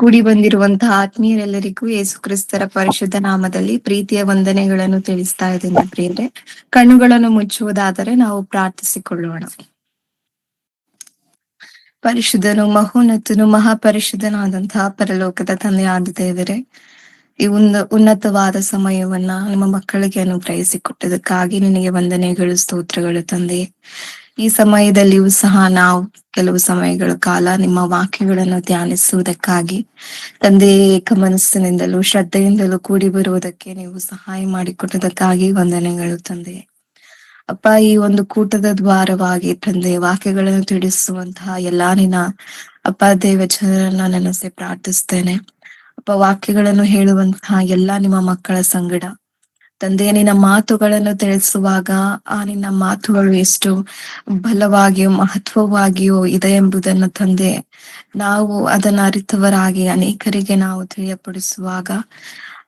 ಕೂಡಿ ಬಂದಿರುವಂತಹ ಆತ್ಮೀಯರೆಲ್ಲರಿಗೂ ಯೇಸು ಕ್ರಿಸ್ತರ ಪರಿಶುದ್ಧ ನಾಮದಲ್ಲಿ ಪ್ರೀತಿಯ ವಂದನೆಗಳನ್ನು ತಿಳಿಸ್ತಾ ಇದ್ದೀನಿ ಪ್ರಿಯರೇ. ಕಣ್ಣುಗಳನ್ನು ಮುಚ್ಚುವುದಾದರೆ ನಾವು ಪ್ರಾರ್ಥಿಸಿಕೊಳ್ಳೋಣ. ಪರಿಶುದ್ಧನು ಮಹೋನ್ನತನು ಮಹಾಪರಿಶುದ್ಧನಾದಂತಹ ಪರಲೋಕದ ತಂದೆಯಾದ ದೇವರೇ, ಈ ಉನ್ನತವಾದ ಸಮಯವನ್ನ ನಿಮ್ಮ ಮಕ್ಕಳಿಗೆ ಅನುಗ್ರಹಿಸಿಕೊಟ್ಟದಕ್ಕಾಗಿ ನಿನಗೆ ವಂದನೆಗಳು, ಸ್ತೋತ್ರಗಳು ತಂದೆ. ಈ ಸಮಯದಲ್ಲಿಯೂ ಸಹ ನಾವು ಕೆಲವು ಸಮಯಗಳ ಕಾಲ ನಿಮ್ಮ ವಾಕ್ಯಗಳನ್ನು ಧ್ಯಾನಿಸುವುದಕ್ಕಾಗಿ ತಂದೆ ಏಕ ಮನಸ್ಸಿನಿಂದಲೂ ಶ್ರದ್ಧೆಯಿಂದಲೂ ಕೂಡಿ ಬರುವುದಕ್ಕೆ ನೀವು ಸಹಾಯ ಮಾಡಿಕೊಟ್ಟದಕ್ಕಾಗಿ ವಂದನೆಗಳು ತಂದೆ. ಅಪ್ಪ, ಈ ಒಂದು ಕೂಟದ ದ್ವಾರವಾಗಿ ತಂದೆ ವಾಕ್ಯಗಳನ್ನು ತಿಳಿಸುವಂತಹ ಎಲ್ಲಾ ನಿನ್ನ ಅಪ್ಪ ದೇವ ಜನರನ್ನ ನೆನೆಸಿ ಪ್ರಾರ್ಥಿಸ್ತೇನೆ. ಅಪ್ಪ, ವಾಕ್ಯಗಳನ್ನು ಹೇಳುವಂತಹ ಎಲ್ಲಾ ನಿಮ್ಮ ಮಕ್ಕಳ ಸಂಗಡ ತಂದೆ ನಿನ್ನ ಮಾತುಗಳನ್ನು ತಿಳಿಸುವಾಗ ಆ ನಿನ್ನ ಮಾತುಗಳು ಎಷ್ಟು ಬಲವಾಗಿಯೂ ಮಹತ್ವವಾಗಿಯೂ ಇದೆ ಎಂಬುದನ್ನು ತಂದೆ ನಾವು ಅದನ್ನ ಅರಿತವರಾಗಿ ಅನೇಕರಿಗೆ ನಾವು ತಿಳಿಯಪಡಿಸುವಾಗ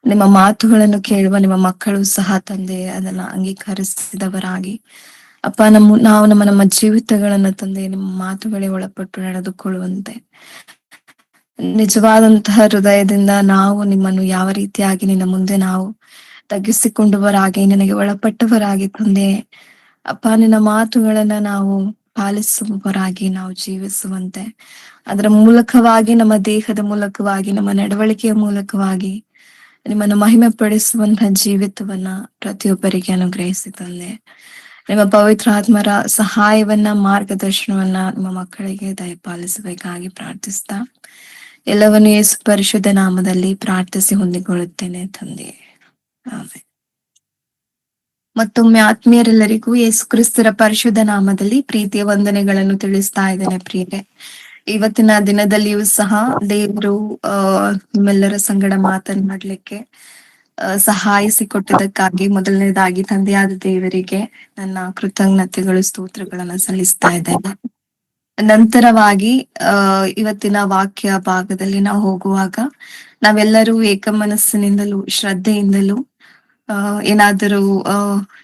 ನಿಮ್ಮ ಮಾತುಗಳನ್ನು ಕೇಳುವ ನಿಮ್ಮ ಮಕ್ಕಳು ಸಹ ತಂದೆ ಅದನ್ನ ಅಂಗೀಕರಿಸಿದವರಾಗಿ ಅಪ್ಪ ನಾವು ನಮ್ಮ ಜೀವಿತಗಳನ್ನ ತಂದೆ ನಿಮ್ಮ ಮಾತುಗಳೇ ಒಳಪಟ್ಟು ನಡೆದುಕೊಳ್ಳುವಂತೆ ನಿಜವಾದಂತಹ ಹೃದಯದಿಂದ ನಾವು ನಿಮ್ಮನ್ನು ಯಾವ ರೀತಿಯಾಗಿ ನಿನ್ನ ಮುಂದೆ ನಾವು ತಗ್ಗಿಸಿಕೊಂಡವರಾಗಿ ನಿನಗೆ ಒಳಪಟ್ಟವರಾಗಿ ತಂದೆ ಅಪ್ಪ ನಿನ್ನ ಮಾತುಗಳನ್ನ ನಾವು ಪಾಲಿಸುವವರಾಗಿ ನಾವು ಜೀವಿಸುವಂತೆ ಅದರ ಮೂಲಕವಾಗಿ ನಮ್ಮ ದೇಹದ ಮೂಲಕವಾಗಿ ನಮ್ಮ ನಡವಳಿಕೆಯ ಮೂಲಕವಾಗಿ ನಿಮ್ಮನ್ನು ಮಹಿಮೆ ಪಡಿಸುವಂತಹ ಜೀವಿತವನ್ನ ಪ್ರತಿಯೊಬ್ಬರಿಗೆ ಅನುಗ್ರಹಿಸಿ ತಂದೆ. ನಿಮ್ಮ ಪವಿತ್ರ ಆತ್ಮರ ಸಹಾಯವನ್ನ ಮಾರ್ಗದರ್ಶನವನ್ನ ನಿಮ್ಮ ಮಕ್ಕಳಿಗೆ ದಯಪಾಲಿಸಬೇಕಾಗಿ ಪ್ರಾರ್ಥಿಸ್ತಾ ಎಲ್ಲವನ್ನು ಯೇಸು ಪರಿಶುದ್ಧ ನಾಮದಲ್ಲಿ ಪ್ರಾರ್ಥಿಸಿ ಹೊಂದಿಕೊಳ್ಳುತ್ತೇನೆ ತಂದೆ, ಆಮೆನ್. ಮತ್ತೊಮ್ಮೆ ಆತ್ಮೀಯರೆಲ್ಲರಿಗೂ ಯೇಸು ಕ್ರಿಸ್ತರ ಪರಿಶುದ್ಧ ನಾಮದಲ್ಲಿ ಪ್ರೀತಿಯ ವಂದನೆಗಳನ್ನು ತಿಳಿಸ್ತಾ ಇದ್ದೇನೆ ಪ್ರಿಯರೇ. ಇವತ್ತಿನ ದಿನದಲ್ಲಿಯೂ ಸಹ ದೇವರು ನಿಮ್ಮೆಲ್ಲರ ಸಂಗಡ ಮಾತನಾಡ್ಲಿಕ್ಕೆ ಸಹಾಯಿಸಿಕೊಟ್ಟದಕ್ಕಾಗಿ ಮೊದಲನೇದಾಗಿ ತಂದೆಯಾದ ದೇವರಿಗೆ ನನ್ನ ಕೃತಜ್ಞತೆಗಳು, ಸ್ತೋತ್ರಗಳನ್ನ ಸಲ್ಲಿಸ್ತಾ ಇದ್ದೇನೆ. ನಂತರವಾಗಿ ಇವತ್ತಿನ ವಾಕ್ಯ ಭಾಗದಲ್ಲಿ ನಾವು ಹೋಗುವಾಗ ನಾವೆಲ್ಲರೂ ಏಕ ಮನಸ್ಸಿನಿಂದಲೂ ಶ್ರದ್ಧೆಯಿಂದಲೂ ಏನಾದರೂ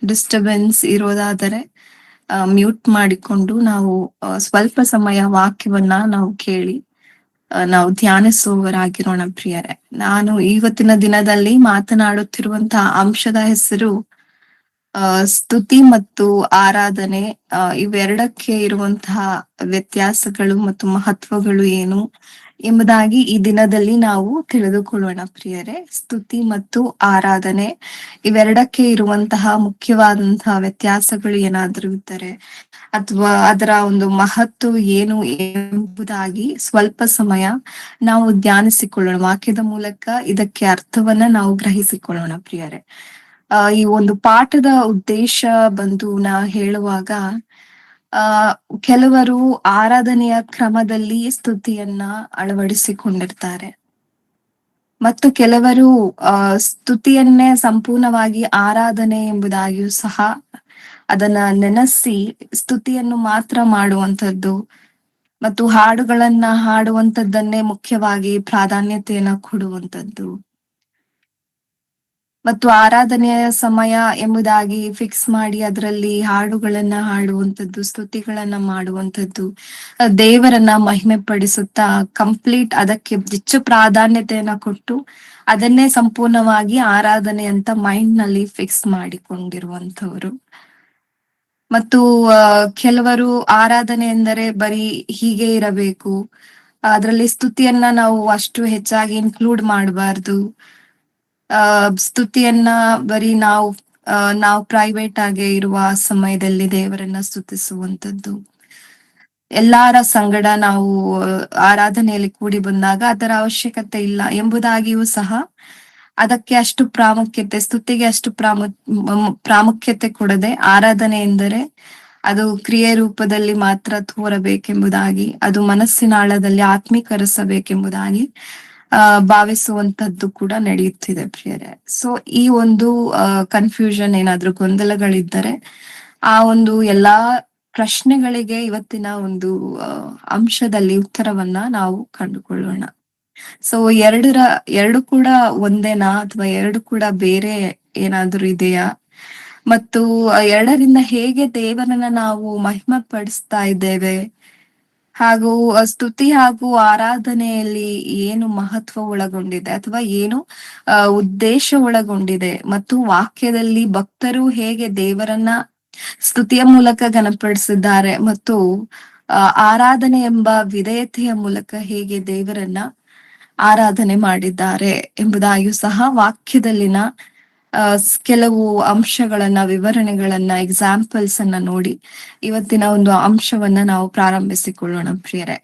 ಡಿಸ್ಟರ್ಬೆನ್ಸ್ ಇರೋದಾದರೆ ಮ್ಯೂಟ್ ಮಾಡಿಕೊಂಡು ನಾವು ಸ್ವಲ್ಪ ಸಮಯ ವಾಕ್ಯವನ್ನ ನಾವು ಕೇಳಿ ನಾವು ಧ್ಯಾನಿಸುವವರಾಗಿರೋಣ ಪ್ರಿಯರೇ. ನಾನು ಇವತ್ತಿನ ದಿನದಲ್ಲಿ ಮಾತನಾಡುತ್ತಿರುವಂತಹ ಅಂಶದ ಹೆಸರು ಸ್ತುತಿ ಮತ್ತು ಆರಾಧನೆ. ಇವೆರಡಕ್ಕೆ ಇರುವಂತಹ ವ್ಯತ್ಯಾಸಗಳು ಮತ್ತು ಮಹತ್ವಗಳು ಏನು ಎಂಬುದಾಗಿ ಈ ದಿನದಲ್ಲಿ ನಾವು ತಿಳಿದುಕೊಳ್ಳೋಣ ಪ್ರಿಯರೇ. ಸ್ತುತಿ ಮತ್ತು ಆರಾಧನೆ ಇವೆರಡಕ್ಕೆ ಇರುವಂತಹ ಮುಖ್ಯವಾದಂತಹ ವ್ಯತ್ಯಾಸಗಳು ಏನಾದ್ರೂ ಇದ್ದರೆ ಅಥವಾ ಅದರ ಒಂದು ಮಹತ್ವ ಏನು ಎಂಬುದಾಗಿ ಸ್ವಲ್ಪ ಸಮಯ ನಾವು ಧ್ಯಾನಿಸಿಕೊಳ್ಳೋಣ. ವಾಕ್ಯದ ಮೂಲಕ ಇದಕ್ಕೆ ಅರ್ಥವನ್ನ ನಾವು ಗ್ರಹಿಸಿಕೊಳ್ಳೋಣ ಪ್ರಿಯರೇ. ಈ ಒಂದು ಪಾಠದ ಉದ್ದೇಶ ಬಂದು ನಾ ಹೇಳುವಾಗ ಕೆಲವರು ಆರಾಧನೆಯ ಕ್ರಮದಲ್ಲಿ ಸ್ತುತಿಯನ್ನ ಅಳವಡಿಸಿಕೊಂಡಿರ್ತಾರೆ ಮತ್ತು ಕೆಲವರು ಸ್ತುತಿಯನ್ನೇ ಸಂಪೂರ್ಣವಾಗಿ ಆರಾಧನೆ ಎಂಬುದಾಗಿಯೂ ಸಹ ಅದನ್ನ ನೆನೆಸಿ ಸ್ತುತಿಯನ್ನು ಮಾತ್ರ ಮಾಡುವಂಥದ್ದು ಮತ್ತು ಹಾಡುಗಳನ್ನ ಹಾಡುವಂಥದ್ದನ್ನೇ ಮುಖ್ಯವಾಗಿ ಪ್ರಾಧಾನ್ಯತೆಯನ್ನ ಕೊಡುವಂಥದ್ದು ಮತ್ತು ಆರಾಧನೆಯ ಸಮಯ ಎಂಬುದಾಗಿ ಫಿಕ್ಸ್ ಮಾಡಿ ಅದರಲ್ಲಿ ಹಾಡುಗಳನ್ನ ಹಾಡುವಂಥದ್ದು, ಸ್ತುತಿಗಳನ್ನ ಮಾಡುವಂಥದ್ದು, ದೇವರನ್ನ ಮಹಿಮೆ ಪಡಿಸುತ್ತಾ ಕಂಪ್ಲೀಟ್ ಅದಕ್ಕೆ ಹೆಚ್ಚು ಪ್ರಾಧಾನ್ಯತೆಯನ್ನ ಕೊಟ್ಟು ಅದನ್ನೇ ಸಂಪೂರ್ಣವಾಗಿ ಆರಾಧನೆ ಅಂತ ಮೈಂಡ್ ನಲ್ಲಿ ಫಿಕ್ಸ್ ಮಾಡಿಕೊಂಡಿರುವಂತವ್ರು. ಮತ್ತು ಕೆಲವರು ಆರಾಧನೆ ಎಂದರೆ ಬರೀ ಹೀಗೆ ಇರಬೇಕು, ಅದರಲ್ಲಿ ಸ್ತುತಿಯನ್ನ ನಾವು ಅಷ್ಟು ಹೆಚ್ಚಾಗಿ ಇನ್ಕ್ಲೂಡ್ ಮಾಡಬಾರ್ದು, ಸ್ತುತಿಯನ್ನ ಬರೀ ನಾವು ಪ್ರೈವೇಟ್ ಆಗಿ ಇರುವ ಸಮಯದಲ್ಲಿ ದೇವರನ್ನ ಸ್ತುತಿಸುವಂತದ್ದು, ಎಲ್ಲಾರ ಸಂಗಡ ನಾವು ಆರಾಧನೆಯಲ್ಲಿ ಕೂಡಿ ಬಂದಾಗ ಅದರ ಅವಶ್ಯಕತೆ ಇಲ್ಲ ಎಂಬುದಾಗಿಯೂ ಸಹ ಅದಕ್ಕೆ ಅಷ್ಟು ಪ್ರಾಮುಖ್ಯತೆ, ಸ್ತುತಿಗೆ ಅಷ್ಟು ಪ್ರಾಮುಖ್ಯತೆ ಕೊಡದೆ ಆರಾಧನೆ ಎಂದರೆ ಅದು ಕ್ರಿಯೆ ರೂಪದಲ್ಲಿ ಮಾತ್ರ ತೋರಬೇಕೆಂಬುದಾಗಿ, ಅದು ಮನಸ್ಸಿನ ಆಳದಲ್ಲಿ ಆತ್ಮೀಕರಿಸಬೇಕೆಂಬುದಾಗಿ ಭಾವಿಸುವಂತದ್ದು ಕೂಡ ನಡೆಯುತ್ತಿದೆ ಪ್ರಿಯರೇ. ಸೊ ಈ ಒಂದು ಕನ್ಫ್ಯೂಷನ್, ಏನಾದ್ರೂ ಗೊಂದಲಗಳಿದ್ದರೆ ಆ ಒಂದು ಎಲ್ಲಾ ಪ್ರಶ್ನೆಗಳಿಗೆ ಇವತ್ತಿನ ಒಂದು ಅಂಶದಲ್ಲಿ ಉತ್ತರವನ್ನ ನಾವು ಕಂಡುಕೊಳ್ಳೋಣ. ಸೊ ಎರಡು ಕೂಡ ಒಂದೇನಾ ಅಥವಾ ಎರಡು ಕೂಡ ಬೇರೆ ಏನಾದ್ರೂ ಇದೆಯಾ, ಮತ್ತು ಎರಡರಿಂದ ಹೇಗೆ ದೇವರನ್ನ ನಾವು ಮಹಿಮೆ ಪಡಿಸ್ತಾ ಇದ್ದೇವೆ ಹಾಗೂ ಸ್ತುತಿ ಹಾಗೂ ಆರಾಧನೆಯಲ್ಲಿ ಏನು ಮಹತ್ವ ಒಳಗೊಂಡಿದೆ ಅಥವಾ ಏನು ಉದ್ದೇಶ ಒಳಗೊಂಡಿದೆ ಮತ್ತು ವಾಕ್ಯದಲ್ಲಿ ಭಕ್ತರು ಹೇಗೆ ದೇವರನ್ನ ಸ್ತುತಿಯ ಮೂಲಕ ಘನಪಡಿಸಿದ್ದಾರೆ ಮತ್ತು ಆರಾಧನೆ ಎಂಬ ವಿಧೇಯತೆಯ ಮೂಲಕ ಹೇಗೆ ದೇವರನ್ನ ಆರಾಧನೆ ಮಾಡಿದ್ದಾರೆ ಎಂಬುದಾಗಿಯೂ ಸಹ ವಾಕ್ಯದಲ್ಲಿನ ಕೆಲವು ಅಂಶಗಳನ್ನ ವಿವರಣೆಗಳನ್ನ ಎಕ್ಸಾಂಪಲ್ಸ್ ಅನ್ನ ನೋಡಿ ಇವತ್ತಿನ ಒಂದು ಅಂಶವನ್ನ ನಾವು ಪ್ರಾರಂಭಿಸಿಕೊಳ್ಳೋಣ ಪ್ರಿಯರೇ.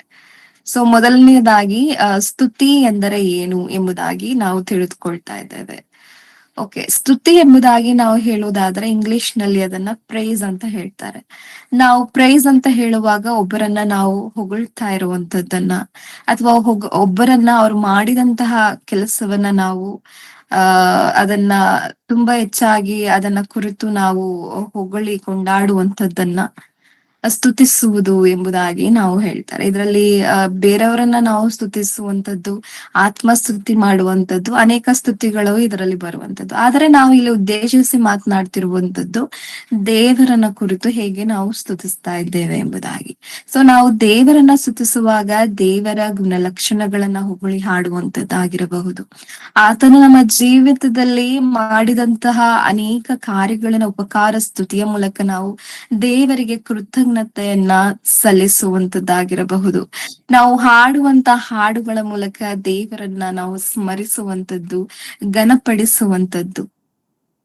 ಸೊ ಮೊದಲನೇದಾಗಿ ಸ್ತುತಿ ಎಂದರೆ ಏನು ಎಂಬುದಾಗಿ ನಾವು ತಿಳಿದುಕೊಳ್ತಾ ಇದ್ದೇವೆ. ಓಕೆ, ಸ್ತುತಿ ಎಂಬುದಾಗಿ ನಾವು ಹೇಳುವುದಾದ್ರೆ ಇಂಗ್ಲಿಷ್ ನಲ್ಲಿ ಅದನ್ನ ಪ್ರೈಸ್ ಅಂತ ಹೇಳ್ತಾರೆ. ನಾವು ಪ್ರೈಸ್ ಅಂತ ಹೇಳುವಾಗ ಒಬ್ಬರನ್ನ ನಾವು ಹೊಗಳ್ತಾ ಇರುವಂತದ್ದನ್ನ ಅಥವಾ ಒಬ್ಬರನ್ನ ಅವ್ರು ಮಾಡಿದಂತಹ ಕೆಲಸವನ್ನ ನಾವು ಅದನ್ನ ತುಂಬಾ ಹೆಚ್ಚಾಗಿ ಅದನ್ನ ಕುರಿತು ನಾವು ಹೊಗಳಿ ಕೊಂಡಾಡುವಂತದ್ದನ್ನ ಸ್ತುತಿಸುವುದು ಎಂಬುದಾಗಿ ನಾವು ಹೇಳ್ತಾರೆ. ಇದರಲ್ಲಿ ಬೇರೆಯವರನ್ನ ನಾವು ಸ್ತುತಿಸುವಂತದ್ದು, ಆತ್ಮಸ್ತುತಿ ಮಾಡುವಂತದ್ದು, ಅನೇಕ ಸ್ತುತಿಗಳು ಇದರಲ್ಲಿ ಬರುವಂತದ್ದು. ಆದರೆ ನಾವು ಇಲ್ಲಿ ಉದ್ದೇಶಿಸಿ ಮಾತನಾಡ್ತಿರುವಂತದ್ದು ದೇವರನ್ನ ಕುರಿತು ಹೇಗೆ ನಾವು ಸ್ತುತಿಸ್ತಾ ಇದ್ದೇವೆ ಎಂಬುದಾಗಿ. ಸೊ ನಾವು ದೇವರನ್ನ ಸ್ತುತಿಸುವಾಗ ದೇವರ ಗುಣಲಕ್ಷಣಗಳನ್ನ ಹೊಗಳಿ ಹಾಡುವಂತದ್ದಾಗಿರಬಹುದು. ಆತನು ನಮ್ಮ ಜೀವಿತದಲ್ಲಿ ಮಾಡಿದಂತಹ ಅನೇಕ ಕಾರ್ಯಗಳನ್ನ ಉಪಕಾರ ಸ್ತುತಿಯ ಮೂಲಕ ನಾವು ದೇವರಿಗೆ ಕೃತಜ್ಞತೆಯನ್ನ ಸಲ್ಲಿಸುವಂತದ್ದಾಗಿರಬಹುದು. ನಾವು ಹಾಡುವಂತ ಹಾಡುಗಳ ಮೂಲಕ ದೇವರನ್ನ ನಾವು ಸ್ಮರಿಸುವಂತದ್ದು, ಘನಪಡಿಸುವಂತದ್ದು.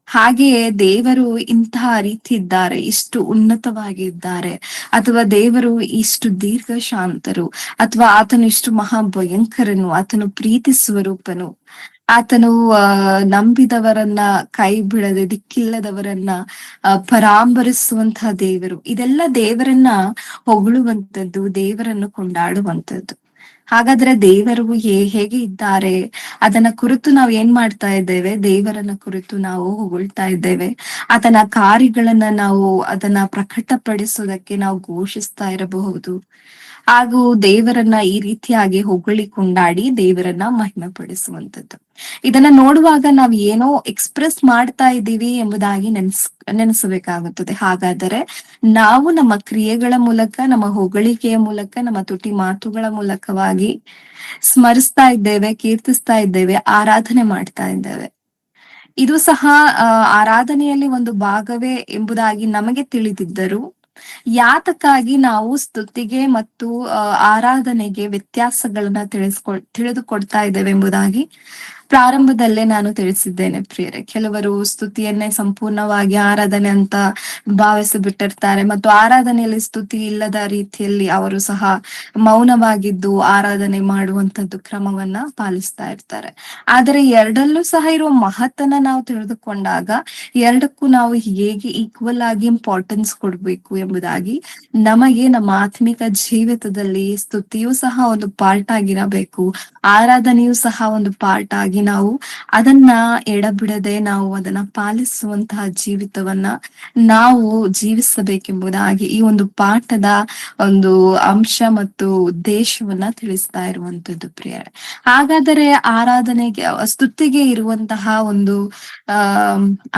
ಹಾಗೆಯೇ ದೇವರು ಇಂತಹ ರೀತಿ ಇದ್ದಾರೆ, ಇಷ್ಟು ಉನ್ನತವಾಗಿ ಇದ್ದಾರೆ, ಅಥವಾ ದೇವರು ಇಷ್ಟು ದೀರ್ಘ ಶಾಂತರು, ಅಥವಾ ಆತನು ಇಷ್ಟು ಮಹಾಭಯಂಕರನು, ಆತನು ಪ್ರೀತಿ ಸ್ವರೂಪನು, ಆತನು ನಂಬಿದವರನ್ನ ಕೈ ಬಿಡದೆ ದಿಕ್ಕಿಲ್ಲದವರನ್ನ ಪರಾಂಬರಿಸುವಂತಹ ದೇವರು. ಇದೆಲ್ಲ ದೇವರನ್ನ ಹೊಗಳುವಂತದ್ದು, ದೇವರನ್ನು ಕೊಂಡಾಡುವಂತದ್ದು. ಹಾಗಾದ್ರೆ ದೇವರು ಹೇಗೆ ಇದ್ದಾರೆ ಅದನ್ನ ಕುರಿತು ನಾವು ಏನ್ ಮಾಡ್ತಾ ಇದ್ದೇವೆ? ದೇವರನ್ನ ಕುರಿತು ನಾವು ಹೊಗಳ್ತಾ ಇದ್ದೇವೆ. ಆತನ ಕಾರ್ಯಗಳನ್ನ ನಾವು ಅದನ್ನ ಪ್ರಕಟಪಡಿಸೋದಕ್ಕೆ ನಾವು ಘೋಷಿಸ್ತಾ ಇರಬಹುದು. ಹಾಗೂ ದೇವರನ್ನ ಈ ರೀತಿಯಾಗಿ ಹೊಗಳಿ ಕೊಂಡಾಡಿ ದೇವರನ್ನ ಮಹಿಮೆ ಪಡಿಸುವಂತದ್ದು. ಇದನ್ನ ನೋಡುವಾಗ ನಾವು ಏನೋ ಎಕ್ಸ್ಪ್ರೆಸ್ ಮಾಡ್ತಾ ಇದ್ದೀವಿ ಎಂಬುದಾಗಿ ನೆನೆಸಬೇಕಾಗುತ್ತದೆ. ಹಾಗಾದರೆ ನಾವು ನಮ್ಮ ಕ್ರಿಯೆಗಳ ಮೂಲಕ, ನಮ್ಮ ಹೊಗಳಿಕೆಯ ಮೂಲಕ, ನಮ್ಮ ತುಟಿ ಮಾತುಗಳ ಮೂಲಕವಾಗಿ ಸ್ಮರಿಸ್ತಾ ಇದ್ದೇವೆ, ಕೀರ್ತಿಸ್ತಾ ಇದ್ದೇವೆ, ಆರಾಧನೆ ಮಾಡ್ತಾ ಇದ್ದೇವೆ. ಇದು ಸಹ ಆರಾಧನೆಯಲ್ಲಿ ಒಂದು ಭಾಗವೇ ಎಂಬುದಾಗಿ ನಮಗೆ ತಿಳಿದಿದ್ದರು ಯಾತಕ್ಕಾಗಿ ನಾವು ಸ್ತುತಿಗೆ ಮತ್ತು ಆರಾಧನೆಗೆ ವ್ಯತ್ಯಾಸಗಳನ್ನ ತಿಳಿದುಕೊಡ್ತಾ ಇದ್ದೇವೆ ಎಂಬುದಾಗಿ ಪ್ರಾರಂಭದಲ್ಲೇ ನಾನು ತಿಳಿಸಿದ್ದೇನೆ ಪ್ರಿಯರೇ. ಕೆಲವರು ಸ್ತುತಿಯನ್ನೇ ಸಂಪೂರ್ಣವಾಗಿ ಆರಾಧನೆ ಅಂತ ಭಾವಿಸಿ ಬಿಟ್ಟಿರ್ತಾರೆ ಮತ್ತು ಆರಾಧನೆಯಲ್ಲಿ ಸ್ತುತಿ ಇಲ್ಲದ ರೀತಿಯಲ್ಲಿ ಅವರು ಸಹ ಮೌನವಾಗಿದ್ದು ಆರಾಧನೆ ಮಾಡುವಂತದ್ದು ಕ್ರಮವನ್ನ ಪಾಲಿಸ್ತಾ ಇರ್ತಾರೆ. ಆದರೆ ಎರಡಲ್ಲೂ ಸಹ ಇರುವ ಮಹತ್ತನ್ನ ನಾವು ತಿಳಿದುಕೊಂಡಾಗ ಎರಡಕ್ಕೂ ನಾವು ಹೇಗೆ ಈಕ್ವಲ್ ಆಗಿ ಇಂಪಾರ್ಟೆನ್ಸ್ ಕೊಡ್ಬೇಕು ಎಂಬುದಾಗಿ ನಮಗೆ ನಮ್ಮ ಆತ್ಮಿಕ ಜೀವಿತದಲ್ಲಿ ಸ್ತುತಿಯೂ ಸಹ ಒಂದು ಪಾರ್ಟ್ ಆಗಿರಬೇಕು, ಆರಾಧನೆಯೂ ಸಹ ಒಂದು ಪಾರ್ಟ್ ಆಗಿ ನಾವು ಅದನ್ನ ಎಡಬಿಡದೆ ನಾವು ಅದನ್ನ ಪಾಲಿಸುವಂತಹ ಜೀವಿತವನ್ನ ನಾವು ಜೀವಿಸಬೇಕೆಂಬುದಾಗಿ ಈ ಒಂದು ಪಾಠದ ಒಂದು ಅಂಶ ಮತ್ತು ಉದ್ದೇಶವನ್ನ ತಿಳಿಸ್ತಾ ಇರುವಂತದ್ದು ಪ್ರಿಯರೇ. ಹಾಗಾದರೆ ಆರಾಧನೆಗೆ ಸ್ತುತಿಗೆ ಇರುವಂತಹ ಒಂದು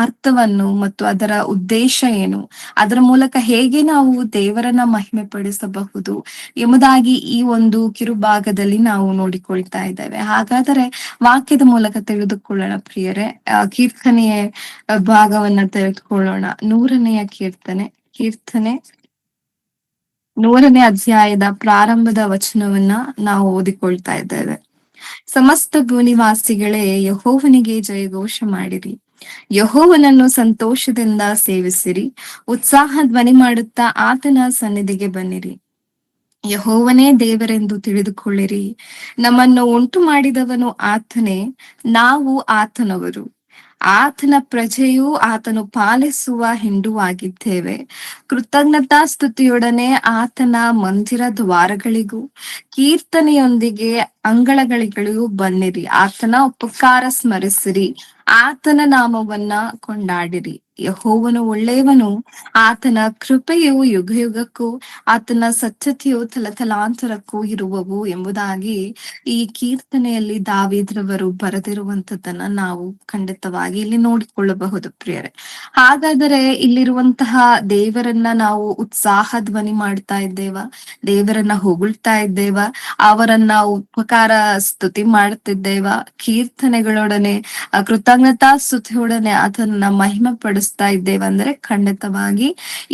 ಅರ್ಥವನ್ನು ಮತ್ತು ಅದರ ಉದ್ದೇಶ ಏನು, ಅದರ ಮೂಲಕ ಹೇಗೆ ನಾವು ದೇವರನ್ನ ಮಹಿಮೆ ಪಡಿಸಬಹುದು ಎಂಬುದಾಗಿ ಈ ಒಂದು ಕಿರುಭಾಗದಲ್ಲಿ ನಾವು ನೋಡಿಕೊಳ್ತಾ ಇದ್ದೇವೆ. ಹಾಗಾದರೆ ವಾಕ್ಯದ ಮೂಲಕ ತಿಳಿದುಕೊಳ್ಳೋಣ ಪ್ರಿಯರೇ. ಕೀರ್ತನೆಯ ಭಾಗವನ್ನ ತೆಗೆದುಕೊಳ್ಳೋಣ. 100ನೇ ಕೀರ್ತನೆ 100ನೇ ಅಧ್ಯಾಯದ ಪ್ರಾರಂಭದ ವಚನವನ್ನ ನಾವು ಓದಿಕೊಳ್ತಾ ಇದ್ದೇವೆ. ಸಮಸ್ತ ಭೂನಿವಾಸಿಗಳೇ, ಯೆಹೋವನಿಗೆ ಜಯಘೋಷ ಮಾಡಿರಿ, ಯೆಹೋವನನ್ನು ಸಂತೋಷದಿಂದ ಸೇವಿಸಿರಿ, ಉತ್ಸಾಹ ಧ್ವನಿ ಮಾಡುತ್ತಾ ಆತನ ಸನ್ನಿಧಿಗೆ ಬನ್ನಿರಿ. ಯೆಹೋವನೇ ದೇವರೆಂದು ತಿಳಿದುಕೊಳ್ಳಿರಿ, ನಮ್ಮನ್ನು ಉಂಟು ಮಾಡಿದವನು ಆತನೇ, ನಾವು ಆತನವರು, ಆತನ ಪ್ರಜೆಯೂ ಆತನು ಪಾಲಿಸುವ ಹಿಂಡುವಾಗಿದ್ದೇವೆ. ಕೃತಜ್ಞತಾ ಸ್ತುತಿಯೊಡನೆ ಆತನ ಮಂದಿರ ದ್ವಾರಗಳಿಗೂ ಕೀರ್ತನೆಯೊಂದಿಗೆ ಅಂಗಳಗಳಿಗೂ ಬನ್ನಿರಿ, ಆತನ ಉಪಕಾರ ಸ್ಮರಿಸಿರಿ, ಆತನ ನಾಮವನ್ನ ಕೊಂಡಾಡಿರಿ. ಯೆಹೋವನು ಒಳ್ಳೆಯವನು, ಆತನ ಕೃಪೆಯು ಯುಗ ಯುಗಕ್ಕೂ, ಆತನ ಸತ್ಯತೆಯು ತಲತಲಾಂತರಕ್ಕೂ ಇರುವವು ಎಂಬುದಾಗಿ ಈ ಕೀರ್ತನೆಯಲ್ಲಿ ದಾವೀದ್ರವರು ಬರೆದಿರುವಂತದ್ದನ್ನ ನಾವು ಖಂಡಿತವಾಗಿ ಇಲ್ಲಿ ನೋಡಿಕೊಳ್ಳಬಹುದು ಪ್ರಿಯರೇ. ಹಾಗಾದರೆ ಇಲ್ಲಿರುವಂತಹ ದೇವರನ್ನ ನಾವು ಉತ್ಸಾಹ ಧ್ವನಿ ಮಾಡ್ತಾ ಇದ್ದೇವ, ದೇವರನ್ನ ಹೊಗಳ್ತಾ ಇದ್ದೇವ, ಅವರನ್ನ ಉಪಕಾರ ಸ್ತುತಿ ಮಾಡುತ್ತಿದ್ದೇವ, ಕೀರ್ತನೆಗಳೊಡನೆ ಕೃತಜ್ಞತಾ ಸ್ತುತಿಯೊಡನೆ ಅದನ್ನ ಮಹಿಮೆ ಪಡಿಸ್ತಾ ಇದ್ದೇವೆ ಅಂದ್ರೆ ಖಂಡಿತವಾಗಿ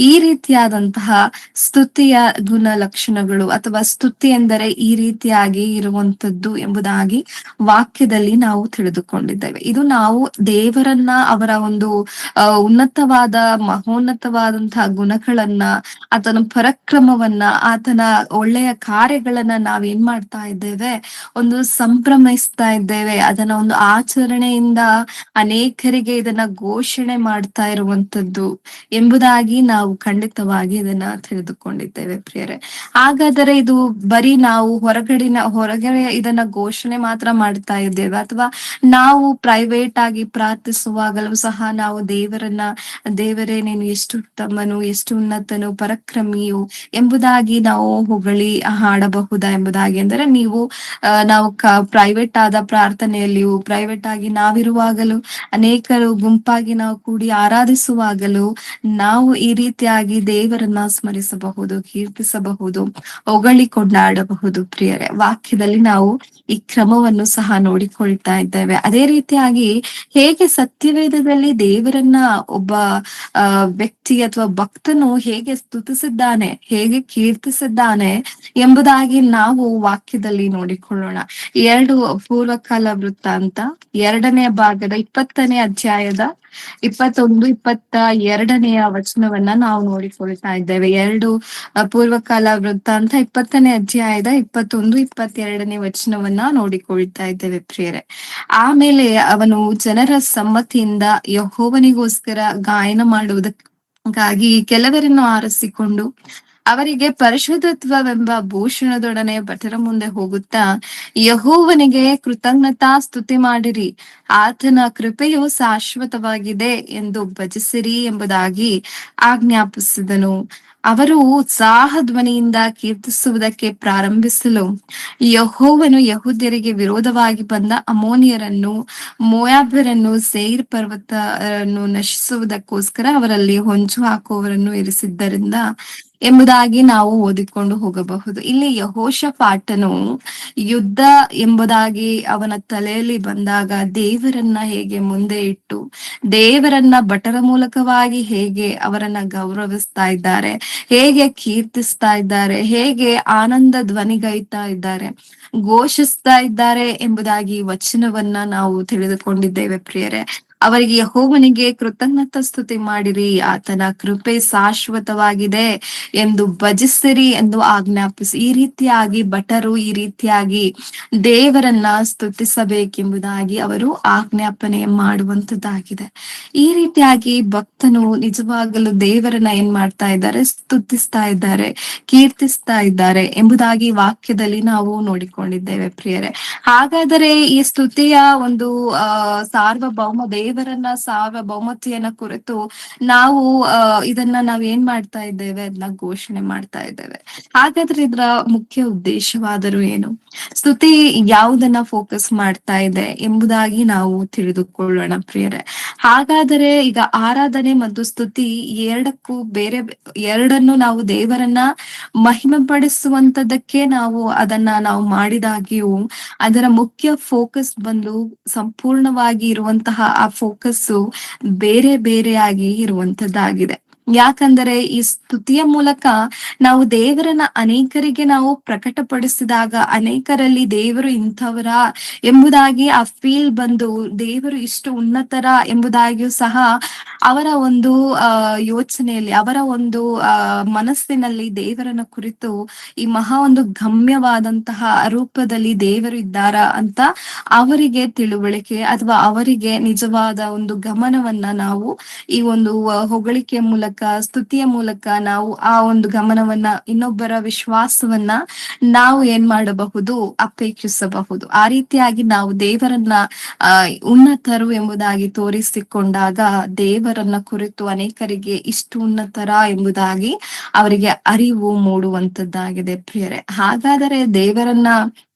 ಈ ರೀತಿಯಾದಂತಹ ಸ್ತುತಿಯ ಗುಣ ಲಕ್ಷಣಗಳು ಅಥವಾ ಸ್ತುತಿ ಎಂದರೆ ಈ ರೀತಿಯಾಗಿ ಇರುವಂತದ್ದು ಎಂಬುದಾಗಿ ವಾಕ್ಯದಲ್ಲಿ ನಾವು ತಿಳಿದುಕೊಂಡಿದ್ದೇವೆ. ಇದು ನಾವು ದೇವರನ್ನ ಅವರ ಒಂದು ಉನ್ನತವಾದ ಮಹೋನ್ನತವಾದಂತಹ ಗುಣಗಳನ್ನ, ಆತನ ಪರಾಕ್ರಮವನ್ನ, ಆತನ ಒಳ್ಳೆಯ ಕಾರ್ಯಗಳನ್ನ ನಾವೇನ್ ಮಾಡ್ತಾ ಇದ್ದೇವೆ, ಒಂದು ಸಂಭ್ರಮಿಸ್ತಾ ಇದ್ದೇವೆ. ಅದನ್ನ ಒಂದು ಆಚರಣೆಯಿಂದ ಅನೇಕರಿಗೆ ಇದನ್ನ ಘೋಷಣೆ ಮಾಡ್ತಾ ಇರುವಂತದ್ದು ಎಂಬುದಾಗಿ ನಾವು ಖಂಡಿತವಾಗಿ ಇದನ್ನ ತಿಳಿದುಕೊಂಡಿದ್ದೇವೆ ಪ್ರಿಯರೇ. ಹಾಗಾದರೆ ಇದು ಬರೀ ನಾವು ಹೊರಗಡೆ ಇದನ್ನ ಘೋಷಣೆ ಮಾತ್ರ ಮಾಡ್ತಾ ಇದ್ದೇವೆ, ಅಥವಾ ನಾವು ಪ್ರೈವೇಟ್ ಆಗಿ ಪ್ರಾರ್ಥಿಸುವಾಗಲೂ ಸಹ ನಾವು ದೇವರೇ ನೀನು ಎಷ್ಟು ಉತ್ತಮನು, ಎಷ್ಟು ಉನ್ನತನು, ಪರಾಕ್ರಮಿಯು ಎಂಬುದಾಗಿ ನಾವು ಹೊಗಳಿ ಹಾಡಬಹುದಾ ಎಂಬುದಾಗಿ ಅಂದರೆ ನಾವು ಪ್ರೈವೇಟ್ ಆದ ಪ್ರಾರ್ಥನೆಯಲ್ಲಿಯೂ, ಪ್ರೈವೇಟ್ ಆಗಿ ನಾವಿರುವಾಗಲೂ, ಅನೇಕರು ಗುಂಪಾಗಿ ನಾವು ಕೂಡಿ ಆರಾಧಿಸುವಾಗಲೂ ನಾವು ಈ ರೀತಿಯಾಗಿ ದೇವರನ್ನ ಸ್ಮರಿಸಬಹುದು, ಕೀರ್ತಿಸಬಹುದು, ಹೊಗಳಿ ಕೊಂಡಾಡಬಹುದು ಪ್ರಿಯರೇ. ವಾಕ್ಯದಲ್ಲಿ ನಾವು ಈ ಕ್ರಮವನ್ನು ಸಹ ನೋಡಿಕೊಳ್ತಾ ಇದ್ದೇವೆ. ಅದೇ ರೀತಿಯಾಗಿ ಹೇಗೆ ಸತ್ಯವೇದದಲ್ಲಿ ದೇವರನ್ನ ಒಬ್ಬ ವ್ಯಕ್ತಿ ಅಥವಾ ಭಕ್ತನು ಹೇಗೆ ಸ್ತುತಿಸಿದ್ದಾನೆ, ಹೇಗೆ ಕೀರ್ತಿಸಿದ್ದಾನೆ ಎಂಬುದಾಗಿ ನಾವು ವಾಕ್ಯದಲ್ಲಿ ನೋಡಿಕೊಳ್ಳೋಣ. 2 ಪೂರ್ವಕಾಲ ವೃತ್ತಾಂತ 2ನೇ ಭಾಗದ 20ನೇ ಅಧ್ಯಾಯದ 21, 22ನೆಯ ವಚನವನ್ನ ನಾವು ನೋಡಿಕೊಳ್ತಾ ಇದ್ದೇವೆ. 2 ಪೂರ್ವಕಾಲ ವೃತ್ತಾಂತ 20ನೇ ಅಧ್ಯಾಯದ 21, 22ನೇ ವಚನವನ್ನ ನೋಡಿಕೊಳ್ತಾ ಇದ್ದೇವೆ ಪ್ರಿಯರೇ. ಆಮೇಲೆ ಅವನು ಜನರ ಸಮ್ಮತಿಯಿಂದ ಯೆಹೋವನಿಗೋಸ್ಕರ ಗಾಯನ ಮಾಡುವುದಕ್ಕಾಗಿ ಕೆಲವರನ್ನು ಆರಿಸಿಕೊಂಡು ಅವರಿಗೆ ಪರಿಶುದ್ಧತ್ವವೆಂಬ ಭೂಷಣದೊಡನೆ ಭಟರ ಮುಂದೆ ಹೋಗುತ್ತಾ, ಯೆಹೋವನಿಗೆ ಕೃತಜ್ಞತಾ ಸ್ತುತಿ ಮಾಡಿರಿ, ಆತನ ಕೃಪೆಯು ಶಾಶ್ವತವಾಗಿದೆ ಎಂದು ಭಜಿಸಿರಿ ಎಂಬುದಾಗಿ ಆಜ್ಞಾಪಿಸಿದನು. ಅವರು ಉತ್ಸಾಹ ಧ್ವನಿಯಿಂದ ಕೀರ್ತಿಸುವುದಕ್ಕೆ ಪ್ರಾರಂಭಿಸಲು, ಯೆಹೋವನು ಯೆಹೂದ್ಯರಿಗೆ ವಿರೋಧವಾಗಿ ಬಂದ ಅಮ್ಮೋನಿಯರನ್ನು, ಮೋಯಾಬ್ಯರನ್ನು, ಸೇಯಿರ್ ಪರ್ವತವನ್ನು ನಶಿಸುವುದಕ್ಕೋಸ್ಕರ ಅವರಲ್ಲಿ ಹೊಂಚು ಹಾಕುವವರನ್ನು ಇರಿಸಿದ್ದರಿಂದ ಎಂಬುದಾಗಿ ನಾವು ಓದಿಕೊಂಡು ಹೋಗಬಹುದು. ಇಲ್ಲಿ ಯೆಹೋಷಾಫಾಟನು ಯುದ್ಧ ಎಂಬುದಾಗಿ ಅವನ ತಲೆಯಲ್ಲಿ ಬಂದಾಗ ದೇವರನ್ನ ಹೇಗೆ ಮುಂದೆ ಇಟ್ಟು, ದೇವರನ್ನ ಭಟರ ಮೂಲಕವಾಗಿ ಹೇಗೆ ಅವರನ್ನ ಗೌರವಿಸ್ತಾ ಇದ್ದಾರೆ, ಹೇಗೆ ಕೀರ್ತಿಸ್ತಾ ಇದ್ದಾರೆ, ಹೇಗೆ ಆನಂದ ಧ್ವನಿಗೈತಾ ಇದ್ದಾರೆ, ಘೋಷಿಸ್ತಾ ಇದ್ದಾರೆ ಎಂಬುದಾಗಿ ವಚನವನ್ನ ನಾವು ತಿಳಿದುಕೊಂಡಿದ್ದೇವೆ ಪ್ರಿಯರೇ. ಅವರಿಗೆ ಯೆಹೋವನಿಗೆ ಕೃತಜ್ಞತಾ ಸ್ತುತಿ ಮಾಡಿರಿ, ಆತನ ಕೃಪೆ ಶಾಶ್ವತವಾಗಿದೆ ಎಂದು ಭಜಿಸಿರಿ ಎಂದು ಆಜ್ಞಾಪಿಸಿ, ಈ ರೀತಿಯಾಗಿ ಭಟರು ಈ ರೀತಿಯಾಗಿ ದೇವರನ್ನ ಸ್ತುತಿಸಬೇಕೆಂಬುದಾಗಿ ಅವರು ಆಜ್ಞಾಪನೆ ಮಾಡುವಂತದ್ದಾಗಿದೆ. ಈ ರೀತಿಯಾಗಿ ಭಕ್ತನು ನಿಜವಾಗಲೂ ದೇವರನ್ನ ಏನ್ ಮಾಡ್ತಾ ಇದ್ದಾರೆ, ಸ್ತುತಿಸ್ತಾ ಇದ್ದಾರೆ, ಕೀರ್ತಿಸ್ತಾ ಇದ್ದಾರೆ ಎಂಬುದಾಗಿ ವಾಕ್ಯದಲ್ಲಿ ನಾವು ನೋಡಿಕೊಂಡಿದ್ದೇವೆ ಪ್ರಿಯರೇ. ಹಾಗಾದರೆ ಈ ಸ್ತುತಿಯ ಒಂದು ದೇವರನ್ನ ಸಾರ್ವಭೌಮತೆಯನ್ನ ಕುರಿತು ನಾವು ಇದನ್ನ ನಾವ್ ಏನ್ ಮಾಡ್ತಾ ಇದ್ದೇವೆ, ಅದನ್ನ ಘೋಷಣೆ ಮಾಡ್ತಾ ಇದ್ದೇವೆ. ಹಾಗಾದ್ರೆ ಇದರ ಮುಖ್ಯ ಉದ್ದೇಶವಾದರೂ ಏನು, ಸ್ತುತಿ ಯಾವುದನ್ನ ಫೋಕಸ್ ಮಾಡ್ತಾ ಇದೆ ಎಂಬುದಾಗಿ ನಾವು ತಿಳಿದುಕೊಳ್ಳೋಣ ಪ್ರಿಯರೇ. ಹಾಗಾದರೆ ಈಗ ಆರಾಧನೆ ಮತ್ತು ಸ್ತುತಿ ಎರಡನ್ನು ನಾವು ದೇವರನ್ನ ಮಹಿಮೆ ಪಡಿಸುವಂತದಕ್ಕೆ ನಾವು ಮಾಡಿದಾಗಿಯೂ ಅದರ ಮುಖ್ಯ ಫೋಕಸ್ ಬಂದು ಸಂಪೂರ್ಣವಾಗಿ ಇರುವಂತಹ ಆ ಫೋಕಸ್ಸು ಬೇರೆ ಬೇರೆಯಾಗಿ ಇರುವಂತದ್ದಾಗಿದೆ. ಯಾಕಂದರೆ ಈ ಸ್ತುತಿಯ ಮೂಲಕ ನಾವು ದೇವರನ್ನ ಅನೇಕರಿಗೆ ನಾವು ಪ್ರಕಟಪಡಿಸಿದಾಗ ಅನೇಕರಲ್ಲಿ ದೇವರು ಇಂಥವರ ಎಂಬುದಾಗಿ ಆ ಫೀಲ್ ಬಂದು, ದೇವರು ಇಷ್ಟು ಉನ್ನತರ ಎಂಬುದಾಗಿಯೂ ಸಹ ಅವರ ಒಂದು ಯೋಚನೆಯಲ್ಲಿ, ಅವರ ಒಂದು ಮನಸ್ಸಿನಲ್ಲಿ ದೇವರನ್ನ ಕುರಿತು ಈ ಮಹಾ ಒಂದು ಗಮ್ಯವಾದಂತಹ ರೂಪದಲ್ಲಿ ದೇವರು ಇದ್ದಾರ ಅಂತ ಅವರಿಗೆ ತಿಳುವಳಿಕೆ ಅಥವಾ ಅವರಿಗೆ ನಿಜವಾದ ಒಂದು ಗಮನವನ್ನ ನಾವು ಈ ಒಂದು ಹೊಗಳಿಕೆಯ ಮೂಲಕ ಮೂಲಕ, ಸ್ತುತಿಯ ಮೂಲಕ ನಾವು ಆ ಒಂದು ಗಮನವನ್ನ, ಇನ್ನೊಬ್ಬರ ವಿಶ್ವಾಸವನ್ನ ನಾವು ಏನ್ ಮಾಡಬಹುದು, ಅಪೇಕ್ಷಿಸಬಹುದು. ಆ ರೀತಿಯಾಗಿ ನಾವು ದೇವರನ್ನ ಉನ್ನತರು ಎಂಬುದಾಗಿ ತೋರಿಸಿಕೊಂಡಾಗ, ದೇವರನ್ನ ಕುರಿತು ಅನೇಕರಿಗೆ ಇಷ್ಟು ಉನ್ನತರ ಎಂಬುದಾಗಿ ಅವರಿಗೆ ಅರಿವು ಮೂಡುವಂತದ್ದಾಗಿದೆ ಪ್ರಿಯರೇ. ಹಾಗಾದರೆ ದೇವರನ್ನ,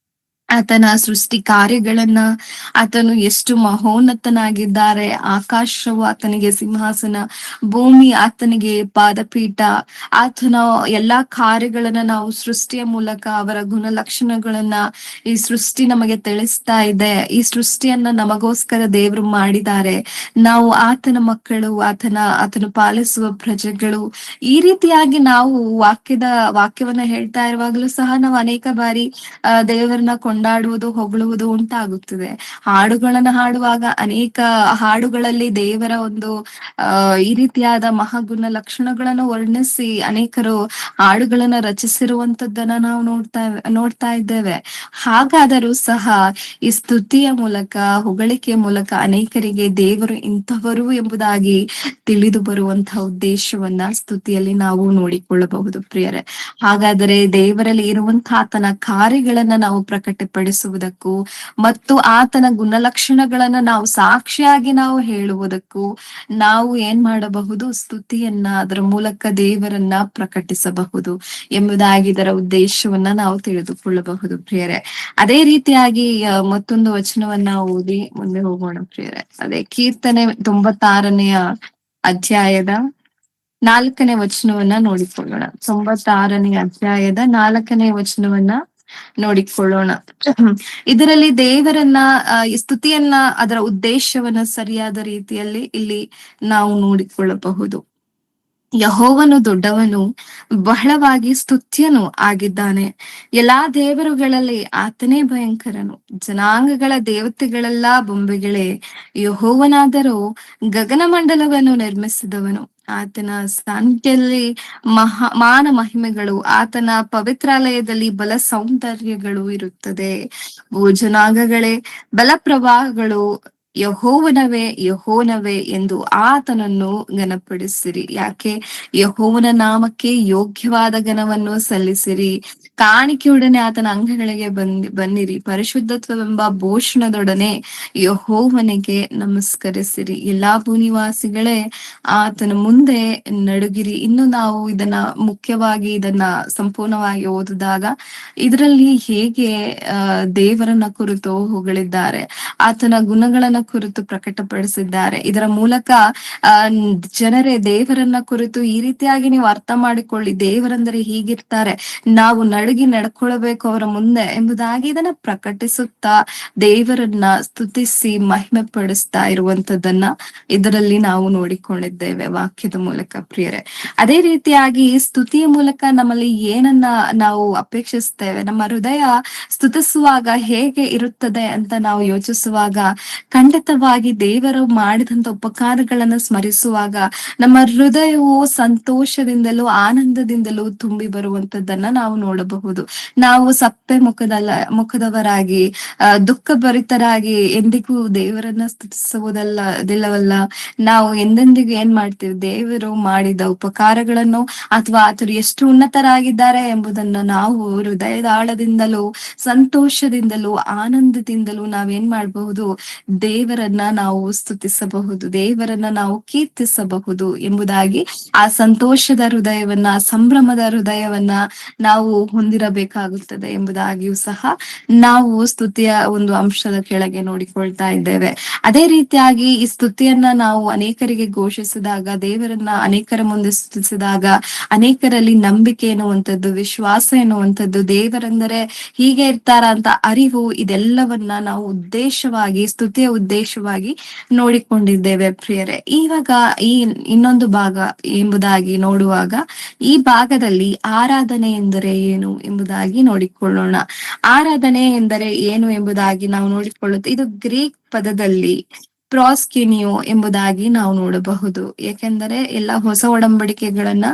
ಆತನ ಸೃಷ್ಟಿ ಕಾರ್ಯಗಳನ್ನ, ಆತನು ಎಷ್ಟು ಮಹೋನ್ನತನಾಗಿದ್ದಾರೆ, ಆಕಾಶವು ಆತನಿಗೆ ಸಿಂಹಾಸನ, ಭೂಮಿ ಆತನಿಗೆ ಪಾದಪೀಠ, ಆತನ ಎಲ್ಲಾ ಕಾರ್ಯಗಳನ್ನ ನಾವು ಸೃಷ್ಟಿಯ ಮೂಲಕ ಅವರ ಗುಣಲಕ್ಷಣಗಳನ್ನ ಈ ಸೃಷ್ಟಿ ನಮಗೆ ತಿಳಿಸ್ತಾ ಇದೆ. ಈ ಸೃಷ್ಟಿಯನ್ನ ನಮಗೋಸ್ಕರ ದೇವರು ಮಾಡಿದ್ದಾರೆ. ನಾವು ಆತನ ಮಕ್ಕಳು, ಆತನು ಪಾಲಿಸುವ ಪ್ರಜೆಗಳು. ಈ ರೀತಿಯಾಗಿ ನಾವು ವಾಕ್ಯವನ್ನ ಹೇಳ್ತಾ ಇರುವಾಗಲೂ ಸಹ ನಾವು ಅನೇಕ ಬಾರಿ ದೇವರನ್ನ ಕೊಂಡಾಡುವುದು, ಹೊಗಳುವುದು ಉಂಟಾಗುತ್ತದೆ. ಹಾಡುಗಳನ್ನ ಹಾಡುವಾಗ ಅನೇಕ ಹಾಡುಗಳಲ್ಲಿ ದೇವರ ಒಂದು ಈ ರೀತಿಯಾದ ಮಹಾಗುಣ ಲಕ್ಷಣಗಳನ್ನು ವರ್ಣಿಸಿ ಅನೇಕರು ಹಾಡುಗಳನ್ನ ರಚಿಸಿರುವಂತದ್ದನ್ನ ನಾವು ನೋಡ್ತಾ ಇದ್ದೇವೆ. ಹಾಗಾದರೂ ಸಹ ಈ ಸ್ತುತಿಯ ಮೂಲಕ, ಹೊಗಳಿಕೆಯ ಮೂಲಕ ಅನೇಕರಿಗೆ ದೇವರು ಇಂಥವರು ಎಂಬುದಾಗಿ ತಿಳಿದು ಬರುವಂತಹ ಉದ್ದೇಶವನ್ನ ಸ್ತುತಿಯಲ್ಲಿ ನಾವು ನೋಡಿಕೊಳ್ಳಬಹುದು ಪ್ರಿಯರೇ. ಹಾಗಾದರೆ ದೇವರಲ್ಲಿ ಇರುವಂತಹ ಆತನ ಕಾರ್ಯಗಳನ್ನ ನಾವು ಪ್ರಕಟಪಡಿಸುವುದಕ್ಕೂ ಮತ್ತು ಆತನ ಗುಣಲಕ್ಷಣಗಳನ್ನ ನಾವು ಸಾಕ್ಷಿಯಾಗಿ ನಾವು ಹೇಳುವುದಕ್ಕೂ ನಾವು ಏನ್ ಮಾಡಬಹುದು, ಸ್ತುತಿಯನ್ನ, ಅದರ ಮೂಲಕ ದೇವರನ್ನ ಪ್ರಕಟಿಸಬಹುದು ಎಂಬುದಾಗಿ ಇದರ ಉದ್ದೇಶವನ್ನ ನಾವು ತಿಳಿದುಕೊಳ್ಳಬಹುದು ಪ್ರಿಯರೇ. ಅದೇ ರೀತಿಯಾಗಿ ಮತ್ತೊಂದು ವಚನವನ್ನ ಓದಿ ಮುಂದೆ ಹೋಗೋಣ ಪ್ರಿಯರೇ. ಅದೇ ಕೀರ್ತನೆ 96ನೆಯ ಅಧ್ಯಾಯದ 4ನೇ ವಚನವನ್ನ ನೋಡಿಕೊಳ್ಳೋಣ. 96ನೇ ಅಧ್ಯಾಯದ 4ನೇ ವಚನವನ್ನ ನೋಡಿಕೊಳ್ಳೋಣ. ಇದರಲ್ಲಿ ದೇವರನ್ನ, ಈ ಸ್ತುತಿಯನ್ನ, ಅದರ ಉದ್ದೇಶವನ್ನ ಸರಿಯಾದ ರೀತಿಯಲ್ಲಿ ಇಲ್ಲಿ ನಾವು ನೋಡಿಕೊಳ್ಳಬಹುದು. ಯೆಹೋವನು ದೊಡ್ಡವನು, ಬಹಳವಾಗಿ ಸ್ತುತ್ಯನು ಆಗಿದ್ದಾನೆ. ಎಲ್ಲಾ ದೇವರುಗಳಲ್ಲಿ ಆತನೇ ಭಯಂಕರನು. ಜನಾಂಗಗಳ ದೇವತೆಗಳೆಲ್ಲಾ ಬೊಂಬೆಗಳೇ, ಯೆಹೋವನಾದರೋ ಗಗನಮಂಡಲವನ್ನು ನಿರ್ಮಿಸಿದವನು. ಆತನ ಸನ್ನಿಧಿಯಲ್ಲಿ ಮಾನ ಮಹಿಮೆಗಳು, ಆತನ ಪವಿತ್ರಾಲಯದಲ್ಲಿ ಬಲ ಸೌಂದರ್ಯಗಳು ಇರುತ್ತದೆ. ಭೂಜನಾಂಗಗಳೇ, ಬಲ ಪ್ರವಾಹಗಳು ಯೆಹೋವನವೇ, ಯೆಹೋವನವೇ ಎಂದು ಆತನನ್ನು ಘನಪಡಿಸಿರಿ. ಯಾಕೆ? ಯೆಹೋವನ ನಾಮಕ್ಕೆ ಯೋಗ್ಯವಾದ ಘನವನ್ನು ಸಲ್ಲಿಸಿರಿ. ಕಾಣಿಕೆಯೊಡನೆ ಆತನ ಅಂಗಗಳಿಗೆ ಬನ್ನಿರಿ. ಪರಿಶುದ್ಧತ್ವವೆಂಬ ಭೂಷಣದೊಡನೆ ಯೆಹೋವನಿಗೆ ನಮಸ್ಕರಿಸಿರಿ. ಎಲ್ಲಾ ಭೂನಿವಾಸಿಗಳೇ, ಆತನ ಮುಂದೆ ನಡುಗಿರಿ. ಇನ್ನು ನಾವು ಇದನ್ನ ಸಂಪೂರ್ಣವಾಗಿ ಓದಿದಾಗ ಇದರಲ್ಲಿ ಹೇಗೆ ದೇವರನ್ನ ಕುರಿತು ಹೊಗಳಿದ್ದಾರೆ, ಆತನ ಗುಣಗಳನ್ನ ಕುರಿತು ಪ್ರಕಟಪಡಿಸಿದ್ದಾರೆ. ಇದರ ಮೂಲಕ ಜನರೇ ದೇವರನ್ನ ಕುರಿತು ಈ ರೀತಿಯಾಗಿ ನೀವು ಅರ್ಥ ಮಾಡಿಕೊಳ್ಳಿ, ದೇವರಂದರೆ ಹೀಗಿರ್ತಾರೆ, ನಾವು ನಡುಗಿ ನಡ್ಕೊಳ್ಬೇಕು ಅವರ ಮುಂದೆ ಎಂಬುದಾಗಿ ಇದನ್ನ ಪ್ರಕಟಿಸುತ್ತಾ ದೇವರನ್ನ ಸ್ತುತಿಸಿ ಮಹಿಮೆ ಪಡಿಸ್ತಾ ಇರುವಂತದ್ದನ್ನ ಇದರಲ್ಲಿ ನಾವು ನೋಡಿಕೊಂಡಿದ್ದೇವೆ ವಾಕ್ಯದ ಮೂಲಕ ಪ್ರಿಯರೇ. ಅದೇ ರೀತಿಯಾಗಿ ಸ್ತುತಿಯ ಮೂಲಕ ನಮ್ಮಲ್ಲಿ ಏನನ್ನ ನಾವು ಅಪೇಕ್ಷಿಸ್ತೇವೆ, ನಮ್ಮ ಹೃದಯ ಸ್ತುತಿಸುವಾಗ ಹೇಗೆ ಇರುತ್ತದೆ ಅಂತ ನಾವು ಯೋಚಿಸುವಾಗ, ಖಂಡಿತವಾಗಿ ದೇವರು ಮಾಡಿದಂತ ಉಪಕಾರಗಳನ್ನ ಸ್ಮರಿಸುವಾಗ ನಮ್ಮ ಹೃದಯವು ಸಂತೋಷದಿಂದಲೂ ಆನಂದದಿಂದಲೂ ತುಂಬಿ ಬರುವಂತದ್ದನ್ನ ನಾವು ನೋಡಬಹುದು. ನಾವು ಸಪ್ಪೆ ಮುಖದವರಾಗಿ ದುಃಖಭರಿತರಾಗಿ ಎಂದಿಗೂ ದೇವರನ್ನ ಸ್ತುತಿಸುವುದಿಲ್ಲವಲ್ಲ. ನಾವು ಎಂದೆಂದಿಗೂ ಏನ್ ಮಾಡ್ತೀವಿ, ದೇವರು ಮಾಡಿದ ಉಪಕಾರಗಳನ್ನು ಅಥವಾ ಆತರು ಎಷ್ಟು ಉನ್ನತರಾಗಿದ್ದಾರೆ ಎಂಬುದನ್ನ ನಾವು ಹೃದಯದ ಆಳದಿಂದಲೂ ಸಂತೋಷದಿಂದಲೂ ಆನಂದದಿಂದಲೂ ನಾವೇನ್ ಮಾಡಬಹುದು, ದೇವರನ್ನ ನಾವು ಸ್ತುತಿಸಬಹುದು, ದೇವರನ್ನ ನಾವು ಕೀರ್ತಿಸಬಹುದು ಎಂಬುದಾಗಿ ಆ ಸಂತೋಷದ ಹೃದಯವನ್ನ, ಸಂಭ್ರಮದ ಹೃದಯವನ್ನ ನಾವು ಹೊಂದಿರಬೇಕಾಗುತ್ತದೆ ಎಂಬುದಾಗಿಯೂ ಸಹ ನಾವು ಸ್ತುತಿಯ ಒಂದು ಅಂಶದ ಕೆಳಗೆ ನೋಡಿಕೊಳ್ತಾ ಇದ್ದೇವೆ. ಅದೇ ರೀತಿಯಾಗಿ ಈ ಸ್ತುತಿಯನ್ನ ನಾವು ಅನೇಕರಿಗೆ ಘೋಷಿಸಿದಾಗ, ದೇವರನ್ನ ಅನೇಕರ ಮುಂದೆ ಸ್ತುತಿಸಿದಾಗ ಅನೇಕರಲ್ಲಿ ನಂಬಿಕೆ ಎನ್ನುವಂಥದ್ದು, ವಿಶ್ವಾಸ ಎನ್ನುವಂಥದ್ದು, ದೇವರೆಂದರೆ ಹೀಗೆ ಇರ್ತಾರ ಅಂತ ಅರಿವು, ಇದೆಲ್ಲವನ್ನ ನಾವು ಸ್ತುತಿಯ ಉದ್ದೇಶವಾಗಿ ನೋಡಿಕೊಂಡಿದ್ದೇವೆ ಪ್ರಿಯರೇ. ಇವಾಗ ಈ ಇನ್ನೊಂದು ಭಾಗ ಎಂಬುದಾಗಿ ನೋಡುವಾಗ, ಈ ಭಾಗದಲ್ಲಿ ಆರಾಧನೆ ಎಂದರೆ ಏನು ಎಂಬುದಾಗಿ ನೋಡಿಕೊಳ್ಳೋಣ. ಆರಾಧನೆ ಎಂದರೆ ಏನು ಎಂಬುದಾಗಿ ನಾವು ನೋಡಿಕೊಳ್ಳುತ್ತೆ. ಇದು ಗ್ರೀಕ್ ಪದದಲ್ಲಿ ಪ್ರಾಸ್ಕಿನಿಯೋ ಎಂಬುದಾಗಿ ನಾವು ನೋಡಬಹುದು. ಏಕೆಂದರೆ ಎಲ್ಲ ಹೊಸ ಒಡಂಬಡಿಕೆಗಳನ್ನ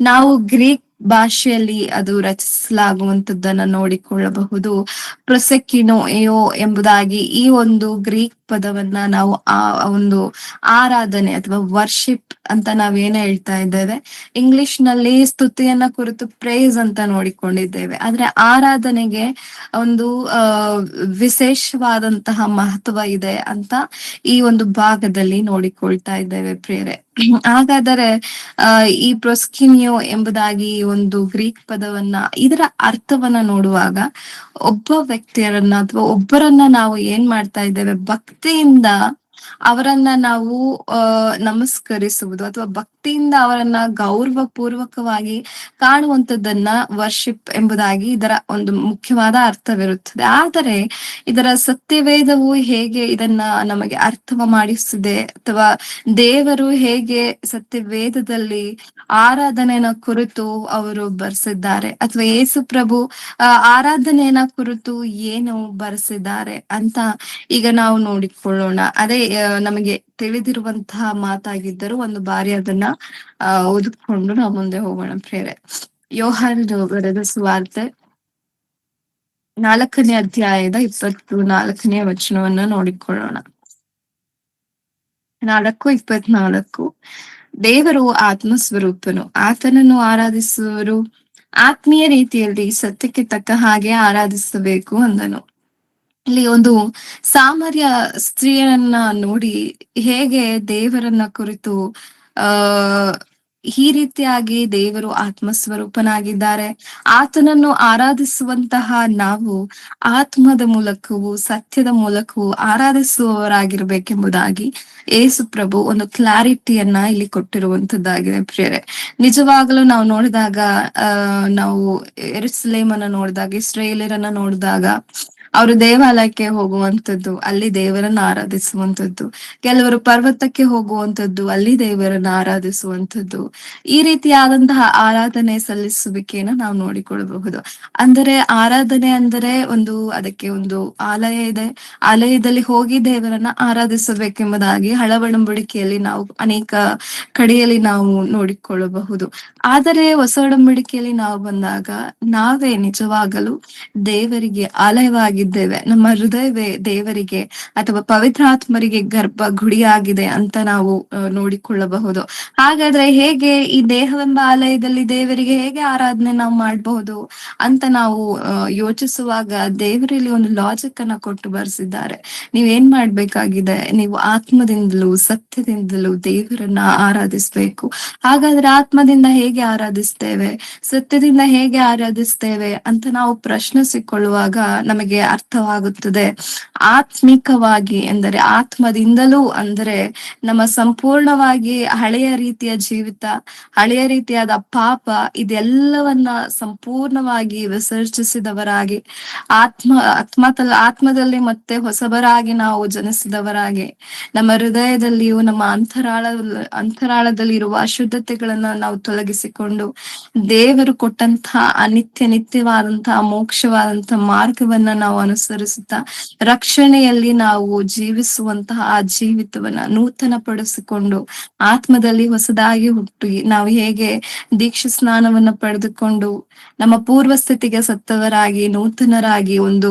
ನಾವು ಗ್ರೀಕ್ ಭಾಷೆಯಲ್ಲಿ ಅದು ರಚಿಸಲಾಗುವಂತದ್ದನ್ನ ನೋಡಿಕೊಳ್ಳಬಹುದು. ಪ್ರೊಸೆಕಿನೋ ಎಂಬುದಾಗಿ ಈ ಒಂದು ಗ್ರೀಕ್ ಪದವನ್ನ ನಾವು ಆ ಒಂದು ಆರಾಧನೆ ಅಥವಾ ವರ್ಷಿಪ್ ಅಂತ ನಾವೇನೇ ಹೇಳ್ತಾ ಇದ್ದೇವೆ. ಇಂಗ್ಲಿಷ್ ನಲ್ಲಿ ಸ್ತುತಿಯನ್ನ ಕುರಿತು ಪ್ರೈಸ್ ಅಂತ ನೋಡಿಕೊಂಡಿದ್ದೇವೆ. ಆದ್ರೆ ಆರಾಧನೆಗೆ ಒಂದು ಆ ವಿಶೇಷವಾದಂತಹ ಮಹತ್ವ ಇದೆ ಅಂತ ಈ ಒಂದು ಭಾಗದಲ್ಲಿ ನೋಡಿಕೊಳ್ತಾ ಇದ್ದೇವೆ ಪ್ರಿಯರೇ. ಹಾಗಾದರೆ ಈ ಪ್ರೊಸ್ಕಿನಿಯೋ ಎಂಬುದಾಗಿ ಈ ಒಂದು ಗ್ರೀಕ್ ಪದವನ್ನ ಇದರ ಅರ್ಥವನ್ನ ನೋಡುವಾಗ ಒಬ್ಬ ವ್ಯಕ್ತಿಯರನ್ನ ಅಥವಾ ಒಬ್ಬರನ್ನ ನಾವು ಏನ್ ಮಾಡ್ತಾ ಇದ್ದೇವೆ, ಭಕ್ತಿಯಿಂದ ಅವರನ್ನ ನಾವು ನಮಸ್ಕರಿಸುವುದು ಅಥವಾ ಭಕ್ತಿಯಿಂದ ಅವರನ್ನ ಗೌರವ ಪೂರ್ವಕವಾಗಿ ಕಾಣುವಂತದ್ದನ್ನ ವರ್ಷಿಪ್ ಎಂಬುದಾಗಿ ಇದರ ಒಂದು ಮುಖ್ಯವಾದ ಅರ್ಥವಿರುತ್ತದೆ. ಆದರೆ ಇದರ ಸತ್ಯವೇದವು ಹೇಗೆ ಇದನ್ನ ನಮಗೆ ಅರ್ಥವ ಮಾಡಿಸಿದೆ ಅಥವಾ ದೇವರು ಹೇಗೆ ಸತ್ಯವೇದದಲ್ಲಿ ಆರಾಧನೆಯ ಕುರಿತು ಅವರು ಬರೆಸಿದ್ದಾರೆ ಅಥವಾ ಯೇಸು ಪ್ರಭು ಆರಾಧನೆಯನ್ನ ಕುರಿತು ಏನು ಬರೆಸಿದ್ದಾರೆ ಅಂತ ಈಗ ನಾವು ನೋಡಿಕೊಳ್ಳೋಣ. ಅದೇ ನಮಗೆ ತಿಳಿದಿರುವಂತಹ ಮಾತಾಗಿದ್ದರೂ ಒಂದು ಬಾರಿ ಅದನ್ನ ಓದಿಕೊಂಡು ನಾವು ಮುಂದೆ ಹೋಗೋಣ ಪ್ರೇರೆ. ಯೋಹಾನ್ ಬರೆದ ಸುವಾರ್ತೆ 4ನೇ ಅಧ್ಯಾಯದ 24ನೇ ವಚನವನ್ನ ನೋಡಿಕೊಳ್ಳೋಣ. 4:24 ದೇವರು ಆತ್ಮ ಸ್ವರೂಪನು, ಆತನನ್ನು ಆರಾಧಿಸುವರು ಆತ್ಮೀಯ ರೀತಿಯಲ್ಲಿ ಸತ್ಯಕ್ಕೆ ತಕ್ಕ ಹಾಗೆ ಆರಾಧಿಸಬೇಕು ಅಂದನು. ಇಲ್ಲಿ ಒಂದು ಸಾಮರ್ಯ ಸ್ತ್ರೀಯನ್ನ ನೋಡಿ ಹೇಗೆ ದೇವರನ್ನ ಕುರಿತು ಆ ಈ ರೀತಿಯಾಗಿ ದೇವರು ಆತ್ಮಸ್ವರೂಪನಾಗಿದ್ದಾರೆ. ಆತನನ್ನು ಆರಾಧಿಸುವಂತಹ ನಾವು ಆತ್ಮದ ಮೂಲಕವೂ ಸತ್ಯದ ಮೂಲಕವೂ ಆರಾಧಿಸುವವರಾಗಿರ್ಬೇಕೆಂಬುದಾಗಿ ಏಸು ಪ್ರಭು ಒಂದು ಕ್ಲಾರಿಟಿಯನ್ನ ಇಲ್ಲಿ ಕೊಟ್ಟಿರುವಂತದ್ದಾಗಿದೆ ಪ್ರಿಯರೇ. ನಿಜವಾಗಲೂ ನಾವು ನೋಡಿದಾಗ ನಾವು ಯೆರೂಸಲೇಮನ್ನ ನೋಡಿದಾಗ, ಇಸ್ರಾಯೇಲರನ್ನ ನೋಡಿದಾಗ ಅವರು ದೇವಾಲಯಕ್ಕೆ ಹೋಗುವಂತದ್ದು, ಅಲ್ಲಿ ದೇವರನ್ನ ಆರಾಧಿಸುವಂತದ್ದು, ಕೆಲವರು ಪರ್ವತಕ್ಕೆ ಹೋಗುವಂತದ್ದು, ಅಲ್ಲಿ ದೇವರನ್ನ ಆರಾಧಿಸುವಂತದ್ದು, ಈ ರೀತಿಯಾದಂತಹ ಆರಾಧನೆ ಸಲ್ಲಿಸುವಿಕೆಯನ್ನು ನಾವು ನೋಡಿಕೊಳ್ಳಬಹುದು. ಅಂದರೆ ಆರಾಧನೆ ಅಂದರೆ ಅದಕ್ಕೆ ಒಂದು ಆಲಯ ಇದೆ, ಆಲಯದಲ್ಲಿ ಹೋಗಿ ದೇವರನ್ನ ಆರಾಧಿಸಬೇಕೆಂಬುದಾಗಿ ಹಳವಡಂಬಡಿಕೆಯಲ್ಲಿ ನಾವು ಅನೇಕ ಕಡೆಯಲ್ಲಿ ನಾವು ನೋಡಿಕೊಳ್ಳಬಹುದು. ಆದರೆ ಹೊಸ ಒಡಂಬಡಿಕೆಯಲ್ಲಿ ನಾವು ಬಂದಾಗ ನಾವೇ ನಿಜವಾಗಲು ದೇವರಿಗೆ ಆಲಯವಾಗಿದ್ದೇವೆ, ನಮ್ಮ ಹೃದಯವೇ ದೇವರಿಗೆ ಅಥವಾ ಪವಿತ್ರಾತ್ಮರಿಗೆ ಗರ್ಭ ಗುಡಿಯಾಗಿದೆ ಅಂತ ನಾವು ನೋಡಿಕೊಳ್ಳಬಹುದು. ಹಾಗಾದ್ರೆ ಹೇಗೆ ಈ ದೇಹವೆಂಬ ಆಲಯದಲ್ಲಿ ದೇವರಿಗೆ ಹೇಗೆ ಆರಾಧನೆ ನಾವು ಮಾಡಬಹುದು ಅಂತ ನಾವು ಯೋಚಿಸುವಾಗ ದೇವರಲ್ಲಿ ಒಂದು ಲಾಜಿಕ್ ಅನ್ನ ಕೊಟ್ಟು ಬರ್ಸಿದ್ದಾರೆ. ನೀವೇನ್ ಮಾಡ್ಬೇಕಾಗಿದೆ, ನೀವು ಆತ್ಮದಿಂದಲೂ ಸತ್ಯದಿಂದಲೂ ದೇವರನ್ನ ಆರಾಧಿಸ್ಬೇಕು. ಹಾಗಾದ್ರೆ ಆತ್ಮದಿಂದ ಹೇಗೆ ಆರಾಧಿಸ್ತೇವೆ, ಸತ್ಯದಿಂದ ಹೇಗೆ ಆರಾಧಿಸ್ತೇವೆ ಅಂತ ನಾವು ಪ್ರಶ್ನಿಸಿಕೊಳ್ಳುವಾಗ ನಮಗೆ ಅರ್ಥವಾಗುತ್ತದೆ. ಆತ್ಮಿಕವಾಗಿ ಎಂದರೆ ಆತ್ಮದಿಂದಲೂ ಅಂದರೆ ನಮ್ಮ ಸಂಪೂರ್ಣವಾಗಿ ಹಳೆಯ ರೀತಿಯ ಜೀವಿತ, ಹಳೆಯ ರೀತಿಯಾದ ಪಾಪ ಇದೆಲ್ಲವನ್ನ ಸಂಪೂರ್ಣವಾಗಿ ವಿಸರ್ಜಿಸಿದವರಾಗಿ ಆತ್ಮದಲ್ಲಿ ಮತ್ತೆ ಹೊಸಬರಾಗಿ ನಾವು ಜನಿಸಿದವರಾಗಿ, ನಮ್ಮ ಹೃದಯದಲ್ಲಿಯೂ ನಮ್ಮ ಅಂತರಾಳದಲ್ಲಿ ಇರುವ ಅಶುದ್ಧತೆಗಳನ್ನ ನಾವು ತೊಲಗಿಸಿಕೊಂಡು ದೇವರು ಕೊಟ್ಟಂತಹ ನಿತ್ಯವಾದಂತಹ ಮೋಕ್ಷವಾದಂತಹ ಮಾರ್ಗವನ್ನ ನಾವು ಅನುಸರಿಸುತ್ತಾ ರಕ್ಷಣೆಯಲ್ಲಿ ನಾವು ಜೀವಿಸುವಂತಹ ಆ ಜೀವಿತವನ್ನ ನೂತನ ಪಡಿಸಿಕೊಂಡು ಆತ್ಮದಲ್ಲಿ ಹೊಸದಾಗಿ ಹುಟ್ಟಿ ನಾವು ಹೇಗೆ ದೀಕ್ಷಾ ಸ್ನಾನವನ್ನ ಪಡೆದುಕೊಂಡು ನಮ್ಮ ಪೂರ್ವ ಸ್ಥಿತಿಗೆ ಸತ್ತವರಾಗಿ ನೂತನರಾಗಿ ಒಂದು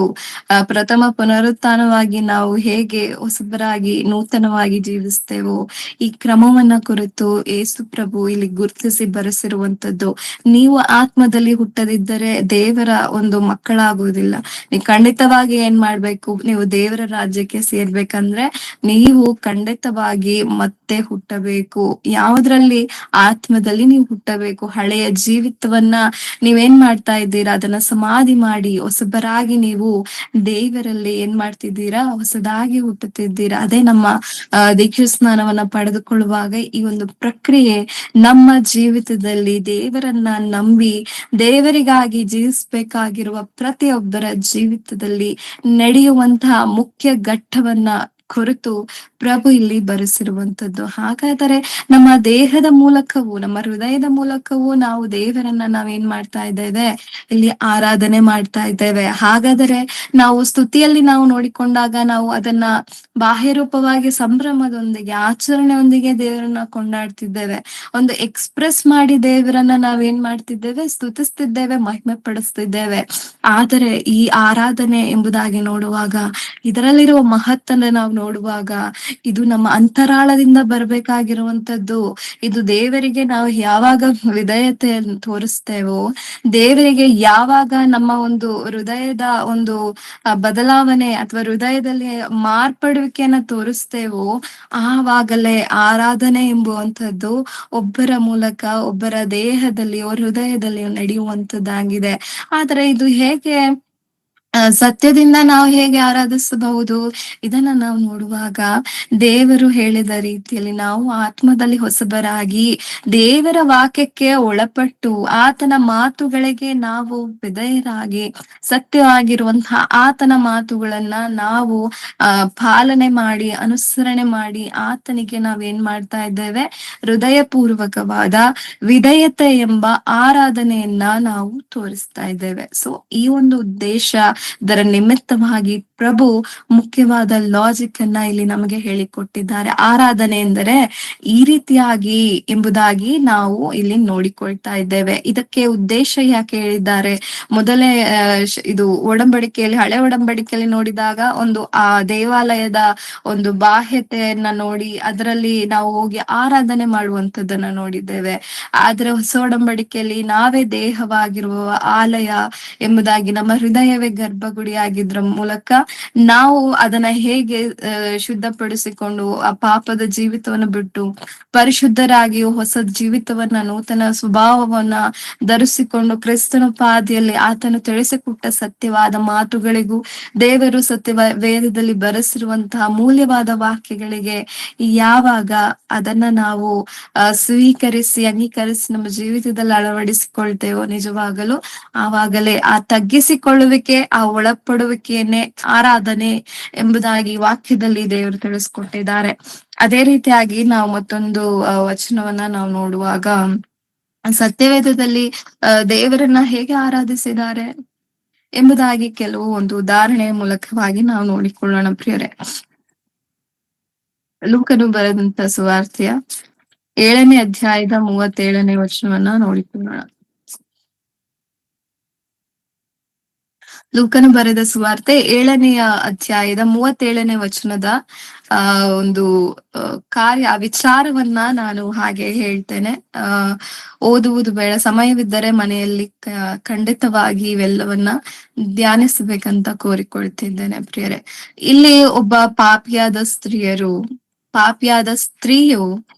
ಪ್ರಥಮ ಪುನರುತ್ಥಾನವಾಗಿ ನಾವು ಹೇಗೆ ಹೊಸಬರಾಗಿ ನೂತನವಾಗಿ ಜೀವಿಸ್ತೇವೋ ಈ ಕ್ರಮವನ್ನ ಕುರಿತು ಏಸು ಪ್ರಭು ಇಲ್ಲಿ ಗುರುತಿಸಿ ಬರೆಸಿರುವಂತದ್ದು. ನೀವು ಆತ್ಮದಲ್ಲಿ ಹುಟ್ಟದಿದ್ದರೆ ದೇವರ ಒಂದು ಮಕ್ಕಳಾಗುವುದಿಲ್ಲ. ನೀವು ಖಂಡಿತವಾಗಿ ಏನ್ ಮಾಡ್ಬೇಕು, ನೀವು ದೇವರ ರಾಜ್ಯಕ್ಕೆ ಸೇರ್ಬೇಕಂದ್ರೆ ನೀವು ಖಂಡಿತವಾಗಿ ಮತ್ತೆ ಹುಟ್ಟಬೇಕು. ಯಾವುದ್ರಲ್ಲಿ? ಆತ್ಮದಲ್ಲಿ ನೀವು ಹುಟ್ಟಬೇಕು. ಹಳೆಯ ಜೀವಿತವನ್ನ ನೀವೇನ್ ಮಾಡ್ತಾ ಇದ್ದೀರಾ, ಅದನ್ನ ಸಮಾಧಿ ಮಾಡಿ ಹೊಸಬರಾಗಿ ನೀವು ದೇವರಲ್ಲಿ ಏನ್ ಮಾಡ್ತಿದ್ದೀರಾ, ಹೊಸದಾಗಿ ಹುಟ್ಟುತ್ತಿದ್ದೀರಾ. ಅದೇ ನಮ್ಮ ದೀಕ್ಷಾ ಸ್ನಾನವನ್ನ ಪಡೆದುಕೊಳ್ಳುವಾಗ ಈ ಒಂದು ಪ್ರಕ್ರಿಯೆ ನಮ್ಮ ಜೀವಿತದಲ್ಲಿ ದೇವರನ್ನ ನಂಬಿ ದೇವರಿಗಾಗಿ ಜೀವಿಸ್ಬೇಕಾಗಿರುವ ಪ್ರತಿಯೊಬ್ಬರ ಜೀವಿತದಲ್ಲಿ ನಡೆಯುವಂತಹ ಮುಖ್ಯ ಘಟ್ಟವನ್ನ ಕುರಿತು ಪ್ರಭು ಇಲ್ಲಿ ಬರೆಸಿರುವಂತದ್ದು. ಹಾಗಾದರೆ ನಮ್ಮ ದೇಹದ ಮೂಲಕವೂ ನಮ್ಮ ಹೃದಯದ ಮೂಲಕವೂ ನಾವು ದೇವರನ್ನ ನಾವೇನ್ ಮಾಡ್ತಾ ಇದ್ದೇವೆ, ಇಲ್ಲಿ ಆರಾಧನೆ ಮಾಡ್ತಾ ಇದ್ದೇವೆ. ಹಾಗಾದರೆ ನಾವು ಸ್ತುತಿಯಲ್ಲಿ ನಾವು ನೋಡಿಕೊಂಡಾಗ ನಾವು ಅದನ್ನ ಬಾಹ್ಯ ರೂಪವಾಗಿ ಸಂಭ್ರಮದೊಂದಿಗೆ ಆಚರಣೆಯೊಂದಿಗೆ ದೇವರನ್ನ ಕೊಂಡಾಡ್ತಿದ್ದೇವೆ, ಒಂದು ಎಕ್ಸ್ಪ್ರೆಸ್ ಮಾಡಿ ದೇವರನ್ನ ನಾವೇನ್ ಮಾಡ್ತಿದ್ದೇವೆ, ಸ್ತುತಿಸ್ತಿದ್ದೇವೆ, ಮಹಿಮೆ ಪಡಿಸ್ತಿದ್ದೇವೆ. ಆದರೆ ಈ ಆರಾಧನೆ ಎಂಬುದಾಗಿ ನೋಡುವಾಗ ಇದರಲ್ಲಿರುವ ಮಹತ್ತನ್ನ ನಾವು ನೋಡುವಾಗ ಇದು ನಮ್ಮ ಅಂತರಾಳದಿಂದ ಬರ್ಬೇಕಾಗಿರುವಂತದ್ದು. ಇದು ದೇವರಿಗೆ ನಾವು ಯಾವಾಗ ವಿಧೇಯತೆಯನ್ನು ತೋರಿಸ್ತೇವೋ, ದೇವರಿಗೆ ಯಾವಾಗ ನಮ್ಮ ಒಂದು ಹೃದಯದ ಒಂದು ಬದಲಾವಣೆ ಅಥವಾ ಹೃದಯದಲ್ಲಿ ಮಾರ್ಪಡುವಿಕೆಯನ್ನ ತೋರಿಸ್ತೇವೋ, ಆವಾಗಲೇ ಆರಾಧನೆ ಎಂಬುವಂಥದ್ದು ಒಬ್ಬರ ಮೂಲಕ ಒಬ್ಬರ ದೇಹದಲ್ಲಿ, ಅವ್ರ ಹೃದಯದಲ್ಲಿ ನಡೆಯುವಂಥದ್ದಾಗಿದೆ. ಆದರೆ ಇದು ಹೇಗೆ ಸತ್ಯದಿಂದ ನಾವು ಹೇಗೆ ಆರಾಧಿಸಬಹುದು? ಇದನ್ನ ನಾವು ನೋಡುವಾಗ ದೇವರು ಹೇಳಿದ ರೀತಿಯಲ್ಲಿ ನಾವು ಆತ್ಮದಲ್ಲಿ ಹೊಸಬರಾಗಿ ದೇವರ ವಾಕ್ಯಕ್ಕೆ ಒಳಪಟ್ಟು ಆತನ ಮಾತುಗಳಿಗೆ ನಾವು ವಿಧೇಯರಾಗಿ ಸತ್ಯವಾಗಿರುವಂತಹ ಆತನ ಮಾತುಗಳನ್ನ ನಾವು ಪಾಲನೆ ಮಾಡಿ ಅನುಸರಣೆ ಮಾಡಿ ಆತನಿಗೆ ನಾವೇನ್ ಮಾಡ್ತಾ ಇದ್ದೇವೆ, ಹೃದಯಪೂರ್ವಕವಾದ ವಿಧೇಯತೆ ಎಂಬ ಆರಾಧನೆಯನ್ನ ನಾವು ತೋರಿಸ್ತಾ ಇದ್ದೇವೆ. ಸೊ ಈ ಒಂದು ಉದ್ದೇಶ ಇದರ ನಿಮಿತ್ತವಾಗಿ ಪ್ರಭು ಮುಖ್ಯವಾದ ಲಾಜಿಕ್ ಅನ್ನ ಇಲ್ಲಿ ನಮಗೆ ಹೇಳಿಕೊಟ್ಟಿದ್ದಾರೆ. ಆರಾಧನೆ ಎಂದರೆ ಈ ರೀತಿಯಾಗಿ ಎಂಬುದಾಗಿ ನಾವು ಇಲ್ಲಿ ನೋಡಿಕೊಳ್ತಾ ಇದ್ದೇವೆ. ಇದಕ್ಕೆ ಉದ್ದೇಶ ಯಾಕೆ ಹೇಳಿದ್ದಾರೆ? ಮೊದಲೇ ಇದು ಒಡಂಬಡಿಕೆಯಲ್ಲಿ, ಹಳೆ ಒಡಂಬಡಿಕೆಯಲ್ಲಿ ನೋಡಿದಾಗ ಒಂದು ಆ ದೇವಾಲಯದ ಒಂದು ಬಾಹ್ಯತೆಯನ್ನ ನೋಡಿ ಅದರಲ್ಲಿ ನಾವು ಹೋಗಿ ಆರಾಧನೆ ಮಾಡುವಂತದ್ದನ್ನ ನೋಡಿದ್ದೇವೆ. ಆದ್ರೆ ಹೊಸ ಒಡಂಬಡಿಕೆಯಲ್ಲಿ ನಾವೇ ದೇಹವಾಗಿರುವ ಆಲಯ ಎಂಬುದಾಗಿ, ನಮ್ಮ ಹೃದಯವೇ ಗರ್ಭಗುಡಿ ಆಗಿದ್ರ ಮೂಲಕ ನಾವು ಅದನ್ನ ಹೇಗೆ ಶುದ್ಧಪಡಿಸಿಕೊಂಡು ಆ ಪಾಪದ ಜೀವಿತವನ್ನು ಬಿಟ್ಟು ಪರಿಶುದ್ಧರಾಗಿ ಹೊಸ ಜೀವಿತವನ್ನ, ನೂತನ ಸ್ವಭಾವವನ್ನ ಧರಿಸಿಕೊಂಡು ಕ್ರಿಸ್ತನ ಪಾದಿಯಲ್ಲಿ ಆತನು ತಿಳಿಸಿಕೊಟ್ಟ ಸತ್ಯವಾದ ಮಾತುಗಳಿಗೂ ದೇವರು ವೇದದಲ್ಲಿ ಬರೆಸಿರುವಂತಹ ಮೂಲ್ಯವಾದ ವಾಕ್ಯಗಳಿಗೆ ಯಾವಾಗ ಅದನ್ನ ನಾವು ಸ್ವೀಕರಿಸಿ ಅಂಗೀಕರಿಸಿ ನಮ್ಮ ಜೀವಿತದಲ್ಲಿ ಅಳವಡಿಸಿಕೊಳ್ತೇವೋ, ನಿಜವಾಗಲು ಆವಾಗಲೇ ಆ ತಗ್ಗಿಸಿಕೊಳ್ಳುವಿಕೆ, ಆ ಒಳಪಡುವಿಕೆಯನ್ನೇ ಆರಾಧನೆ ಎಂಬುದಾಗಿ ವಾಕ್ಯದಲ್ಲಿ ದೇವರು ತಿಳಿಸ್ಕೊಟ್ಟಿದ್ದಾರೆ. ಅದೇ ರೀತಿಯಾಗಿ ನಾವು ಮತ್ತೊಂದು ವಚನವನ್ನ ನಾವು ನೋಡುವಾಗ ಸತ್ಯವೇದದಲ್ಲಿ ದೇವರನ್ನ ಹೇಗೆ ಆರಾಧಿಸಿದ್ದಾರೆ ಎಂಬುದಾಗಿ ಕೆಲವು ಒಂದು ಉದಾಹರಣೆಯ ಮೂಲಕವಾಗಿ ನಾವು ನೋಡಿಕೊಳ್ಳೋಣ ಪ್ರಿಯರೇ. ಲೂಕನು ಬರೆದಂತ ಸುವಾರ್ತೆಯ 7ನೇ ಅಧ್ಯಾಯದ 37ನೇ ವಚನವನ್ನ ನೋಡಿಕೊಳ್ಳೋಣ. ಲೂಕನು ಬರೆದ ಸುವಾರ್ತೆ 7ನೆಯ ಅಧ್ಯಾಯದ 37ನೇ ವಚನದ ಒಂದು ವಿಚಾರವನ್ನ ನಾನು ಹಾಗೆ ಹೇಳ್ತೇನೆ. ಓದುವುದು ಬೇಡ, ಸಮಯವಿದ್ದರೆ ಮನೆಯಲ್ಲಿ ಖಂಡಿತವಾಗಿ ಇವೆಲ್ಲವನ್ನ ಧ್ಯಾನಿಸಬೇಕಂತ ಕೋರಿಕೊಳ್ತಿದ್ದೇನೆ ಪ್ರಿಯರೇ. ಇಲ್ಲಿ ಒಬ್ಬ ಪಾಪಿಯಾದ ಸ್ತ್ರೀಯು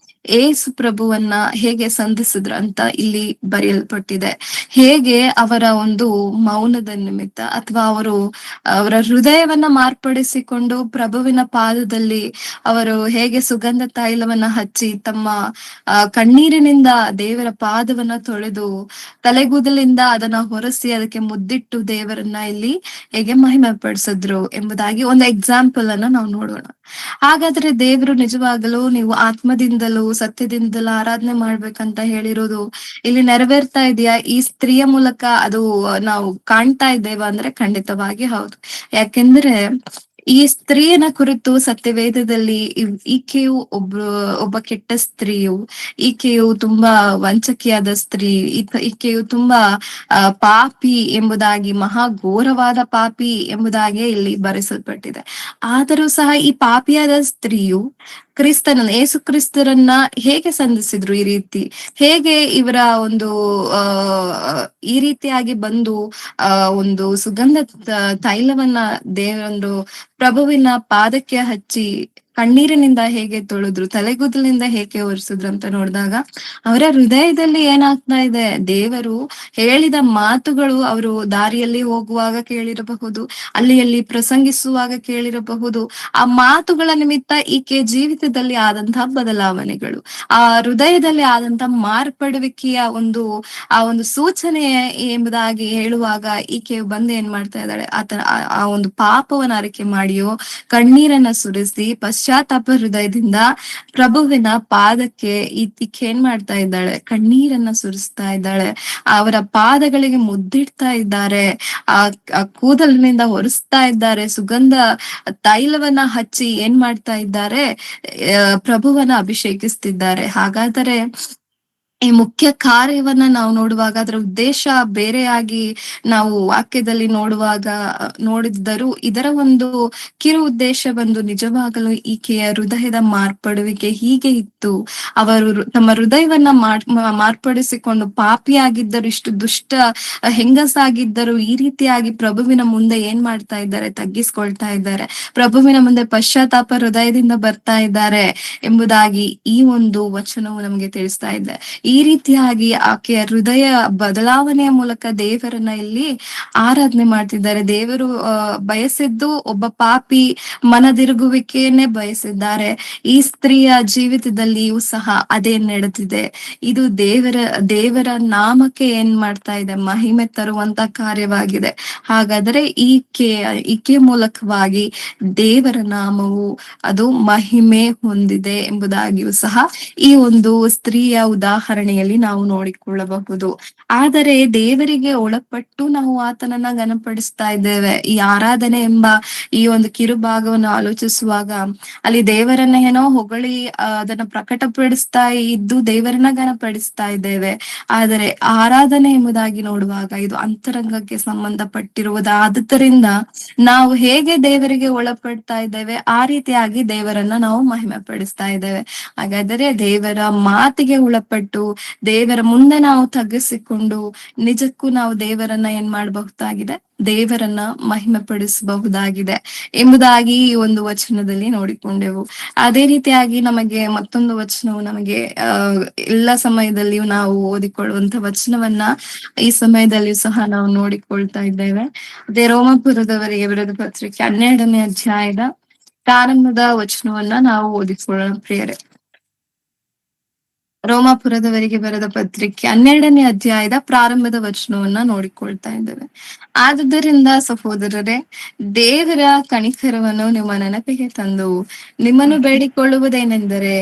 ಏಸು ಪ್ರಭುವನ್ನ ಹೇಗೆ ಸಂಧಿಸಿದ್ರು ಅಂತ ಇಲ್ಲಿ ಬರೆಯಲ್ಪಟ್ಟಿದೆ. ಹೇಗೆ ಅವರ ಒಂದು ಮೌನದ ನಿಮಿತ್ತ ಅಥವಾ ಅವರ ಹೃದಯವನ್ನ ಮಾರ್ಪಡಿಸಿಕೊಂಡು ಪ್ರಭುವಿನ ಪಾದದಲ್ಲಿ ಅವರು ಹೇಗೆ ಸುಗಂಧ ತೈಲವನ್ನ ಹಚ್ಚಿ ತಮ್ಮ ಕಣ್ಣೀರಿನಿಂದ ದೇವರ ಪಾದವನ್ನ ತೊಳೆದು ತಲೆಗೂದಲಿಂದ ಅದನ್ನ ಹೊರಸಿ ಅದಕ್ಕೆ ಮುದ್ದಿಟ್ಟು ದೇವರನ್ನ ಇಲ್ಲಿ ಹೇಗೆ ಮಹಿಮೆ ಪಡಿಸಿದ್ರು ಎಂಬುದಾಗಿ ಒಂದು ಎಕ್ಸಾಂಪಲ್ ಅನ್ನ ನಾವು ನೋಡೋಣ. ಹಾಗಾದ್ರೆ ದೇವರು ನಿಜವಾಗಲೂ ನೀವು ಆತ್ಮದಿಂದಲೂ ಸತ್ಯದಿಂದಲೂ ಆರಾಧನೆ ಮಾಡ್ಬೇಕಂತ ಹೇಳಿರೋದು ಇಲ್ಲಿ ನೆರವೇರ್ತಾ ಇದೆಯಾ? ಈ ಸ್ತ್ರೀಯ ಮೂಲಕ ಅದು ನಾವು ಕಾಣ್ತಾ ಇದ್ದೇವಾ ಅಂದ್ರೆ ಖಂಡಿತವಾಗಿ ಹೌದು. ಯಾಕೆಂದ್ರೆ ಈ ಸ್ತ್ರೀಯನ ಕುರಿತು ಸತ್ಯವೇದದಲ್ಲಿ ಈಕೆಯು ಒಬ್ಬ ಕೆಟ್ಟ ಸ್ತ್ರೀಯು, ಈಕೆಯು ತುಂಬಾ ವಂಚಕಿಯಾದ ಸ್ತ್ರೀ, ಈಕೆಯು ತುಂಬಾ ಪಾಪಿ ಎಂಬುದಾಗಿ, ಮಹಾ ಘೋರವಾದ ಪಾಪಿ ಎಂಬುದಾಗಿ ಇಲ್ಲಿ ಬರೆಸಲ್ಪಟ್ಟಿದೆ. ಆದರೂ ಸಹ ಈ ಪಾಪಿಯಾದ ಸ್ತ್ರೀಯು ಏಸು ಕ್ರಿಸ್ತರನ್ನ ಹೇಗೆ ಸಂಧಿಸಿದ್ರು? ಈ ರೀತಿ ಹೇಗೆ ಇವರ ಒಂದು ಈ ರೀತಿಯಾಗಿ ಬಂದು ಒಂದು ಸುಗಂಧ ತೈಲವನ್ನ ದೇವರೊಂದು ಪ್ರಭುವಿನ ಪಾದಕ್ಕೆ ಹಚ್ಚಿ ಕಣ್ಣೀರಿನಿಂದ ಹೇಗೆ ತೊಳೆದ್ರು, ತಲೆಗೂದಲಿನಿಂದ ಹೇಗೆ ಒರೆಸಿದ್ರು ಅಂತ ನೋಡಿದಾಗ ಅವರ ಹೃದಯದಲ್ಲಿ ಏನಾಗ್ತಾ ಇದೆ? ದೇವರು ಹೇಳಿದ ಮಾತುಗಳು ಅವರು ದಾರಿಯಲ್ಲಿ ಹೋಗುವಾಗ ಕೇಳಿರಬಹುದು, ಅಲ್ಲಿ ಪ್ರಸಂಗಿಸುವಾಗ ಕೇಳಿರಬಹುದು. ಆ ಮಾತುಗಳ ನಿಮಿತ್ತ ಈಕೆ ಜೀವಿತದಲ್ಲಿ ಆದಂತಹ ಬದಲಾವಣೆಗಳು, ಆ ಹೃದಯದಲ್ಲಿ ಆದಂತಹ ಮಾರ್ಪಡುವಿಕೆಯ ಆ ಒಂದು ಸೂಚನೆ ಎಂಬುದಾಗಿ ಹೇಳುವಾಗ ಈಕೆ ಬಂದು ಏನ್ ಮಾಡ್ತಾ ಇದ್ದಾಳೆ? ಆ ಒಂದು ಪಾಪವನ್ನ ಅರಿಕೆ ಮಾಡಿಯೋ ಕಣ್ಣೀರನ್ನ ಸುರಿಸಿ ಪಶ್ಚಾತ್ತಾಪ ಹೃದಯದಿಂದ ಪ್ರಭುವಿನ ಪಾದಕ್ಕೆ ಈಕೆ ಏನ್ ಮಾಡ್ತಾ ಇದ್ದಾಳೆ? ಕಣ್ಣೀರನ್ನ ಸುರಿಸ್ತಾ ಇದ್ದಾಳೆ. ಅವರ ಪಾದಗಳಿಗೆ ಮುದ್ದಿಡ್ತಾ ಇದ್ದಾರೆ, ಆ ಕೂದಲಿನಿಂದ ಒರೆಸ್ತಾ ಇದ್ದಾರೆ, ಸುಗಂಧ ತೈಲವನ್ನ ಹಚ್ಚಿ ಏನ್ ಮಾಡ್ತಾ ಇದ್ದಾರೆ? ಪ್ರಭುವನ್ನ ಅಭಿಷೇಕಿಸ್ತಿದ್ದಾರೆ. ಹಾಗಾದರೆ ಈ ಮುಖ್ಯ ಕಾರ್ಯವನ್ನ ನಾವು ನೋಡುವಾಗ ಅದರ ಉದ್ದೇಶ ಬೇರೆಯಾಗಿ ನಾವು ವಾಕ್ಯದಲ್ಲಿ ನೋಡಿದ್ದರೂ ಇದರ ಒಂದು ಕಿರು ಉದ್ದೇಶ ಬಂದು ನಿಜವಾಗಲೂ ಈಕೆಯ ಹೃದಯದ ಮಾರ್ಪಡುವಿಕೆ ಹೀಗೆ ಇತ್ತು. ಅವರು ತಮ್ಮ ಹೃದಯವನ್ನ ಮಾರ್ಪಡಿಸಿಕೊಂಡು ಪಾಪಿಯಾಗಿದ್ದರು, ಇಷ್ಟು ದುಷ್ಟ ಹೆಂಗಸಾಗಿದ್ದರು, ಈ ರೀತಿಯಾಗಿ ಪ್ರಭುವಿನ ಮುಂದೆ ಏನ್ ಮಾಡ್ತಾ ಇದ್ದಾರೆ, ತಗ್ಗಿಸ್ಕೊಳ್ತಾ ಇದ್ದಾರೆ, ಪ್ರಭುವಿನ ಮುಂದೆ ಪಶ್ಚಾತ್ತಾಪ ಹೃದಯದಿಂದ ಬರ್ತಾ ಇದ್ದಾರೆ ಎಂಬುದಾಗಿ ಈ ಒಂದು ವಚನವು ನಮಗೆ ತಿಳಿಸ್ತಾ ಇದೆ. ಈ ರೀತಿಯಾಗಿ ಆಕೆಯ ಹೃದಯ ಬದಲಾವಣೆಯ ಮೂಲಕ ದೇವರನ್ನ ಇಲ್ಲಿ ಆರಾಧನೆ ಮಾಡ್ತಿದ್ದಾರೆ. ದೇವರು ಬಯಸಿದ್ದು ಒಬ್ಬ ಪಾಪಿ ಮನದಿರುಗುವಿಕೆಯನ್ನೇ ಬಯಸಿದ್ದಾರೆ. ಈ ಸ್ತ್ರೀಯ ಜೀವಿತದಲ್ಲಿಯೂ ಸಹ ಅದೇ ನಡೆದಿದೆ. ಇದು ದೇವರ ನಾಮಕ್ಕೆ ಏನ್ ಮಾಡ್ತಾ ಇದೆ, ಮಹಿಮೆ ತರುವಂತ ಕಾರ್ಯವಾಗಿದೆ. ಹಾಗಾದರೆ ಈಕೆ ಮೂಲಕವಾಗಿ ದೇವರ ನಾಮವು ಅದು ಮಹಿಮೆ ಹೊಂದಿದೆ ಎಂಬುದಾಗಿಯೂ ಸಹ ಈ ಒಂದು ಸ್ತ್ರೀಯ ಉದಾಹರಣೆಯಲ್ಲಿ ನಾವು ನೋಡಿಕೊಳ್ಳಬಹುದು. ಆದರೆ ದೇವರಿಗೆ ಒಳಪಟ್ಟು ನಾವು ಆತನನ್ನ ಘನಪಡಿಸ್ತಾ ಇದ್ದೇವೆ. ಈ ಆರಾಧನೆ ಎಂಬ ಈ ಒಂದು ಕಿರುಭಾಗವನ್ನು ಆಲೋಚಿಸುವಾಗ ಅಲ್ಲಿ ದೇವರನ್ನ ಏನೋ ಹೊಗಳಿ ಅದನ್ನ ಪ್ರಕಟಪಡಿಸ್ತಾ ಇದ್ದು ದೇವರನ್ನ ಘನಪಡಿಸ್ತಾ ಇದ್ದೇವೆ. ಆದರೆ ಆರಾಧನೆ ಎಂಬುದಾಗಿ ನೋಡುವಾಗ ಇದು ಅಂತರಂಗಕ್ಕೆ ಸಂಬಂಧಪಟ್ಟಿರುವುದಾದ್ದರಿಂದ ನಾವು ಹೇಗೆ ದೇವರಿಗೆ ಒಳಪಡ್ತಾ ಇದ್ದೇವೆ ಆ ರೀತಿಯಾಗಿ ದೇವರನ್ನ ನಾವು ಮಹಿಮೆ ಪಡಿಸ್ತಾ ಇದ್ದೇವೆ. ಹಾಗಾದರೆ ದೇವರ ಮಾತಿಗೆ ಒಳಪಟ್ಟು ದೇವರ ಮುಂದೆ ನಾವು ತಗ್ಗಿಸಿಕೊಂಡು ನಿಜಕ್ಕೂ ನಾವು ದೇವರನ್ನ ಏನ್ ಮಾಡಬಹುದಾಗಿದೆ, ದೇವರನ್ನ ಮಹಿಮೆ ಪಡಿಸಬಹುದಾಗಿದೆ ಎಂಬುದಾಗಿ ಈ ಒಂದು ವಚನದಲ್ಲಿ ನೋಡಿಕೊಂಡೆವು. ಅದೇ ರೀತಿಯಾಗಿ ನಮಗೆ ಮತ್ತೊಂದು ವಚನವು ನಮಗೆ ಎಲ್ಲ ಸಮಯದಲ್ಲಿಯೂ ನಾವು ಓದಿಕೊಳ್ಳುವಂತ ವಚನವನ್ನ ಈ ಸಮಯದಲ್ಲಿಯೂ ಸಹ ನಾವು ನೋಡಿಕೊಳ್ತಾ ಇದ್ದೇವೆ. ಅದೇ ರೋಮಾಪುರದವರಿಗೆ ಬರೆದ ಪತ್ರಿಕೆ 12ನೇ ಅಧ್ಯಾಯದ ಪ್ರಾರಂಭದ ವಚನವನ್ನ ನಾವು ಓದಿಕೊಳ್ಳೋಣ ಪ್ರಿಯರೇ. ರೋಮಾಪುರದವರಿಗೆ ಬರೆದ ಪತ್ರಿಕೆ 12ನೇ ಅಧ್ಯಾಯದ ಪ್ರಾರಂಭದ ವಚನವನ್ನ ನೋಡಿಕೊಳ್ತಾ ಇದ್ದೇವೆ. ಆದುದರಿಂದ ಸಹೋದರರೇ, ದೇವರ ಕನಿಕರವನ್ನು ನಿಮ್ಮ ನೆನಪಿಗೆ ತಂದು ನಿಮ್ಮನ್ನು ಬೇಡಿಕೊಳ್ಳುವುದೇನೆಂದರೆ,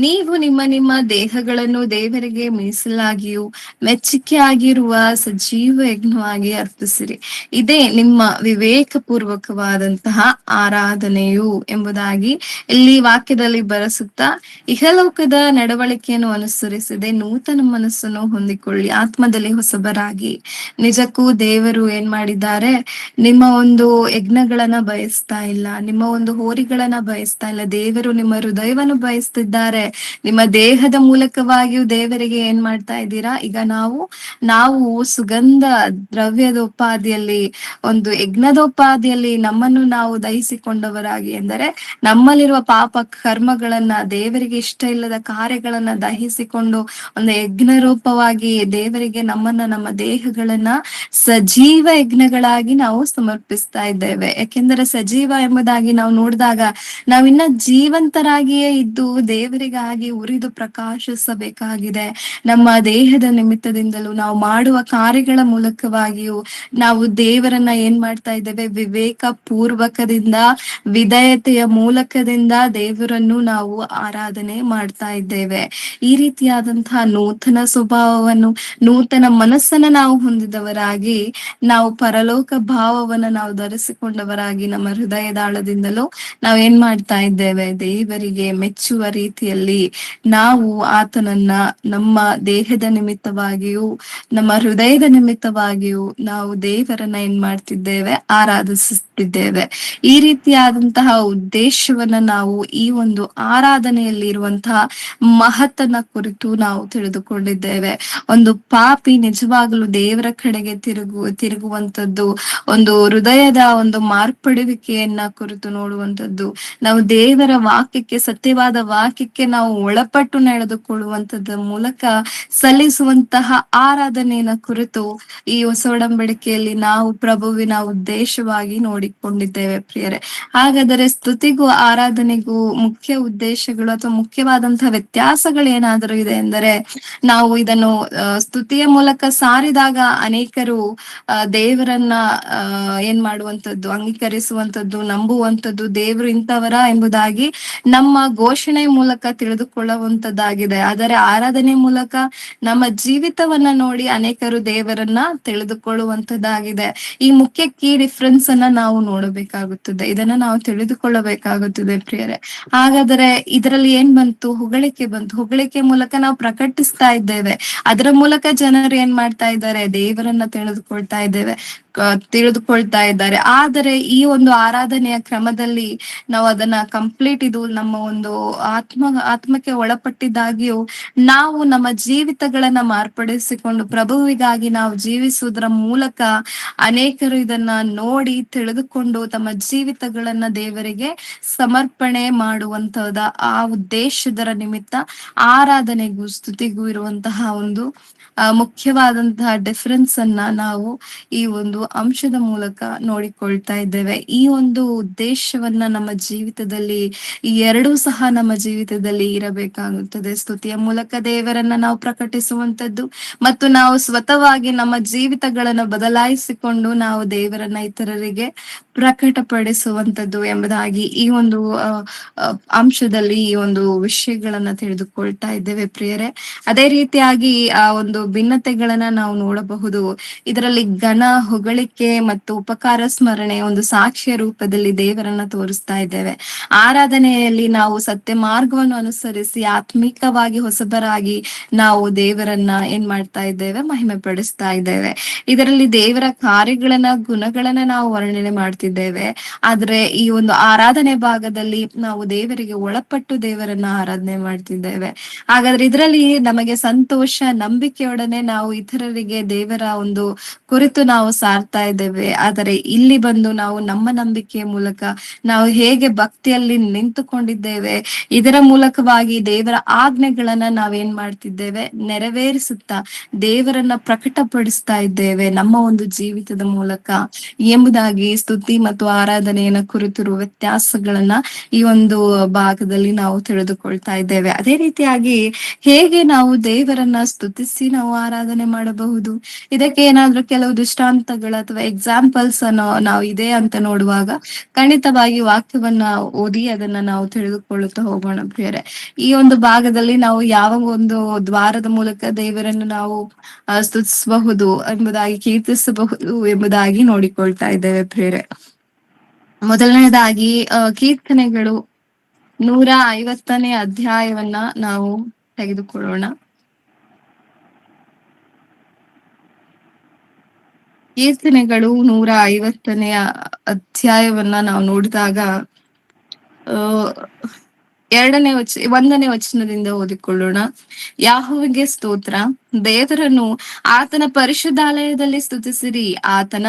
ನೀವು ನಿಮ್ಮ ನಿಮ್ಮ ದೇಹಗಳನ್ನು ದೇವರಿಗೆ ಮೀಸಲಾಗಿಯೂ ಮೆಚ್ಚುಗೆಯಾಗಿರುವ ಸಜೀವ ಯಜ್ಞವಾಗಿ ಅರ್ಪಿಸಿರಿ. ಇದೇ ನಿಮ್ಮ ವಿವೇಕ ಪೂರ್ವಕವಾದಂತಹ ಆರಾಧನೆಯು ಎಂಬುದಾಗಿ ಇಲ್ಲಿ ವಾಕ್ಯದಲ್ಲಿ ಬರೆಸುತ್ತಾ, ಇಹಲೋಕದ ನಡವಳಿಕೆಯನ್ನು ಅನುಸರಿಸದೆ ನೂತನ ಮನಸ್ಸನ್ನು ಹೊಂದಿಕೊಳ್ಳಿ, ಆತ್ಮದಲ್ಲಿ ಹೊಸಬರಾಗಿ. ನಿಜಕ್ಕೂ ದೇವರು ಏನ್ ಮಾಡಿದ್ದಾರೆ, ನಿಮ್ಮ ಒಂದು ಯಜ್ಞಗಳನ್ನ ಬಯಸ್ತಾ ಇಲ್ಲ, ನಿಮ್ಮ ಒಂದು ಹೋರಿಗಳನ್ನ ಬಯಸ್ತಾ ಇಲ್ಲ. ದೇವರು ನಿಮ್ಮ ಹೃದಯವನ್ನು ಬಯಸ್ತಿದ್ದಾರೆ. ನಿಮ್ಮ ದೇಹದ ಮೂಲಕವಾಗಿಯೂ ದೇವರಿಗೆ ಏನ್ ಮಾಡ್ತಾ ಇದ್ದೀರಾ, ಈಗ ನಾವು ಸುಗಂಧ ದ್ರವ್ಯದೋಪಾದಿಯಲ್ಲಿ, ಒಂದು ಯಜ್ಞದೋಪಾದಿಯಲ್ಲಿ ನಮ್ಮನ್ನು ನಾವು ದಹಿಸಿಕೊಂಡವರಾಗಿ, ಎಂದರೆ ನಮ್ಮಲ್ಲಿರುವ ಪಾಪ ಕರ್ಮಗಳನ್ನ, ದೇವರಿಗೆ ಇಷ್ಟ ಇಲ್ಲದ ಕಾರ್ಯಗಳನ್ನ ದಹಿಸಿಕೊಂಡು ಒಂದು ಯಜ್ಞ ರೂಪವಾಗಿ ದೇವರಿಗೆ ನಮ್ಮ ದೇಹಗಳನ್ನ ಸಜೀವ ಯಜ್ಞಗಳಾಗಿ ನಾವು ಸಮರ್ಪಿಸ್ತಾ ಇದ್ದೇವೆ. ಯಾಕೆಂದರೆ ಸಜೀವ ಎಂಬುದಾಗಿ ನಾವು ನೋಡಿದಾಗ ನಾವಿನ್ನ ಜೀವಂತರಾಗಿಯೇ ಇದ್ದು ದೇವರಿಗಾಗಿ ಉರಿದು ಪ್ರಕಾಶಿಸಬೇಕಾಗಿದೆ. ನಮ್ಮ ದೇಹದ ನಿಮಿತ್ತದಿಂದಲೂ ನಾವು ಮಾಡುವ ಕಾರ್ಯಗಳ ಮೂಲಕವಾಗಿಯೂ ನಾವು ದೇವರನ್ನ ಏನ್ ಮಾಡ್ತಾ ಇದ್ದೇವೆ, ವಿವೇಕ ಪೂರ್ವಕದಿಂದ ವಿಧೇಯತೆಯ ಮೂಲಕದಿಂದ ದೇವರನ್ನು ನಾವು ಆರಾಧನೆ ಮಾಡ್ತಾ ಇದ್ದೇವೆ. ಈ ರೀತಿಯಾದಂತಹ ನೂತನ ಸ್ವಭಾವವನ್ನು, ನೂತನ ಮನಸ್ಸನ್ನ ನಾವು ಹೊಂದಿದವರಾಗಿ, ನಾವು ಪರಲೋಕ ಭಾವವನ್ನ ನಾವು ಧರಿಸಿಕೊಂಡವರಾಗಿ ನಮ್ಮ ಹೃದಯದಾಳದಿಂದಲೂ ನಾವು ಏನ್ ಮಾಡ್ತಾ ಇದ್ದೇವೆ, ದೇವರಿಗೆ ಮೆಚ್ಚುವ ರೀತಿಯಲ್ಲಿ ನಾವು ಆತನನ್ನ ನಮ್ಮ ದೇಹದ ನಿಮಿತ್ತವಾಗಿಯೂ ನಮ್ಮ ಹೃದಯದ ನಿಮಿತ್ತವಾಗಿಯೂ ನಾವು ದೇವರನ್ನ ಏನ್ ಮಾಡ್ತಿದ್ದೇವೆ, ಆರಾಧಿಸುತ್ತಿದ್ದೇವೆ. ಈ ರೀತಿಯಾದಂತಹ ಉದ್ದೇಶವನ್ನ ನಾವು ಈ ಒಂದು ಆರಾಧನೆಯಲ್ಲಿ ಇರುವಂತಹ ಮಹತ್ತನ್ನ ಕುರಿತು ನಾವು ತಿಳಿದುಕೊಂಡಿದ್ದೇವೆ. ಒಂದು ಪಾಪಿ ನಿಜವಾಗಲೂ ದೇವರ ಕಡೆಗೆ ತಿರುಗುವಂತದ್ದು, ಒಂದು ಹೃದಯದ ಒಂದು ಮಾರ್ಪಡುವಿಕೆಯನ್ನ ಕುರಿತು ನೋಡುವಂತದ್ದು, ನಾವು ದೇವರ ವಾಕ್ಯಕ್ಕೆ, ಸತ್ಯವಾದ ವಾಕ್ಯಕ್ಕೆ ನಾವು ಒಳಪಟ್ಟು ನಡೆದುಕೊಳ್ಳುವಂತದ ಮೂಲಕ ಸಲ್ಲಿಸುವಂತಹ ಆರಾಧನೆಯ ಕುರಿತು ಈ ಹೊಸ ಒಡಂಬಡಿಕೆಯಲ್ಲಿ ನಾವು ಪ್ರಭುವಿನ ಉದ್ದೇಶವಾಗಿ ನೋಡಿಕೊಂಡಿದ್ದೇವೆ ಪ್ರಿಯರೇ. ಹಾಗಾದರೆ ಸ್ತುತಿಗೂ ಆರಾಧನೆಗೂ ಮುಖ್ಯ ಉದ್ದೇಶಗಳು ಅಥವಾ ಮುಖ್ಯವಾದಂತಹ ವ್ಯತ್ಯಾಸಗಳು ಏನಾದರೂ ಇದೆ ಎಂದರೆ, ನಾವು ಇದನ್ನು ಸ್ತುತಿಯ ಮೂಲಕ ಸಾರಿದಾಗ ಅನೇಕರು ದೇವರನ್ನ ಏನ್ ಮಾಡುವಂತದ್ದು, ಅಂಗೀಕರಿಸುವಂತದ್ದು, ನಂಬುವಂತದ್ದು, ದೇವರು ಇಂಥವರ ಎಂಬುದಾಗಿ ನಮ್ಮ ಘೋಷಣೆ ಮೂಲಕ ತಿಳಿದುಕೊಳ್ಳುವಂತದ್ದಾಗಿದೆ. ಆದರೆ ಆರಾಧನೆ ಮೂಲಕ ನಮ್ಮ ಜೀವಿತವನ್ನ ನೋಡಿ ಅನೇಕರು ದೇವರನ್ನ ತಿಳಿದುಕೊಳ್ಳುವಂತದ್ದಾಗಿದೆ. ಈ ಮುಖ್ಯ ಕೀ ಡಿಫ್ರೆನ್ಸ್ ಅನ್ನ ನಾವು ನೋಡಬೇಕಾಗುತ್ತದೆ, ಇದನ್ನ ನಾವು ತಿಳಿದುಕೊಳ್ಳಬೇಕಾಗುತ್ತದೆ ಪ್ರಿಯರೇ. ಹಾಗಾದರೆ ಇದರಲ್ಲಿ ಏನ್ ಬಂತು, ಹೊಗಳಿಕೆ ಬಂತು. ಹೊಗಳಿಕೆ ಮೂಲಕ ನಾವು ಪ್ರಕಟಿಸ್ತಾ ಇದ್ದೇವೆ. ಅದರ ಮೂಲಕ ಜನರು ಏನ್ ಮಾಡ್ತಾ ಇದ್ದಾರೆ, ದೇವರನ್ನ ತಿಳಿದುಕೊಳ್ತಾ ಇದ್ದಾರೆ. ಆದರೆ ಈ ಒಂದು ಆರಾಧನೆಯ ಕ್ರಮದಲ್ಲಿ ನಾವು ಅದನ್ನ ಕಂಪ್ಲೀಟ್, ಇದು ನಮ್ಮ ಒಂದು ಆತ್ಮಕ್ಕೆ ಒಳಪಟ್ಟಿದ್ದಾಗಿಯೂ ನಾವು ನಮ್ಮ ಜೀವಿತಗಳನ್ನ ಮಾರ್ಪಡಿಸಿಕೊಂಡು ಪ್ರಭುವಿಗಾಗಿ ನಾವು ಜೀವಿಸುವುದರ ಮೂಲಕ ಅನೇಕರು ಇದನ್ನ ನೋಡಿ ತಿಳಿದುಕೊಂಡು ತಮ್ಮ ಜೀವಿತಗಳನ್ನ ದೇವರಿಗೆ ಸಮರ್ಪಣೆ ಮಾಡುವಂತಹದ ಆ ಉದ್ದೇಶದರ ನಿಮಿತ್ತ ಆರಾಧನೆಗೂ ಸ್ತುತಿಗೂ ಇರುವಂತಹ ಒಂದು ಮುಖ್ಯವಾದಂತಹ ಡಿಫರೆನ್ಸ್ ಅನ್ನ ನಾವು ಈ ಒಂದು ಅಂಶದ ಮೂಲಕ ನೋಡಿಕೊಳ್ತಾ ಇದ್ದೇವೆ. ಈ ಒಂದು ಉದ್ದೇಶವನ್ನ ನಮ್ಮ ಜೀವಿತದಲ್ಲಿ, ಈ ಎರಡೂ ಸಹ ನಮ್ಮ ಜೀವಿತದಲ್ಲಿ ಇರಬೇಕಾಗುತ್ತದೆ. ಸ್ತುತಿಯ ಮೂಲಕ ದೇವರನ್ನ ನಾವು ಪ್ರಕಟಿಸುವಂತದ್ದು ಮತ್ತು ನಾವು ಸ್ವತಃವಾಗಿ ನಮ್ಮ ಜೀವಿತಗಳನ್ನು ಬದಲಾಯಿಸಿಕೊಂಡು ನಾವು ದೇವರನ್ನ ಇತರರಿಗೆ ಪ್ರಕಟಪಡಿಸುವಂತದ್ದು ಎಂಬುದಾಗಿ ಈ ಒಂದು ಅಂಶದಲ್ಲಿ ಈ ಒಂದು ವಿಷಯಗಳನ್ನ ತಿಳಿದುಕೊಳ್ತಾ ಇದ್ದೇವೆ ಪ್ರಿಯರೇ. ಅದೇ ರೀತಿಯಾಗಿ ಆ ಒಂದು ಭಿನ್ನತೆಗಳನ್ನ ನಾವು ನೋಡಬಹುದು. ಇದರಲ್ಲಿ ಘನ, ಹೊಗಳಿಕೆ ಮತ್ತು ಉಪಕಾರ ಸ್ಮರಣೆ ಒಂದು ಸಾಕ್ಷ್ಯ ರೂಪದಲ್ಲಿ ದೇವರನ್ನ ತೋರಿಸ್ತಾ ಇದ್ದೇವೆ. ಆರಾಧನೆಯಲ್ಲಿ ನಾವು ಸತ್ಯ ಮಾರ್ಗವನ್ನು ಅನುಸರಿಸಿ ಆತ್ಮಿಕವಾಗಿ ಹೊಸಬರಾಗಿ ನಾವು ದೇವರನ್ನ ಏನ್ ಮಾಡ್ತಾ ಇದ್ದೇವೆ, ಮಹಿಮೆ ಪಡಿಸ್ತಾ ಇದ್ದೇವೆ. ಇದರಲ್ಲಿ ದೇವರ ಕಾರ್ಯಗಳನ್ನ, ಗುಣಗಳನ್ನ ನಾವು ವರ್ಣನೆ ಮಾಡ್ತಿದ್ದೇವೆ. ಆದ್ರೆ ಈ ಒಂದು ಆರಾಧನೆ ಭಾಗದಲ್ಲಿ ನಾವು ದೇವರಿಗೆ ಒಳಪಟ್ಟು ದೇವರನ್ನ ಆರಾಧನೆ ಮಾಡ್ತಿದ್ದೇವೆ. ಹಾಗಾದ್ರೆ ಇದರಲ್ಲಿ ನಮಗೆ ಸಂತೋಷ, ನಂಬಿಕೆಯೊಡನೆ ನಾವು ಇತರರಿಗೆ ದೇವರ ಒಂದು ಕುರಿತು ನಾವು ಸಾರ್ತಾ ಇದ್ದೇವೆ. ಆದರೆ ಇಲ್ಲಿ ಬಂದು ನಾವು ನಮ್ಮ ನಂಬಿಕೆಯ ಮೂಲಕ ನಾವು ಹೇಗೆ ಭಕ್ತಿಯಲ್ಲಿ ನಿಂತುಕೊಂಡಿದ್ದೇವೆ, ಇದರ ಮೂಲಕವಾಗಿ ದೇವರ ಆಜ್ಞೆಗಳನ್ನ ನಾವೇನ್ ಮಾಡ್ತಿದ್ದೇವೆ, ನೆರವೇರಿಸುತ್ತಾ ದೇವರನ್ನ ಪ್ರಕಟಪಡಿಸ್ತಾ ಇದ್ದೇವೆ ನಮ್ಮ ಒಂದು ಜೀವಿತದ ಮೂಲಕ ಎಂಬುದಾಗಿ ಸ್ತುತಿ ಮತ್ತು ಆರಾಧನೆಯನ್ನ ಕುರಿತಿರುವ ವ್ಯತ್ಯಾಸಗಳನ್ನ ಈ ಒಂದು ಭಾಗದಲ್ಲಿ ನಾವು ತಿಳಿದುಕೊಳ್ತಾ ಇದ್ದೇವೆ. ಅದೇ ರೀತಿಯಾಗಿ ಹೇಗೆ ನಾವು ದೇವರನ್ನ ಸ್ತುತಿಸಿ ನಾವು ಆರಾಧನೆ ಮಾಡಬಹುದು, ಇದಕ್ಕೆ ಏನಾದ್ರೂ ಕೆಲವು ದೃಷ್ಟಾಂತಗಳು ಅಥವಾ ಎಕ್ಸಾಂಪಲ್ಸ್ ಅನ್ನು ನಾವು ಇದೆ ಅಂತ ನೋಡುವಾಗ ಖಂಡಿತವಾಗಿ ವಾಕ್ಯವನ್ನ ಓದಿ ಅದನ್ನ ನಾವು ತಿಳಿದುಕೊಳ್ಳುತ್ತಾ ಹೋಗೋಣ ಪ್ರಿಯರೇ. ಈ ಒಂದು ಭಾಗದಲ್ಲಿ ನಾವು ಯಾವ ಒಂದು ದ್ವಾರದ ಮೂಲಕ ದೇವರನ್ನು ನಾವು ಸ್ತುತಿಸಬಹುದು ಎಂಬುದಾಗಿ, ಕೀರ್ತಿಸಬಹುದು ಎಂಬುದಾಗಿ ನೋಡಿಕೊಳ್ತಾ ಇದ್ದೇವೆ ಪ್ರಿಯರೇ. ಮೊದಲನೇದಾಗಿ ಕೀರ್ತನೆಗಳು 150ನೇ ಅಧ್ಯಾಯವನ್ನ ನಾವು ತೆಗೆದುಕೊಳ್ಳೋಣ. ಕೀರ್ತನೆಗಳು 150ನೇ ಅಧ್ಯಾಯವನ್ನ ನಾವು ನೋಡಿದಾಗ 1ನೇ ವಚನದಿಂದ ಓದಿಕೊಳ್ಳೋಣ. ಯಾಹೋವನಿಗೆ ಸ್ತೋತ್ರ, ದೇವರನ್ನು ಆತನ ಪರಿಶುದ್ಧಾಲಯದಲ್ಲಿ ಸ್ತುತಿಸಿರಿ. ಆತನ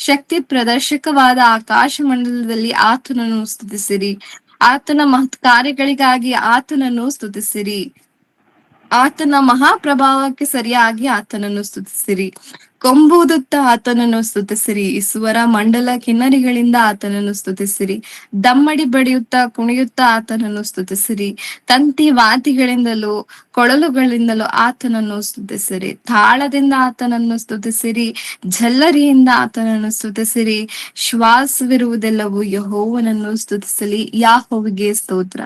ಶಕ್ತಿ ಪ್ರದರ್ಶಕವಾದ ಆಕಾಶ ಮಂಡಲದಲ್ಲಿ ಆತನನ್ನು ಸ್ತುತಿಸಿರಿ. ಆತನ ಮಹತ್ ಕಾರ್ಯಗಳಿಗಾಗಿ ಆತನನ್ನು ಸ್ತುತಿಸಿರಿ. ಆತನ ಮಹಾಪ್ರಭಾವಕ್ಕೆ ಸರಿಯಾಗಿ ಆತನನ್ನು ಸ್ತುತಿಸಿರಿ. ಕೊಂಬೂದುತ್ತಾ ಆತನನ್ನು ಸ್ತುತಿಸಿರಿ. ಸ್ವರ ಮಂಡಲ ಕಿನ್ನರಿಗಳಿಂದ ಆತನನ್ನು ಸ್ತುತಿಸಿರಿ. ದಮ್ಮಡಿ ಬಡಿಯುತ್ತಾ ಕುಣಿಯುತ್ತಾ ಆತನನ್ನು ಸ್ತುತಿಸಿರಿ. ತಂತಿ ವಾತಿಗಳಿಂದಲೂ ಕೊಳಲುಗಳಿಂದಲೂ ಆತನನ್ನು ಸ್ತುತಿಸಿರಿ. ತಾಳದಿಂದ ಆತನನ್ನು ಸ್ತುತಿಸಿರಿ. ಝಲ್ಲರಿಯಿಂದ ಆತನನ್ನು ಸ್ತುತಿಸಿರಿ. ಶ್ವಾಸವಿರುವುದೆಲ್ಲವೂ ಯೆಹೋವನನ್ನು ಸ್ತುತಿಸಲಿ. ಯಾಹೋವನಿಗೆ ಸ್ತೋತ್ರ.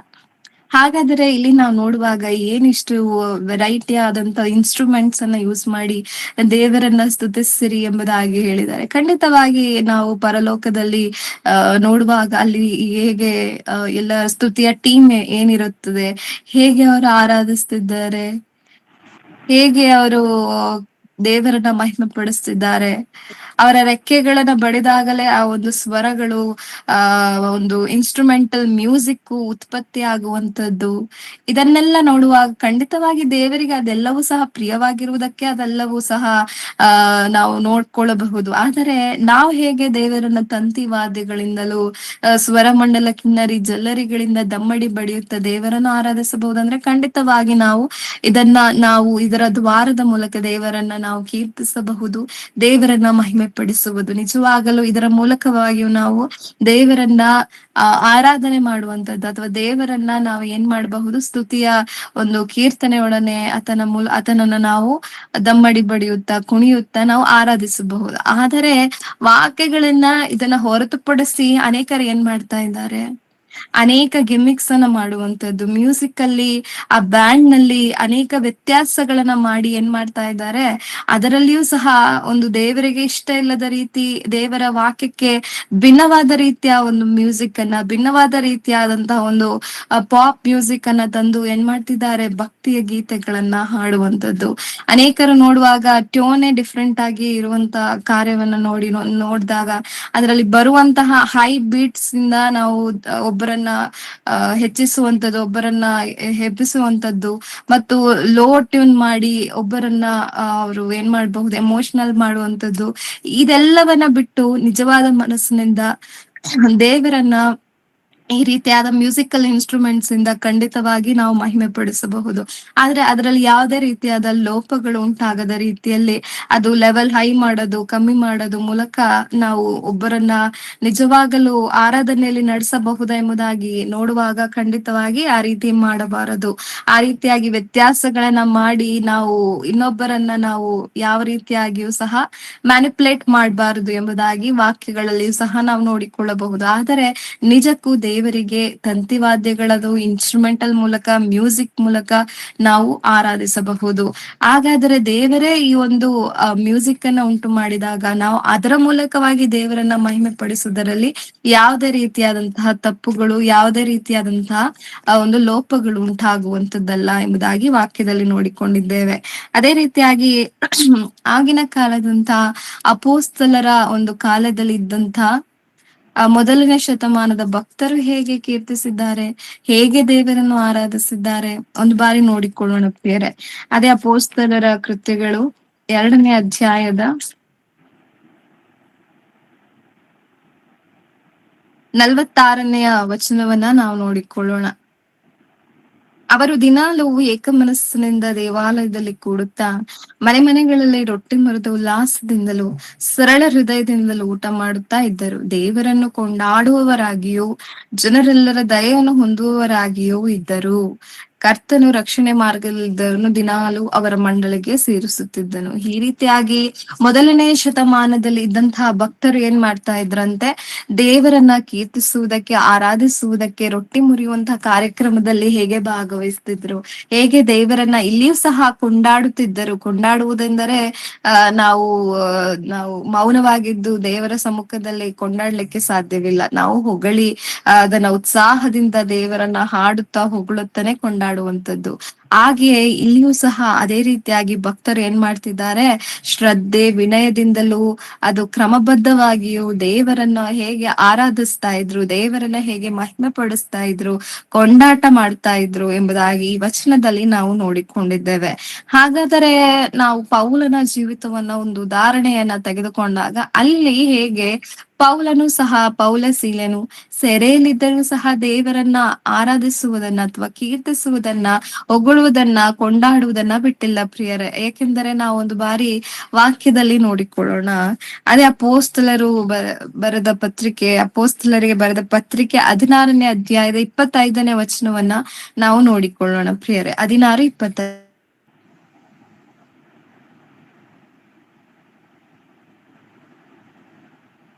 ಹಾಗಾದ್ರೆ ಇಲ್ಲಿ ನಾವು ನೋಡುವಾಗ ಏನಿಷ್ಟು ವೆರೈಟಿ ಆದಂತ ಇನ್ಸ್ಟ್ರೂಮೆಂಟ್ಸ್ ಅನ್ನ ಯೂಸ್ ಮಾಡಿ ದೇವರನ್ನ ಸ್ತುತಿಸಿರಿ ಎಂಬುದಾಗಿ ಹೇಳಿದ್ದಾರೆ. ಖಂಡಿತವಾಗಿ ನಾವು ಪರಲೋಕದಲ್ಲಿ ನೋಡುವಾಗ ಅಲ್ಲಿ ಹೇಗೆ ಎಲ್ಲ ಸ್ತುತಿಯ ಟೀಮ್ ಏನಿರುತ್ತದೆ, ಹೇಗೆ ಅವರು ಆರಾಧಿಸ್ತಿದ್ದಾರೆ, ಹೇಗೆ ಅವರು ದೇವರನ್ನ ಮಹಿಮೆ ಪಡಿಸ್ತಿದ್ದಾರೆ, ಅವರ ರೆಕ್ಕೆಗಳನ್ನ ಬಡಿದಾಗಲೇ ಆ ಒಂದು ಸ್ವರಗಳು, ಒಂದು ಇನ್ಸ್ಟ್ರೂಮೆಂಟಲ್ ಮ್ಯೂಸಿಕ್ ಉತ್ಪತ್ತಿ ಆಗುವಂತದ್ದು, ಇದನ್ನೆಲ್ಲ ನೋಡುವಾಗ ಖಂಡಿತವಾಗಿ ದೇವರಿಗೆ ಅದೆಲ್ಲವೂ ಸಹ ಪ್ರಿಯವಾಗಿರುವುದಕ್ಕೆ ಅದೆಲ್ಲವೂ ಸಹ ನಾವು ನೋಡ್ಕೊಳ್ಳಬಹುದು. ಆದರೆ ನಾವು ಹೇಗೆ ದೇವರನ್ನ ತಂತಿ ವಾದ್ಯಗಳಿಂದಲೂ ಸ್ವರಮಂಡಲ ಕಿನ್ನರಿ ಜಲ್ಲರಿಗಳಿಂದ ದಮ್ಮಡಿ ಬಡಿಯುತ್ತ ದೇವರನ್ನು ಆರಾಧಿಸಬಹುದಂದ್ರೆ ಖಂಡಿತವಾಗಿ ನಾವು ಇದರ ದ್ವಾರದ ಮೂಲಕ ದೇವರನ್ನ ನಾವು ಕೀರ್ತಿಸಬಹುದು, ದೇವರನ್ನ ಮಹಿಮೆ ಪಡಿಸುವುದು. ನಿಜವಾಗಲೂ ಇದರ ಮೂಲಕವಾಗಿಯೂ ನಾವು ದೇವರನ್ನ ಆರಾಧನೆ ಮಾಡುವಂತದ್ದು ಅಥವಾ ದೇವರನ್ನ ನಾವು ಏನ್ ಮಾಡಬಹುದು, ಸ್ತುತಿಯ ಒಂದು ಕೀರ್ತನೆಯೊಡನೆ ಆತನನ್ನ ನಾವು ದಮ್ಮಡಿ ಬಡಿಯುತ್ತಾ ಕುಣಿಯುತ್ತಾ ನಾವು ಆರಾಧಿಸಬಹುದು. ಆದರೆ ವಾಕ್ಯಗಳನ್ನ ಇದನ್ನ ಹೊರತುಪಡಿಸಿ ಅನೇಕರು ಏನ್ ಮಾಡ್ತಾ ಇದ್ದಾರೆ, ಅನೇಕ ಗಿಮಿಕ್ಸ್ ಅನ್ನ ಮಾಡುವಂತದ್ದು, ಮ್ಯೂಸಿಕ್ ಅಲ್ಲಿ ಆ ಬ್ಯಾಂಡ್ ನಲ್ಲಿ ಅನೇಕ ವ್ಯತ್ಯಾಸಗಳನ್ನ ಮಾಡಿ ಏನ್ ಮಾಡ್ತಾ ಇದ್ದಾರೆ, ಅದರಲ್ಲಿಯೂ ಸಹ ಒಂದು ದೇವರಿಗೆ ಇಷ್ಟ ಇಲ್ಲದ ರೀತಿ, ದೇವರ ವಾಕ್ಯಕ್ಕೆ ಭಿನ್ನವಾದ ರೀತಿಯ ಒಂದು ಮ್ಯೂಸಿಕ್ ಅನ್ನ, ಭಿನ್ನವಾದ ರೀತಿಯಾದಂತಹ ಒಂದು ಪಾಪ್ ಮ್ಯೂಸಿಕ್ ಅನ್ನ ತಂದು ಏನ್ ಮಾಡ್ತಿದ್ದಾರೆ, ಭಕ್ತಿಯ ಗೀತೆಗಳನ್ನ ಹಾಡುವಂತದ್ದು. ಅನೇಕರು ನೋಡುವಾಗ ಟ್ಯೂನೇ ಡಿಫ್ರೆಂಟ್ ಆಗಿ ಇರುವಂತ ಕಾರ್ಯವನ್ನ ನೋಡಿದಾಗ ಅದರಲ್ಲಿ ಬರುವಂತಹ ಹೈ ಬೀಟ್ಸ್ ಇಂದ ನಾವು ಒಬ್ಬರನ್ನ ಹೆಚ್ಚಿಸುವಂತದ್ದು, ಒಬ್ಬರನ್ನ ಹೆಬ್ಬಿಸುವಂತದ್ದು, ಮತ್ತು ಲೋ ಟ್ಯೂನ್ ಮಾಡಿ ಒಬ್ಬರನ್ನ ಅವರು ಏನ್ ಮಾಡಬಹುದು, ಎಮೋಷನಲ್ ಮಾಡುವಂತದ್ದು. ಇದೆಲ್ಲವನ್ನ ಬಿಟ್ಟು ನಿಜವಾದ ಮನಸ್ಸಿನಿಂದ ದೇವರನ್ನ ಈ ರೀತಿಯಾದ ಮ್ಯೂಸಿಕಲ್ ಇನ್ಸ್ಟ್ರೂಮೆಂಟ್ಸ್ ಇಂದ ಖಂಡಿತವಾಗಿ ನಾವು ಮಹಿಮೆ ಪಡಿಸಬಹುದು. ಆದ್ರೆ ಅದರಲ್ಲಿ ಯಾವುದೇ ರೀತಿಯಾದ ಲೋಪಗಳು ಉಂಟಾಗದ ರೀತಿಯಲ್ಲಿ ಅದು ಲೆವೆಲ್ ಹೈ ಮಾಡೋದು, ಕಮ್ಮಿ ಮಾಡೋದು ಮೂಲಕ ನಾವು ಒಬ್ಬರನ್ನ ನಿಜವಾಗಲೂ ಆರಾಧನೆಯಲ್ಲಿ ನಡೆಸಬಹುದಾ ಎಂಬುದಾಗಿ ನೋಡುವಾಗ ಖಂಡಿತವಾಗಿ ಆ ರೀತಿ ಮಾಡಬಾರದು. ಆ ರೀತಿಯಾಗಿ ವ್ಯತ್ಯಾಸಗಳನ್ನ ಮಾಡಿ ನಾವು ಇನ್ನೊಬ್ಬರನ್ನ ನಾವು ಯಾವ ರೀತಿಯಾಗಿಯೂ ಸಹ ಮ್ಯಾನಿಪುಲೇಟ್ ಮಾಡಬಾರದು ಎಂಬುದಾಗಿ ವಾಕ್ಯಗಳಲ್ಲಿಯೂ ಸಹ ನಾವು ನೋಡಿಕೊಳ್ಳಬಹುದು. ಆದರೆ ನಿಜಕ್ಕೂ ದೇವರಿಗೆ ತಂತಿವಾದ್ಯಗಳದು ಇನ್ಸ್ಟ್ರೂಮೆಂಟಲ್ ಮೂಲಕ, ಮ್ಯೂಸಿಕ್ ಮೂಲಕ ನಾವು ಆರಾಧಿಸಬಹುದು. ಹಾಗಾದರೆ ದೇವರೇ ಈ ಒಂದು ಮ್ಯೂಸಿಕ್ ಅನ್ನ ಉಂಟು ಮಾಡಿದಾಗ ನಾವು ಅದರ ಮೂಲಕವಾಗಿ ದೇವರನ್ನ ಮಹಿಮೆ ಪಡಿಸುವುದರಲ್ಲಿ ಯಾವುದೇ ರೀತಿಯಾದಂತಹ ತಪ್ಪುಗಳು, ಯಾವುದೇ ರೀತಿಯಾದಂತಹ ಒಂದು ಲೋಪಗಳು ಉಂಟಾಗುವಂತದ್ದಲ್ಲ ಎಂಬುದಾಗಿ ವಾಕ್ಯದಲ್ಲಿ ನೋಡಿಕೊಂಡಿದ್ದೇವೆ. ಅದೇ ರೀತಿಯಾಗಿ ಆಗಿನ ಕಾಲದಂತ ಅಪೋಸ್ತಲರ ಒಂದು ಕಾಲದಲ್ಲಿ ಇದ್ದಂತ ಮೊದಲನೇ ಶತಮಾನದ ಭಕ್ತರು ಹೇಗೆ ಕೀರ್ತಿಸಿದ್ದಾರೆ, ಹೇಗೆ ದೇವರನ್ನು ಆರಾಧಿಸಿದ್ದಾರೆ, ಒಂದು ಬಾರಿ ನೋಡಿಕೊಳ್ಳೋಣ ಪ್ರಿಯರೇ. ಅದೇ ಅಪೋಸ್ತಲರ ಕೃತ್ಯಗಳು 2ನೇ ಅಧ್ಯಾಯದ 46ನೆಯ ವಚನವನ್ನ ನಾವು ನೋಡಿಕೊಳ್ಳೋಣ. ಅವರು ದಿನಾಲೂ ಏಕಮನಸ್ಸಿನಿಂದ ದೇವಾಲಯದಲ್ಲಿ ಕೂಡುತ್ತಾ, ಮನೆ ಮನೆಗಳಲ್ಲಿ ರೊಟ್ಟಿ ಮುರಿದು ಉಲ್ಲಾಸದಿಂದಲೂ ಸರಳ ಹೃದಯದಿಂದಲೂ ಊಟ ಮಾಡುತ್ತಾ ಇದ್ದರು. ದೇವರನ್ನು ಕೊಂಡಾಡುವವರಾಗಿಯೂ ಜನರೆಲ್ಲರ ದಯೆಯನ್ನು ಹೊಂದುವವರಾಗಿಯೂ ಇದ್ದರು. ಕರ್ತನು ರಕ್ಷಣೆ ಮಾರ್ಗದಲ್ಲಿದ್ದವರನ್ನು ದಿನಾಲೂ ಅವರ ಮಂಡಳಿಗೆ ಸೇರಿಸುತ್ತಿದ್ದನು. ಈ ರೀತಿಯಾಗಿ ಮೊದಲನೇ ಶತಮಾನದಲ್ಲಿ ಇದ್ದಂತಹ ಭಕ್ತರು ಏನ್ ಮಾಡ್ತಾ ಇದ್ರಂತೆ, ದೇವರನ್ನ ಕೀರ್ತಿಸುವುದಕ್ಕೆ, ಆರಾಧಿಸುವುದಕ್ಕೆ, ರೊಟ್ಟಿ ಮುರಿಯುವಂತಹ ಕಾರ್ಯಕ್ರಮದಲ್ಲಿ ಹೇಗೆ ಭಾಗವಹಿಸ್ತಿದ್ರು, ಹೇಗೆ ದೇವರನ್ನ ಇಲ್ಲಿಯೂ ಸಹ ಕೊಂಡಾಡುತ್ತಿದ್ದರು. ಕೊಂಡಾಡುವುದೆಂದರೆ ನಾವು ನಾವು ಮೌನವಾಗಿದ್ದು ದೇವರ ಸಮ್ಮುಖದಲ್ಲಿ ಕೊಂಡಾಡ್ಲಿಕ್ಕೆ ಸಾಧ್ಯವಿಲ್ಲ. ನಾವು ಹೊಗಳಿ ಅದನ್ನ ಉತ್ಸಾಹದಿಂದ ದೇವರನ್ನ ಹಾಡುತ್ತಾ ಹೊಗಳುತ್ತಾನೆ ಕೊಂಡಾಡುವಂತದ್ದು. ಹಾಗೆಯೇ ಇಲ್ಲಿಯೂ ಸಹ ಅದೇ ರೀತಿಯಾಗಿ ಭಕ್ತರು ಏನ್ ಮಾಡ್ತಿದ್ದಾರೆ, ಶ್ರದ್ಧೆ ವಿನಯದಿಂದಲೂ ಅದು ಕ್ರಮಬದ್ಧವಾಗಿಯೂ ದೇವರನ್ನ ಹೇಗೆ ಆರಾಧಿಸ್ತಾ ಇದ್ರು, ದೇವರನ್ನ ಹೇಗೆ ಮಹಿಮೆ ಪಡಿಸ್ತಾ ಇದ್ರು, ಕೊಂಡಾಟ ಮಾಡ್ತಾ ಇದ್ರು ಎಂಬುದಾಗಿ ಈ ವಚನದಲ್ಲಿ ನಾವು ನೋಡಿಕೊಂಡಿದ್ದೇವೆ. ಹಾಗಾದರೆ ನಾವು ಪೌಲನ ಜೀವಿತವನ್ನ ಒಂದು ಉದಾಹರಣೆಯನ್ನ ತೆಗೆದುಕೊಂಡಾಗ ಅಲ್ಲಿ ಹೇಗೆ ಪೌಲ ಸೀಲೆನು ಸೆರೆಯಲ್ಲಿದ್ದರೂ ಸಹ ದೇವರನ್ನ ಆರಾಧಿಸುವುದನ್ನ ಅಥವಾ ಕೀರ್ತಿಸುವುದನ್ನ, ಹೊಗಳುವುದನ್ನ, ಕೊಂಡಾಡುವುದನ್ನ ಬಿಟ್ಟಿಲ್ಲ ಪ್ರಿಯರೇ. ಏಕೆಂದರೆ ನಾವು ಒಂದು ಬಾರಿ ವಾಕ್ಯದಲ್ಲಿ ನೋಡಿಕೊಳ್ಳೋಣ. ಅದೇ ಅಪೋಸ್ತಲರಿಗೆ ಬರೆದ ಪತ್ರಿಕೆ 16ನೇ ಅಧ್ಯಾಯದ 25ನೇ ವಚನವನ್ನ ನಾವು ನೋಡಿಕೊಳ್ಳೋಣ ಪ್ರಿಯರೇ. 16:25.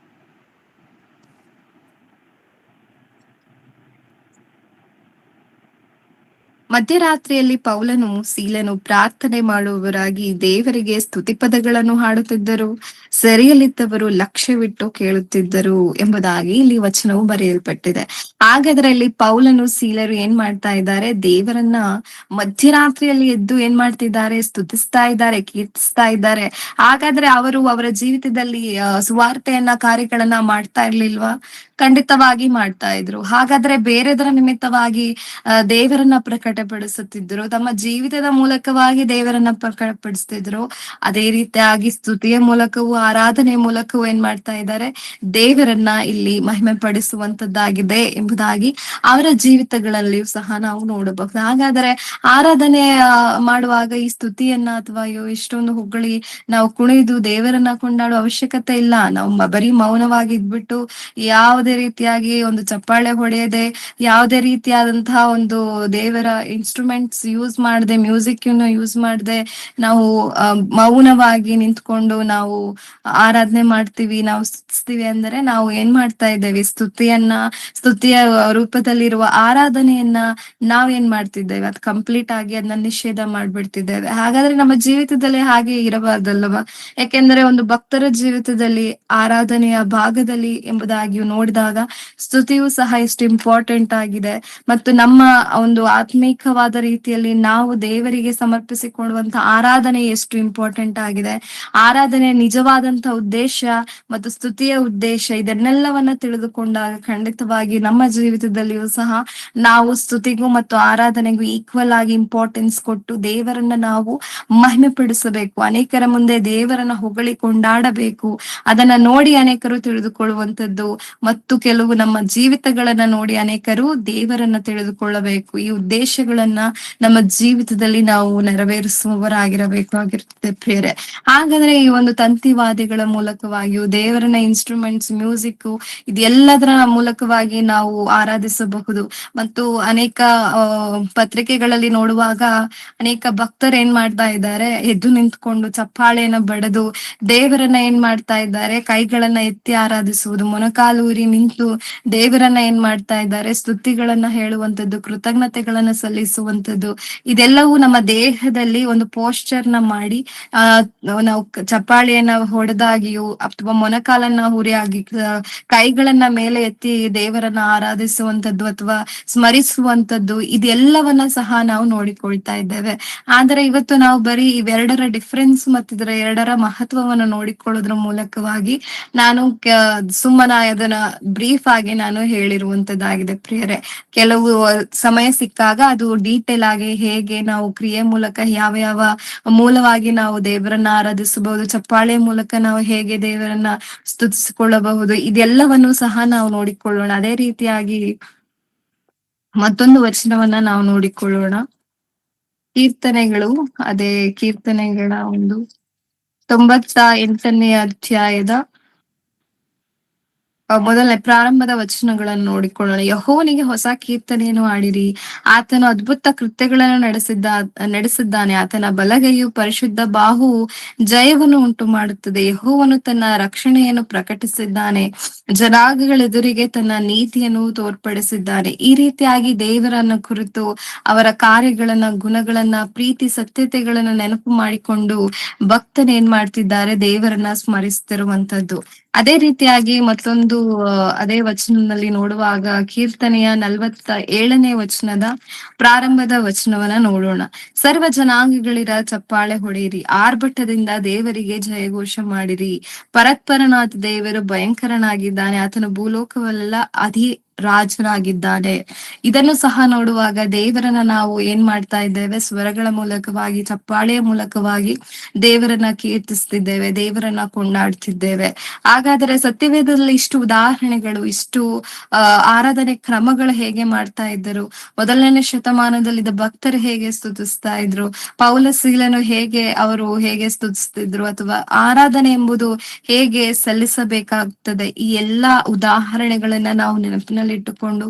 ಮಧ್ಯರಾತ್ರಿಯಲ್ಲಿ ಪೌಲನು ಸೀಲನು ಪ್ರಾರ್ಥನೆ ಮಾಡುವವರಾಗಿ ದೇವರಿಗೆ ಸ್ತುತಿಪದಗಳನ್ನು ಹಾಡುತ್ತಿದ್ದರು. ಸೆರೆಯಲ್ಲಿದ್ದವರು ಲಕ್ಷ್ಯವಿಟ್ಟು ಕೇಳುತ್ತಿದ್ದರು ಎಂಬುದಾಗಿ ಇಲ್ಲಿ ವಚನವು ಬರೆಯಲ್ಪಟ್ಟಿದೆ. ಹಾಗಾದ್ರೆ ಇಲ್ಲಿ ಪೌಲನು ಸೀಲರು ಏನ್ ಮಾಡ್ತಾ ಇದ್ದಾರೆ, ದೇವರನ್ನ ಮಧ್ಯರಾತ್ರಿಯಲ್ಲಿ ಎದ್ದು ಏನ್ ಮಾಡ್ತಿದ್ದಾರೆ, ಸ್ತುತಿಸ್ತಾ ಇದ್ದಾರೆ, ಕೀರ್ತಿಸ್ತಾ ಇದ್ದಾರೆ. ಹಾಗಾದ್ರೆ ಅವರು ಅವರ ಜೀವಿತದಲ್ಲಿ ಸುವಾರ್ತೆಯನ್ನ, ಕಾರ್ಯಗಳನ್ನ ಮಾಡ್ತಾ ಇರ್ಲಿಲ್ವಾ? ಖಂಡಿತವಾಗಿ ಮಾಡ್ತಾ ಇದ್ರು. ಹಾಗಾದ್ರೆ ಬೇರೆದರ ನಿಮಿತ್ತವಾಗಿ ದೇವರನ್ನ ಪ್ರಕಟಪಡಿಸುತ್ತಿದ್ರು, ತಮ್ಮ ಜೀವಿತದ ಮೂಲಕವಾಗಿ ದೇವರನ್ನ ಪ್ರಕಟಪಡಿಸ್ತಿದ್ರು. ಅದೇ ರೀತಿಯಾಗಿ ಸ್ತುತಿಯ ಮೂಲಕವೂ ಆರಾಧನೆ ಮೂಲಕವೂ ಏನ್ ಮಾಡ್ತಾ ಇದ್ದಾರೆ, ದೇವರನ್ನ ಇಲ್ಲಿ ಮಹಿಮೆ ಪಡಿಸುವಂತದ್ದಾಗಿದೆ ಎಂಬುದಾಗಿ ಅವರ ಜೀವಿತಗಳಲ್ಲಿಯೂ ಸಹ ನಾವು ನೋಡಬಹುದು. ಹಾಗಾದರೆ ಆರಾಧನೆ ಮಾಡುವಾಗ ಈ ಸ್ತುತಿಯನ್ನ ಅಥವಾ ಇಷ್ಟೊಂದು ಹೊಗಳಿ ನಾವು ಕುಣಿದು ದೇವರನ್ನ ಕೊಂಡಾಡುವ ಅವಶ್ಯಕತೆ ಇಲ್ಲ. ನಾವು ಬರೀ ಮೌನವಾಗಿದ್ಬಿಟ್ಟು ಯಾವುದೇ ಯಾವುದೇ ರೀತಿಯಾಗಿ ಒಂದು ಚಪ್ಪಾಳೆ ಹೊಡೆಯದೆ, ಯಾವುದೇ ರೀತಿಯಾದಂತಹ ಒಂದು ದೇವರ ಇನ್ಸ್ಟ್ರೂಮೆಂಟ್ಸ್ ಯೂಸ್ ಮಾಡದೆ, ಮ್ಯೂಸಿಕ್ ಯೂಸ್ ಮಾಡದೆ, ನಾವು ಮೌನವಾಗಿ ನಿಂತ್ಕೊಂಡು ನಾವು ಆರಾಧನೆ ಮಾಡ್ತೀವಿ, ನಾವು ಸ್ತುತಿಸ್ತೀವಿ ಅಂದರೆ ನಾವು ಏನ್ ಮಾಡ್ತಾ ಇದ್ದೇವೆ? ಸ್ತುತಿಯ ರೂಪದಲ್ಲಿರುವ ಆರಾಧನೆಯನ್ನ ನಾವ್ ಏನ್ ಮಾಡ್ತಿದ್ದೇವೆ? ಅದು ಕಂಪ್ಲೀಟ್ ಆಗಿ ಅದನ್ನ ನಿಷೇಧ ಮಾಡ್ಬಿಡ್ತಿದ್ದೇವೆ. ಹಾಗಾದ್ರೆ ನಮ್ಮ ಜೀವಿತದಲ್ಲಿ ಹಾಗೆ ಇರಬಾರ್ದಲ್ಲವಾ? ಯಾಕೆಂದ್ರೆ ಒಂದು ಭಕ್ತರ ಜೀವಿತದಲ್ಲಿ ಆರಾಧನೆಯ ಭಾಗದಲ್ಲಿ ಎಂಬುದಾಗಿಯೂ ನೋಡಿದಾಗ ಸ್ತುತಿಯು ಸಹ ಎಷ್ಟು ಇಂಪಾರ್ಟೆಂಟ್ ಆಗಿದೆ. ಮತ್ತು ನಮ್ಮ ಒಂದು ಆತ್ಮೀಕವಾದ ರೀತಿಯಲ್ಲಿ ನಾವು ದೇವರಿಗೆ ಸಮರ್ಪಿಸಿಕೊಡುವಂತ ಆರಾಧನೆ ಎಷ್ಟು ಇಂಪಾರ್ಟೆಂಟ್ ಆಗಿದೆ. ಆರಾಧನೆಯ ನಿಜವಾದಂತ ಉದ್ದೇಶ ಮತ್ತು ಸ್ತುತಿಯ ಉದ್ದೇಶ ಇದನ್ನೆಲ್ಲವನ್ನ ತಿಳಿದುಕೊಂಡಾಗ ಖಂಡಿತವಾಗಿ ನಮ್ಮ ಜೀವಿತದಲ್ಲಿಯೂ ಸಹ ನಾವು ಸ್ತುತಿಗೂ ಮತ್ತು ಆರಾಧನೆಗೂ ಈಕ್ವಲ್ ಆಗಿ ಇಂಪಾರ್ಟೆನ್ಸ್ ಕೊಟ್ಟು ದೇವರನ್ನ ನಾವು ಮಹಿಮೆ ಪಡಿಸಬೇಕು. ಅನೇಕರ ಮುಂದೆ ದೇವರನ್ನ ಹೊಗಳಿ ಕೊಂಡಾಡಬೇಕು. ಅದನ್ನ ನೋಡಿ ಅನೇಕರು ತಿಳಿದುಕೊಳ್ಳುವಂತದ್ದು ಮತ್ತು ಕೆಲವು ನಮ್ಮ ಜೀವಿತಗಳನ್ನ ನೋಡಿ ಅನೇಕರು ದೇವರನ್ನ ತಿಳಿದುಕೊಳ್ಳಬೇಕು. ಈ ಉದ್ದೇಶಗಳನ್ನ ನಮ್ಮ ಜೀವಿತದಲ್ಲಿ ನಾವು ನೆರವೇರಿಸುವವರಾಗಿರಬೇಕಾಗಿರುತ್ತೆ ಪ್ರಿಯರೇ. ಹಾಗಾದ್ರೆ ಈ ಒಂದು ತಂತಿವಾದಿಗಳ ಮೂಲಕವಾಗಿಯೂ ದೇವರನ್ನ ಇನ್ಸ್ಟ್ರೂಮೆಂಟ್ಸ್, ಮ್ಯೂಸಿಕ್ ಇದೆಲ್ಲದರ ಮೂಲಕವಾಗಿ ನಾವು ಆರಾಧಿಸಬಹುದು. ಮತ್ತು ಅನೇಕ ಪತ್ರಿಕೆಗಳಲ್ಲಿ ನೋಡುವಾಗ ಅನೇಕ ಭಕ್ತರು ಏನ್ ಮಾಡ್ತಾ ಇದ್ದಾರೆ? ಎದ್ದು ನಿಂತ್ಕೊಂಡು ಚಪ್ಪಾಳೆಯನ್ನ ಬಡದು ದೇವರನ್ನ ಏನ್ ಮಾಡ್ತಾ ಇದ್ದಾರೆ? ಕೈಗಳನ್ನ ಎತ್ತಿ ಆರಾಧಿಸುವುದು, ಮೊಣಕಾಲೂರಿ ನಿಂತು ದೇವರನ್ನ ಏನ್ ಮಾಡ್ತಾ ಇದ್ದಾರೆ? ಸ್ತುತಿಗಳನ್ನ ಹೇಳುವಂತದ್ದು, ಕೃತಜ್ಞತೆಗಳನ್ನ ಸಲ್ಲಿಸುವಂತದ್ದು. ಇದೆಲ್ಲವೂ ನಮ್ಮ ದೇಹದಲ್ಲಿ ಒಂದು ಪೋಸ್ಚರ್ ನ ಮಾಡಿ ಆ ನಾವು ಚಪ್ಪಾಳೆಯನ್ನ ಹೊಡೆದಾಗಿಯೂ ಅಥವಾ ಮೊಣಕಾಲನ್ನ ಹುರಿಯಾಗಿ ಕೈಗಳನ್ನ ಮೇಲೆ ಎತ್ತಿ ದೇವರನ್ನ ಆರಾಧಿಸುವಂತದ್ದು ಅಥವಾ ಸ್ಮರಿಸುವಂತದ್ದು ಇದೆಲ್ಲವನ್ನ ಸಹ ನಾವು ನೋಡಿಕೊಳ್ತಾ ಇದ್ದೇವೆ. ಆದ್ರೆ ಇವತ್ತು ನಾವು ಬರೀ ಇವೆರಡರ ಡಿಫ್ರೆನ್ಸ್ ಮತ್ತು ಇದರ ಎರಡರ ಮಹತ್ವವನ್ನು ನೋಡಿಕೊಳ್ಳೋದ್ರ ಮೂಲಕವಾಗಿ ನಾನು ಸುಮ್ಮನೆ ಅದನ್ನ ಬ್ರೀಫ್ ಆಗಿ ನಾನು ಹೇಳಿರುವಂತದ್ದಾಗಿದೆ ಪ್ರಿಯರೇ. ಕೆಲವು ಸಮಯ ಸಿಕ್ಕಾಗ ಅದು ಡೀಟೇಲ್ ಆಗಿ ಹೇಗೆ ನಾವು ಕ್ರಿಯೆ ಮೂಲಕ ಯಾವ ಯಾವ ಮೂಲವಾಗಿ ನಾವು ದೇವರನ್ನ ಆರಾಧಿಸಬಹುದು, ಚಪ್ಪಾಳೆ ಮೂಲಕ ನಾವು ಹೇಗೆ ದೇವರನ್ನ ಸ್ತುತಿಸಿಕೊಳ್ಳಬಹುದು, ಇದೆಲ್ಲವನ್ನು ಸಹ ನಾವು ನೋಡಿಕೊಳ್ಳೋಣ. ಅದೇ ರೀತಿಯಾಗಿ ಮತ್ತೊಂದು ವಚನವನ್ನ ನಾವು ನೋಡಿಕೊಳ್ಳೋಣ. ಕೀರ್ತನೆಗಳು, ಅದೇ ಕೀರ್ತನೆಗಳ ಒಂದು 98ನೇ ಅಧ್ಯಾಯದ ಮೊದಲನೇ ಪ್ರಾರಂಭದ ವಚನಗಳನ್ನು ನೋಡಿಕೊಳ್ಳೋಣ. ಯೆಹೋವನಿಗೆ ಹೊಸ ಕೀರ್ತನೆಯನ್ನು ಹಾಡಿರಿ, ಆತನು ಅದ್ಭುತ ಕೃತ್ಯಗಳನ್ನು ನಡೆಸಿದ್ದಾನೆ. ಆತನ ಬಲಗೈಯು ಪರಿಶುದ್ಧ ಬಾಹುವು ಜಯವನ್ನು ಉಂಟು ಮಾಡುತ್ತದೆ. ಯೆಹೋವನು ತನ್ನ ರಕ್ಷಣೆಯನ್ನು ಪ್ರಕಟಿಸಿದ್ದಾನೆ, ಜನಾಂಗಗಳೆದುರಿಗೆ ತನ್ನ ನೀತಿಯನ್ನು ತೋರ್ಪಡಿಸಿದ್ದಾನೆ. ಈ ರೀತಿಯಾಗಿ ದೇವರನ್ನ ಕುರಿತು ಅವರ ಕಾರ್ಯಗಳನ್ನ, ಗುಣಗಳನ್ನ, ಪ್ರೀತಿ ಸತ್ಯತೆಗಳನ್ನ ನೆನಪು ಮಾಡಿಕೊಂಡು ಭಕ್ತನ ಏನ್ ಮಾಡ್ತಿದ್ದಾರೆ? ದೇವರನ್ನ ಸ್ಮರಿಸ್ತಿರುವಂತದ್ದು. ಅದೇ ರೀತಿಯಾಗಿ ಮತ್ತೊಂದು ಅದೇ ವಚನದಲ್ಲಿ ನೋಡುವಾಗ ಕೀರ್ತನೆಯ 47ನೇ ವಚನದ ಪ್ರಾರಂಭದ ವಚನವನ್ನ ನೋಡೋಣ. ಸರ್ವ ಜನಾಂಗಗಳಿರ ಚಪ್ಪಾಳೆ ಹೊಡೆಯಿರಿ, ಆರ್ಭಟದಿಂದ ದೇವರಿಗೆ ಜಯಘೋಷ ಮಾಡಿರಿ. ಪರಾತ್ಪರನಾದ ದೇವರು ಭಯಂಕರನಾಗಿದ್ದಾನೆ, ಆತನು ಭೂಲೋಕವೆಲ್ಲ ರಾಜನಾಗಿದ್ದಾನೆ. ಇದನ್ನು ಸಹ ನೋಡುವಾಗ ದೇವರನ್ನ ನಾವು ಏನ್ ಮಾಡ್ತಾ ಇದ್ದೇವೆ? ಸ್ವರಗಳ ಮೂಲಕವಾಗಿ, ಚಪ್ಪಾಳೆಯ ಮೂಲಕವಾಗಿ ದೇವರನ್ನ ಕೀರ್ತಿಸ್ತಿದ್ದೇವೆ, ದೇವರನ್ನ ಕೊಂಡಾಡ್ತಿದ್ದೇವೆ. ಹಾಗಾದ್ರೆ ಸತ್ಯವೇದದಲ್ಲಿ ಇಷ್ಟು ಉದಾಹರಣೆಗಳು, ಇಷ್ಟು ಆರಾಧನೆ ಕ್ರಮಗಳು ಹೇಗೆ ಮಾಡ್ತಾ ಇದ್ದರು? ಮೊದಲನೇ ಶತಮಾನದಲ್ಲಿದ್ದ ಭಕ್ತರು ಹೇಗೆ ಸ್ತುತಿಸ್ತಾ ಇದ್ರು? ಪೌಲ ಶೀಲನು ಹೇಗೆ ಸ್ತುತಿಸ್ತಿದ್ರು? ಅಥವಾ ಆರಾಧನೆ ಎಂಬುದು ಹೇಗೆ ಸಲ್ಲಿಸಬೇಕಾಗ್ತದೆ? ಈ ಎಲ್ಲಾ ಉದಾಹರಣೆಗಳನ್ನ ನಾವು ನೆನಪಿನಲ್ಲಿಟ್ಟುಕೊಂಡು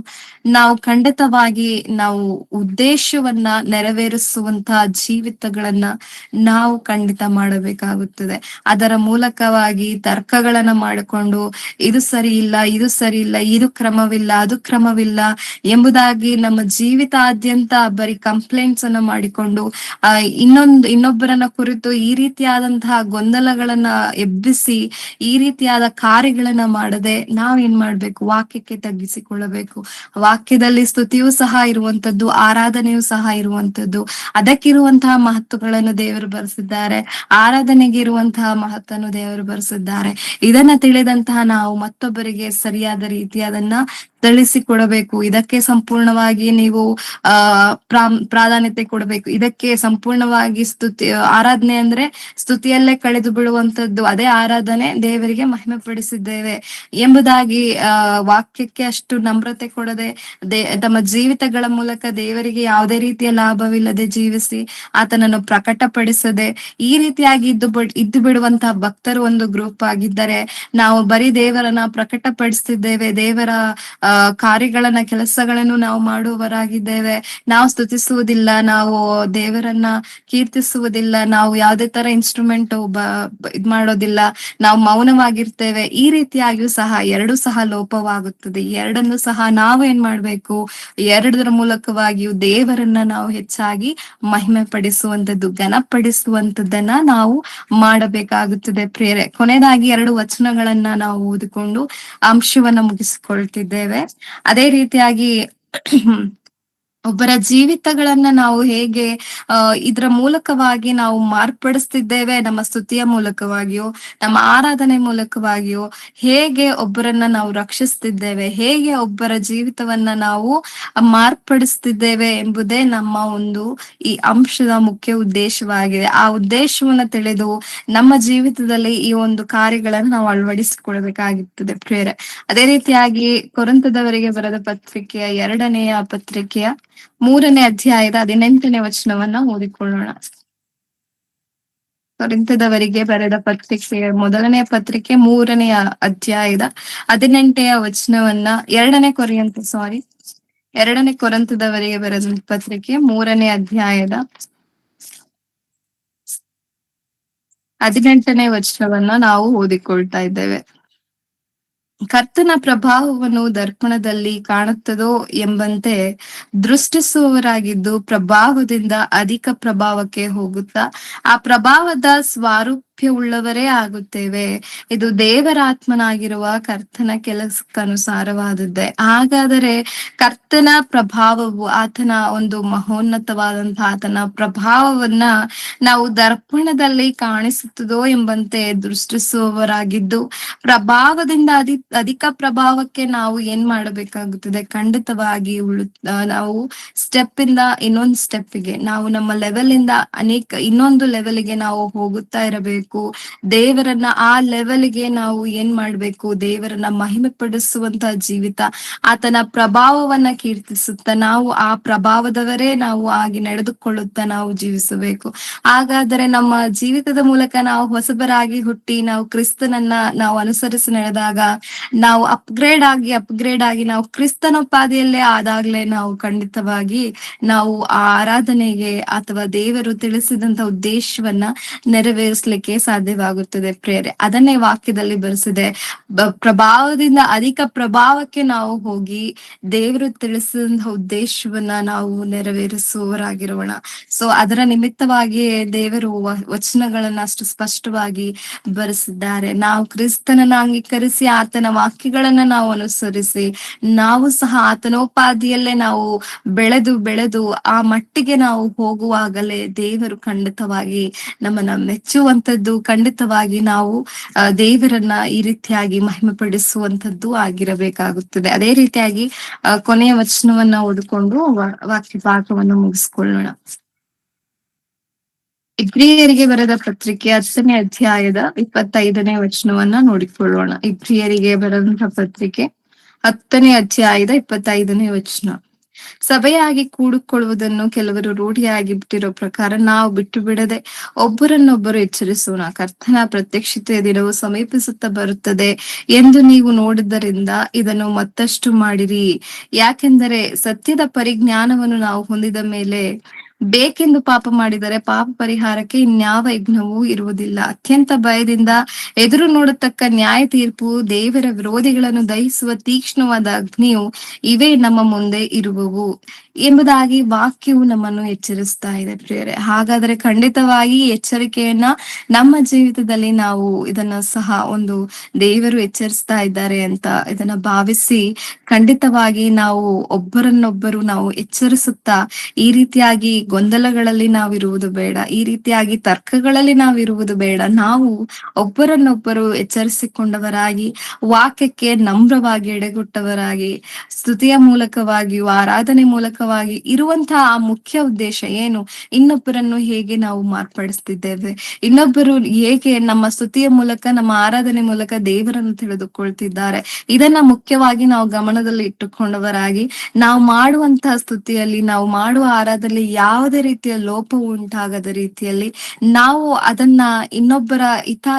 ನಾವು ಖಂಡಿತವಾಗಿ ನಾವು ಉದ್ದೇಶವನ್ನ ನೆರವೇರಿಸುವಂತಹ ಜೀವಿತಗಳನ್ನ ನಾವು ಖಂಡಿತ ಮಾಡಬೇಕಾಗುತ್ತದೆ. ಅದರ ಮೂಲಕವಾಗಿ ತರ್ಕಗಳನ್ನ ಮಾಡಿಕೊಂಡು ಇದು ಸರಿ ಇಲ್ಲ, ಇದು ಸರಿ ಇಲ್ಲ, ಇದು ಕ್ರಮವಿಲ್ಲ, ಅದು ಕ್ರಮವಿಲ್ಲ ಎಂಬುದಾಗಿ ನಮ್ಮ ಜೀವಿತಾದ್ಯಂತ ಬರೀ ಕಂಪ್ಲೇಂಟ್ಸ್ ಅನ್ನ ಮಾಡಿಕೊಂಡು ಇನ್ನೊಬ್ಬರನ್ನ ಕುರಿತು ಈ ರೀತಿಯಾದಂತಹ ಗೊಂದಲಗಳನ್ನ ಎಬ್ಬಿಸಿ ಈ ರೀತಿಯಾದ ಕಾರ್ಯಗಳನ್ನ ಮಾಡದೆ ನಾವೇನ್ ಮಾಡ್ಬೇಕು? ವಾಕ್ಯಕ್ಕೆ ತಗ್ಗಿಸಿಕೊಳ್ಳಬೇಕು. ವಾಕ್ಯದಲ್ಲಿ ಸ್ತುತಿಯೂ ಸಹ ಇರುವಂತದ್ದು, ಆರಾಧನೆಯೂ ಸಹ ಇರುವಂತದ್ದು. ಅದಕ್ಕಿರುವಂತಹ ಮಹತ್ವಗಳನ್ನು ದೇವರು ಬರೆಸಿದ್ದಾರೆ, ಆರಾಧನೆಗೆ ಇರುವಂತಹ ಮಹತ್ವವನ್ನು ದೇವರು ಬರೆಸಿದ್ದಾರೆ. ಇದನ್ನ ತಿಳಿದಂತಹ ನಾವು ಮತ್ತೊಬ್ಬರಿಗೆ ಸರಿಯಾದ ರೀತಿ ಅದನ್ನ ತಿಳಿಸಿಕೊಡಬೇಕು. ಇದಕ್ಕೆ ಸಂಪೂರ್ಣವಾಗಿ ನೀವು ಪ್ರಾಧಾನ್ಯತೆ ಕೊಡಬೇಕು. ಇದಕ್ಕೆ ಸಂಪೂರ್ಣವಾಗಿ ಆರಾಧನೆ ಅಂದ್ರೆ ಸ್ತುತಿಯಲ್ಲೇ ಕಳೆದು ಬಿಡುವಂತದ್ದು. ಅದೇ ಆರಾಧನೆ, ದೇವರಿಗೆ ಮಹಿಮೆ ಪಡಿಸಿದ್ದೇವೆ ಎಂಬುದಾಗಿ ವಾಕ್ಯಕ್ಕೆ ಅಷ್ಟು ಎಷ್ಟು ನಮ್ರತೆ ಕೊಡದೆ ತಮ್ಮ ಜೀವಿತಗಳ ಮೂಲಕ ದೇವರಿಗೆ ಯಾವುದೇ ರೀತಿಯ ಲಾಭವಿಲ್ಲದೆ ಜೀವಿಸಿ ಆತನನ್ನು ಪ್ರಕಟಪಡಿಸದೆ ಈ ರೀತಿಯಾಗಿ ಇದ್ದು ಬಿಡುವಂತಹ ಭಕ್ತರು ಒಂದು ಗ್ರೂಪ್ ಆಗಿದ್ದರೆ, ನಾವು ಬರೀ ದೇವರನ್ನ ಪ್ರಕಟಪಡಿಸ್ತಿದ್ದೇವೆ, ದೇವರ ಕಾರ್ಯಗಳನ್ನ ಕೆಲಸಗಳನ್ನು ನಾವು ಮಾಡುವವರಾಗಿದ್ದೇವೆ, ನಾವು ಸ್ತುತಿಸುವುದಿಲ್ಲ, ನಾವು ದೇವರನ್ನ ಕೀರ್ತಿಸುವುದಿಲ್ಲ, ನಾವು ಯಾವುದೇ ತರ ಇನ್ಸ್ಟ್ರೂಮೆಂಟ್ ಇದ್ ಮಾಡೋದಿಲ್ಲ, ನಾವು ಮೌನವಾಗಿರ್ತೇವೆ. ಈ ರೀತಿಯಾಗಿಯೂ ಸಹ ಎರಡು ಸಹ ಲೋಪವಾಗುತ್ತದೆ. ಈ ಎರಡನ್ನು ಸಹ ನಾವು ಏನ್ ಮಾಡ್ಬೇಕು, ಎರಡರ ಮೂಲಕವಾಗಿಯೂ ದೇವರನ್ನ ನಾವು ಹೆಚ್ಚಾಗಿ ಮಹಿಮೆ ಪಡಿಸುವಂತದ್ದು, ಘನಪಡಿಸುವಂತದ್ದನ್ನ ನಾವು ಮಾಡಬೇಕಾಗುತ್ತದೆ ಪ್ರಿಯರೇ. ಕೊನೆಯದಾಗಿ 2 ವಚನಗಳನ್ನ ನಾವು ಓದಿಕೊಂಡು ಅಂಶವನ್ನ ಮುಗಿಸಿಕೊಳ್ತಿದ್ದೇವೆ. ಅದೇ ರೀತಿಯಾಗಿ ಒಬ್ಬರ ಜೀವಿತಗಳನ್ನ ನಾವು ಹೇಗೆ ಇದ್ರ ಮೂಲಕವಾಗಿ ನಾವು ಮಾರ್ಪಡಿಸ್ತಿದ್ದೇವೆ, ನಮ್ಮ ಸ್ತುತಿಯ ಮೂಲಕವಾಗಿಯೋ, ನಮ್ಮ ಆರಾಧನೆ ಮೂಲಕವಾಗಿಯೋ, ಹೇಗೆ ಒಬ್ಬರನ್ನ ನಾವು ರಕ್ಷಿಸ್ತಿದ್ದೇವೆ, ಹೇಗೆ ಒಬ್ಬರ ಜೀವಿತವನ್ನ ನಾವು ಮಾರ್ಪಡಿಸ್ತಿದ್ದೇವೆ ಎಂಬುದೇ ನಮ್ಮ ಒಂದು ಈ ಅಂಶದ ಮುಖ್ಯ ಉದ್ದೇಶವಾಗಿದೆ. ಆ ಉದ್ದೇಶವನ್ನ ತಿಳಿದು ನಮ್ಮ ಜೀವಿತದಲ್ಲಿ ಈ ಒಂದು ಕಾರ್ಯಗಳನ್ನು ನಾವು ಅಳವಡಿಸಿಕೊಳ್ಬೇಕಾಗುತ್ತದೆ ಪ್ರಿಯರೇ. ಅದೇ ರೀತಿಯಾಗಿ ಕೊರಿಂಥದವರಿಗೆ ಬರೆದ ಪತ್ರಿಕೆಯ 2ನೆಯ ಪತ್ರಿಕೆಯ 3ನೇ ಅಧ್ಯಾಯದ 18ನೇ ವಚನವನ್ನ ಓದಿಕೊಳ್ಳೋಣ. ಕೊರಿಂಥದವರಿಗೆ ಬರೆದ ಪತ್ರಿಕೆಯ 1ನೇ ಪತ್ರಿಕೆ 3ನೆಯ ಅಧ್ಯಾಯದ 18ನೇ ವಚನವನ್ನ 2ನೇ ಕೊರಿಂಥದವರಿಗೆ ಬರೆದ ಪತ್ರಿಕೆ 3ನೇ ಅಧ್ಯಾಯದ 18ನೇ ವಚನವನ್ನ ನಾವು ಓದಿಕೊಳ್ತಾ ಇದ್ದೇವೆ. ಕರ್ತನ ಪ್ರಭಾವವನ್ನು ದರ್ಪಣದಲ್ಲಿ ಕಾಣುತ್ತದೋ ಎಂಬಂತೆ ದೃಷ್ಟಿಸುವವರಾಗಿದ್ದು ಪ್ರಭಾವದಿಂದ ಅಧಿಕ ಪ್ರಭಾವಕ್ಕೆ ಹೋಗುತ್ತಾ ಆ ಪ್ರಭಾವದ ಸ್ವಾರೂಪ್ಯವುಳ್ಳವರೇ ಆಗುತ್ತೇವೆ. ಇದು ದೇವರಾತ್ಮನಾಗಿರುವ ಕರ್ತನ ಕೆಲಸಕ್ಕನುಸಾರವಾದದ್ದೇ. ಹಾಗಾದರೆ ಕರ್ತನ ಪ್ರಭಾವವು, ಆತನ ಒಂದು ಮಹೋನ್ನತವಾದಂತಹ ಆತನ ಪ್ರಭಾವವನ್ನ ನಾವು ದರ್ಪಣದಲ್ಲಿ ಕಾಣಿಸುತ್ತದೋ ಎಂಬಂತೆ ದೃಷ್ಟಿಸುವವರಾಗಿದ್ದು ಪ್ರಭಾವದಿಂದ ಅಧಿಕ ಪ್ರಭಾವಕ್ಕೆ ನಾವು ಏನ್ ಮಾಡಬೇಕಾಗುತ್ತದೆ, ಖಂಡಿತವಾಗಿ ನಾವು ಸ್ಟೆಪ್ ಇಂದ ಇನ್ನೊಂದು ಸ್ಟೆಪ್ಗೆ, ನಾವು ನಮ್ಮ ಲೆವೆಲ್ ಇಂದ ಇನ್ನೊಂದು ಲೆವೆಲ್ಗೆ ನಾವು ಹೋಗುತ್ತಾ ಇರಬೇಕು. ದೇವರನ್ನ ಆ ಲೆವೆಲ್ಗೆ ನಾವು ಏನ್ ಮಾಡ್ಬೇಕು, ದೇವರನ್ನ ಮಹಿಮೆ ಪಡಿಸುವಂತಹ ಜೀವಿತ, ಆತನ ಪ್ರಭಾವವನ್ನ ಕೀರ್ತಿಸುತ್ತಾ ನಾವು ಆ ಪ್ರಭಾವದವರೇ ನಾವು ಆಗಿ ನಡೆದುಕೊಳ್ಳುತ್ತಾ ನಾವು ಜೀವಿಸಬೇಕು. ಹಾಗಾದರೆ ನಮ್ಮ ಜೀವಿತದ ಮೂಲಕ ನಾವು ಹೊಸಬರಾಗಿ ಹುಟ್ಟಿ ನಾವು ಕ್ರಿಸ್ತನನ್ನ ನಾವು ಅನುಸರಿಸಿ ನಡೆದಾಗ, ನಾವು ಅಪ್ಗ್ರೇಡ್ ಆಗಿ ನಾವು ಕ್ರಿಸ್ತನೋಪಾದಿಯಲ್ಲೇ ಆದಾಗ್ಲೇ ನಾವು ಖಂಡಿತವಾಗಿ ನಾವು ಆ ಆರಾಧನೆಗೆ ಅಥವಾ ದೇವರು ತಿಳಿಸಿದಂತ ಉದ್ದೇಶವನ್ನ ನೆರವೇರಿಸಲಿಕ್ಕೆ ಸಾಧ್ಯವಾಗುತ್ತದೆ ಪ್ರೇರೆ. ಅದನ್ನೇ ವಾಕ್ಯದಲ್ಲಿ ಬರೆಸಿದೆ, ಪ್ರಭಾವದಿಂದ ಅಧಿಕ ಪ್ರಭಾವಕ್ಕೆ ನಾವು ಹೋಗಿ ದೇವರು ತಿಳಿಸಿದಂತಹ ಉದ್ದೇಶವನ್ನ ನಾವು ನೆರವೇರಿಸುವವರಾಗಿರೋಣ. ಸೊ ಅದರ ನಿಮಿತ್ತವಾಗಿ ದೇವರು ವಚನಗಳನ್ನ ಅಷ್ಟು ಸ್ಪಷ್ಟವಾಗಿ ಬರೆಸಿದ್ದಾರೆ. ನಾವು ಕ್ರಿಸ್ತನನ್ನ ಅಂಗೀಕರಿಸಿ ಆತನ ವಾಕ್ಯಗಳನ್ನ ನಾವು ಅನುಸರಿಸಿ ನಾವು ಸಹ ಆತನೋಪಾದಿಯಲ್ಲೇ ನಾವು ಬೆಳೆದು ಆ ಮಟ್ಟಿಗೆ ನಾವು ಹೋಗುವಾಗಲೇ ದೇವರು ಖಂಡಿತವಾಗಿ ನಮ್ಮನ್ನ ಮೆಚ್ಚುವಂತದ್ದು, ಖಂಡಿತವಾಗಿ ನಾವು ದೇವರನ್ನ ಈ ರೀತಿಯಾಗಿ ಮಹಿಮೆ ಪಡಿಸುವಂತದ್ದು ಆಗಿರಬೇಕಾಗುತ್ತದೆ. ಅದೇ ರೀತಿಯಾಗಿ ಕೊನೆಯ ವಚನವನ್ನ ಓದಿಕೊಂಡು ವಾಕ್ಯ ಪಾಠವನ್ನು ಮುಗಿಸ್ಕೊಳ್ಳೋಣ. ಇಬ್ರಿಯರಿಗೆ ಬರೆದ ಪತ್ರಿಕೆ 10ನೇ ಅಧ್ಯಾಯದ 25ನೇ ವಚನವನ್ನ ನೋಡಿಕೊಳ್ಳೋಣ. ಇಬ್ರಿಯರಿಗೆ ಬರೆದಂತಹ ಪತ್ರಿಕೆ 10ನೇ ಅಧ್ಯಾಯದ 25ನೇ ವಚನ. ಸಭೆಯಾಗಿ ಕೂಡಿಕೊಳ್ಳುವುದನ್ನು ಕೆಲವರು ರೂಢಿಯಾಗಿ ಬಿಟ್ಟಿರೋ ಪ್ರಕಾರ ನಾವು ಬಿಟ್ಟು ಬಿಡದೆ ಒಬ್ಬರನ್ನೊಬ್ಬರು ಎಚ್ಚರಿಸೋಣ. ಕರ್ತನ ಪ್ರತ್ಯಕ್ಷತೆಯ ದಿನವು ಸಮೀಪಿಸುತ್ತಾ ಬರುತ್ತದೆ ಎಂದು ನೀವು ನೋಡಿದ್ದರಿಂದ ಇದನ್ನು ಮತ್ತಷ್ಟು ಮಾಡಿರಿ. ಯಾಕೆಂದರೆ ಸತ್ಯದ ಪರಿಜ್ಞಾನವನ್ನು ನಾವು ಹೊಂದಿದ ಮೇಲೆ ಬೇಕೆಂದು ಪಾಪ ಮಾಡಿದರೆ ಪಾಪ ಪರಿಹಾರಕ್ಕೆ ಇನ್ಯಾವ ಯಜ್ಞವೂ ಇರುವುದಿಲ್ಲ. ಅತ್ಯಂತ ಭಯದಿಂದ ಎದುರು ನೋಡತಕ್ಕ ನ್ಯಾಯ ತೀರ್ಪು, ದೇವರ ವಿರೋಧಿಗಳನ್ನು ದಹಿಸುವ ತೀಕ್ಷ್ಣವಾದ ಅಗ್ನಿಯು ಇವೇ ನಮ್ಮ ಮುಂದೆ ಇರುವವು ಎಂಬುದಾಗಿ ವಾಕ್ಯವು ನಮ್ಮನ್ನು ಎಚ್ಚರಿಸ್ತಾ ಇದೆ ಪ್ರಿಯರೇ. ಹಾಗಾದ್ರೆ ಖಂಡಿತವಾಗಿ ಎಚ್ಚರಿಕೆಯನ್ನ ನಮ್ಮ ಜೀವಿತದಲ್ಲಿ ನಾವು ಇದನ್ನ ಸಹ ಒಂದು ದೇವರು ಎಚ್ಚರಿಸ್ತಾ ಇದ್ದಾರೆ ಅಂತ ಇದನ್ನ ಭಾವಿಸಿ ಖಂಡಿತವಾಗಿ ನಾವು ಒಬ್ಬರನ್ನೊಬ್ಬರು ನಾವು ಎಚ್ಚರಿಸುತ್ತಾ ಈ ರೀತಿಯಾಗಿ ಗೊಂದಲಗಳಲ್ಲಿ ನಾವಿರುವುದು ಬೇಡ. ಈ ರೀತಿಯಾಗಿ ತರ್ಕಗಳಲ್ಲಿ ನಾವಿರುವುದು ಬೇಡ. ನಾವು ಒಬ್ಬರನ್ನೊಬ್ಬರು ಎಚ್ಚರಿಸಿಕೊಂಡವರಾಗಿ, ವಾಕ್ಯಕ್ಕೆ ನಮ್ರವಾಗಿ ಎಡೆಗೊಟ್ಟವರಾಗಿ, ಸ್ತುತಿಯ ಮೂಲಕವಾಗಿಯೂ, ಆರಾಧನೆ ಮೂಲಕವಾಗಿ ಇರುವಂತಹ ಆ ಮುಖ್ಯ ಉದ್ದೇಶ ಏನು? ಇನ್ನೊಬ್ಬರನ್ನು ಹೇಗೆ ನಾವು ಮಾರ್ಪಡಿಸ್ತಿದ್ದೇವೆ? ಇನ್ನೊಬ್ಬರು ಹೇಗೆ ನಮ್ಮ ಸ್ತುತಿಯ ಮೂಲಕ, ನಮ್ಮ ಆರಾಧನೆ ಮೂಲಕ ದೇವರನ್ನು ತಿಳಿದುಕೊಳ್ತಿದ್ದಾರೆ? ಇದನ್ನ ಮುಖ್ಯವಾಗಿ ನಾವು ಗಮನದಲ್ಲಿ ಇಟ್ಟುಕೊಂಡವರಾಗಿ, ನಾವು ಮಾಡುವಂತಹ ಸ್ತುತಿಯಲ್ಲಿ, ನಾವು ಮಾಡುವ ಆರಾಧನೆಯಲ್ಲಿ ಯಾವುದೇ ರೀತಿಯ ಲೋಪವು ಉಂಟಾಗದ ರೀತಿಯಲ್ಲಿ ನಾವು ಅದನ್ನ ಇನ್ನೊಬ್ಬರ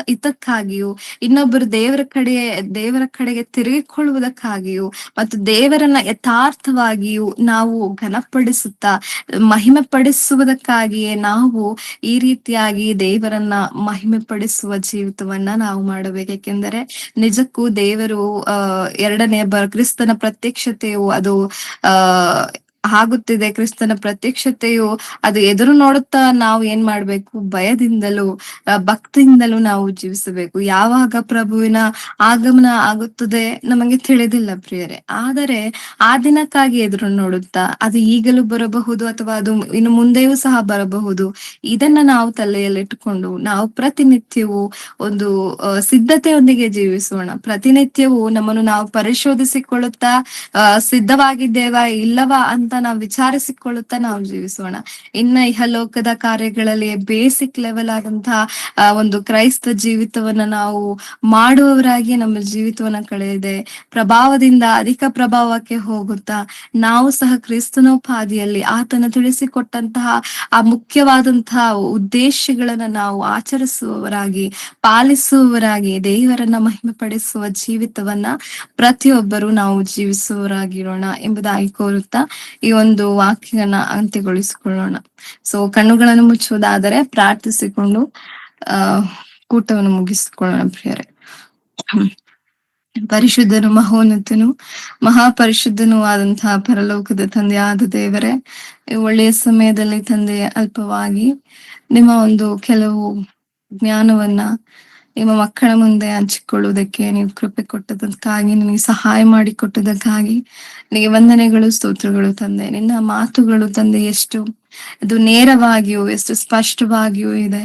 ಹಿತಕ್ಕಾಗಿಯೂ, ಇನ್ನೊಬ್ಬರು ದೇವರ ಕಡೆಗೆ ತಿರುಗಿಕೊಳ್ಳುವುದಕ್ಕಾಗಿಯೂ ಮತ್ತು ದೇವರನ್ನ ಯಥಾರ್ಥವಾಗಿಯೂ ನಾವು ಘನಪಡಿಸುತ್ತಾ ಮಹಿಮೆ ಪಡಿಸುವುದಕ್ಕಾಗಿಯೇ ನಾವು ಈ ರೀತಿಯಾಗಿ ದೇವರನ್ನ ಮಹಿಮೆ ಪಡಿಸುವ ಜೀವಿತವನ್ನ ನಾವು ಮಾಡಬೇಕು. ಯಾಕೆಂದರೆ ನಿಜಕ್ಕೂ ದೇವರು ಕ್ರಿಸ್ತನ ಪ್ರತ್ಯಕ್ಷತೆಯು ಅದು ಆ ಆಗುತ್ತಿದೆ. ಕ್ರಿಸ್ತನ ಪ್ರತ್ಯಕ್ಷತೆಯು ಅದು ಎದುರು ನೋಡುತ್ತಾ ನಾವು ಏನ್ ಮಾಡ್ಬೇಕು? ಭಯದಿಂದಲೂ ಭಕ್ತಿಯಿಂದಲೂ ನಾವು ಜೀವಿಸಬೇಕು. ಯಾವಾಗ ಪ್ರಭುವಿನ ಆಗಮನ ಆಗುತ್ತದೆ ನಮಗೆ ತಿಳಿದಿಲ್ಲ ಪ್ರಿಯರೇ. ಆದರೆ ಆ ದಿನಕ್ಕಾಗಿ ಎದುರು ನೋಡುತ್ತಾ, ಅದು ಈಗಲೂ ಬರಬಹುದು ಅಥವಾ ಅದು ಇನ್ನು ಮುಂದೆಯೂ ಸಹ ಬರಬಹುದು. ಇದನ್ನ ನಾವು ತಲೆಯಲ್ಲಿಟ್ಟುಕೊಂಡು ನಾವು ಪ್ರತಿನಿತ್ಯವೂ ಒಂದು ಸಿದ್ಧತೆಯೊಂದಿಗೆ ಜೀವಿಸೋಣ. ಪ್ರತಿನಿತ್ಯವೂ ನಮ್ಮನ್ನು ನಾವು ಪರಿಶೋಧಿಸಿಕೊಳ್ಳುತ್ತಾ ಸಿದ್ಧವಾಗಿದ್ದೇವಾ ಇಲ್ಲವಾ ಅಂತ ನಾವು ವಿಚಾರಿಸಿಕೊಳ್ಳುತ್ತಾ ನಾವು ಜೀವಿಸೋಣ. ಇನ್ನ ಇಹಲೋಕದ ಕಾರ್ಯಗಳಲ್ಲಿ ಬೇಸಿಕ್ ಲೆವೆಲ್ ಆದಂತಹ ಒಂದು ಕ್ರೈಸ್ತ ಜೀವಿತವನ್ನ ನಾವು ಮಾಡುವವರಾಗಿ ನಮ್ಮ ಜೀವಿತವನ್ನ ಕಳೆಯದೆ ಪ್ರಭಾವದಿಂದ ಅಧಿಕ ಪ್ರಭಾವಕ್ಕೆ ಹೋಗುತ್ತಾ ನಾವು ಸಹ ಕ್ರಿಸ್ತನೋಪಾದಿಯಲ್ಲಿ ಆತನ ತಿಳಿಸಿಕೊಟ್ಟಂತಹ ಆ ಮುಖ್ಯವಾದಂತಹ ಉದ್ದೇಶಗಳನ್ನ ನಾವು ಆಚರಿಸುವವರಾಗಿ, ಪಾಲಿಸುವವರಾಗಿ, ದೇವರನ್ನ ಮಹಿಮೆ ಪಡಿಸುವ ಜೀವಿತವನ್ನ ಪ್ರತಿಯೊಬ್ಬರು ನಾವು ಜೀವಿಸುವವರಾಗಿರೋಣ ಎಂಬುದಾಗಿ ಕೋರುತ್ತಾ ಈ ಒಂದು ವಾಕ್ಯನ ಅಂತ್ಯಗೊಳಿಸಿಕೊಳ್ಳೋಣ. ಸೊ ಕಣ್ಣುಗಳನ್ನು ಮುಚ್ಚುವುದಾದರೆ ಪ್ರಾರ್ಥಿಸಿಕೊಂಡು ಆ ಕೂಟವನ್ನು ಮುಗಿಸಿಕೊಳ್ಳೋಣ ಪ್ರಿಯರೇ. ಪರಿಶುದ್ಧನು, ಮಹೋನ್ನತನು, ಮಹಾಪರಿಶುದ್ಧನೂ ಆದಂತಹ ಪರಲೋಕದ ತಂದೆಯಾದ ದೇವರೇ, ಒಳ್ಳೆಯ ಸಮಯದಲ್ಲಿ ತಂದೆ ಅಲ್ಪವಾಗಿ ನಿಮ್ಮ ಒಂದು ಕೆಲವು ಜ್ಞಾನವನ್ನ ನಿಮ್ಮ ಮಕ್ಕಳ ಮುಂದೆ ಹಂಚಿಕೊಳ್ಳುವುದಕ್ಕೆ ನೀವು ಕೃಪೆ ಕೊಟ್ಟದಕ್ಕಾಗಿ, ನಿಮಗೆ ಸಹಾಯ ಮಾಡಿಕೊಟ್ಟದಕ್ಕಾಗಿ ನಿಮಗೆ ವಂದನೆಗಳು, ಸ್ತೋತ್ರಗಳು ತಂದೆ. ನಿನ್ನ ಮಾತುಗಳು ತಂದೆ ಎಷ್ಟು ಅದು ನೇರವಾಗಿಯೂ ಎಷ್ಟು ಸ್ಪಷ್ಟವಾಗಿಯೂ ಇದೆ.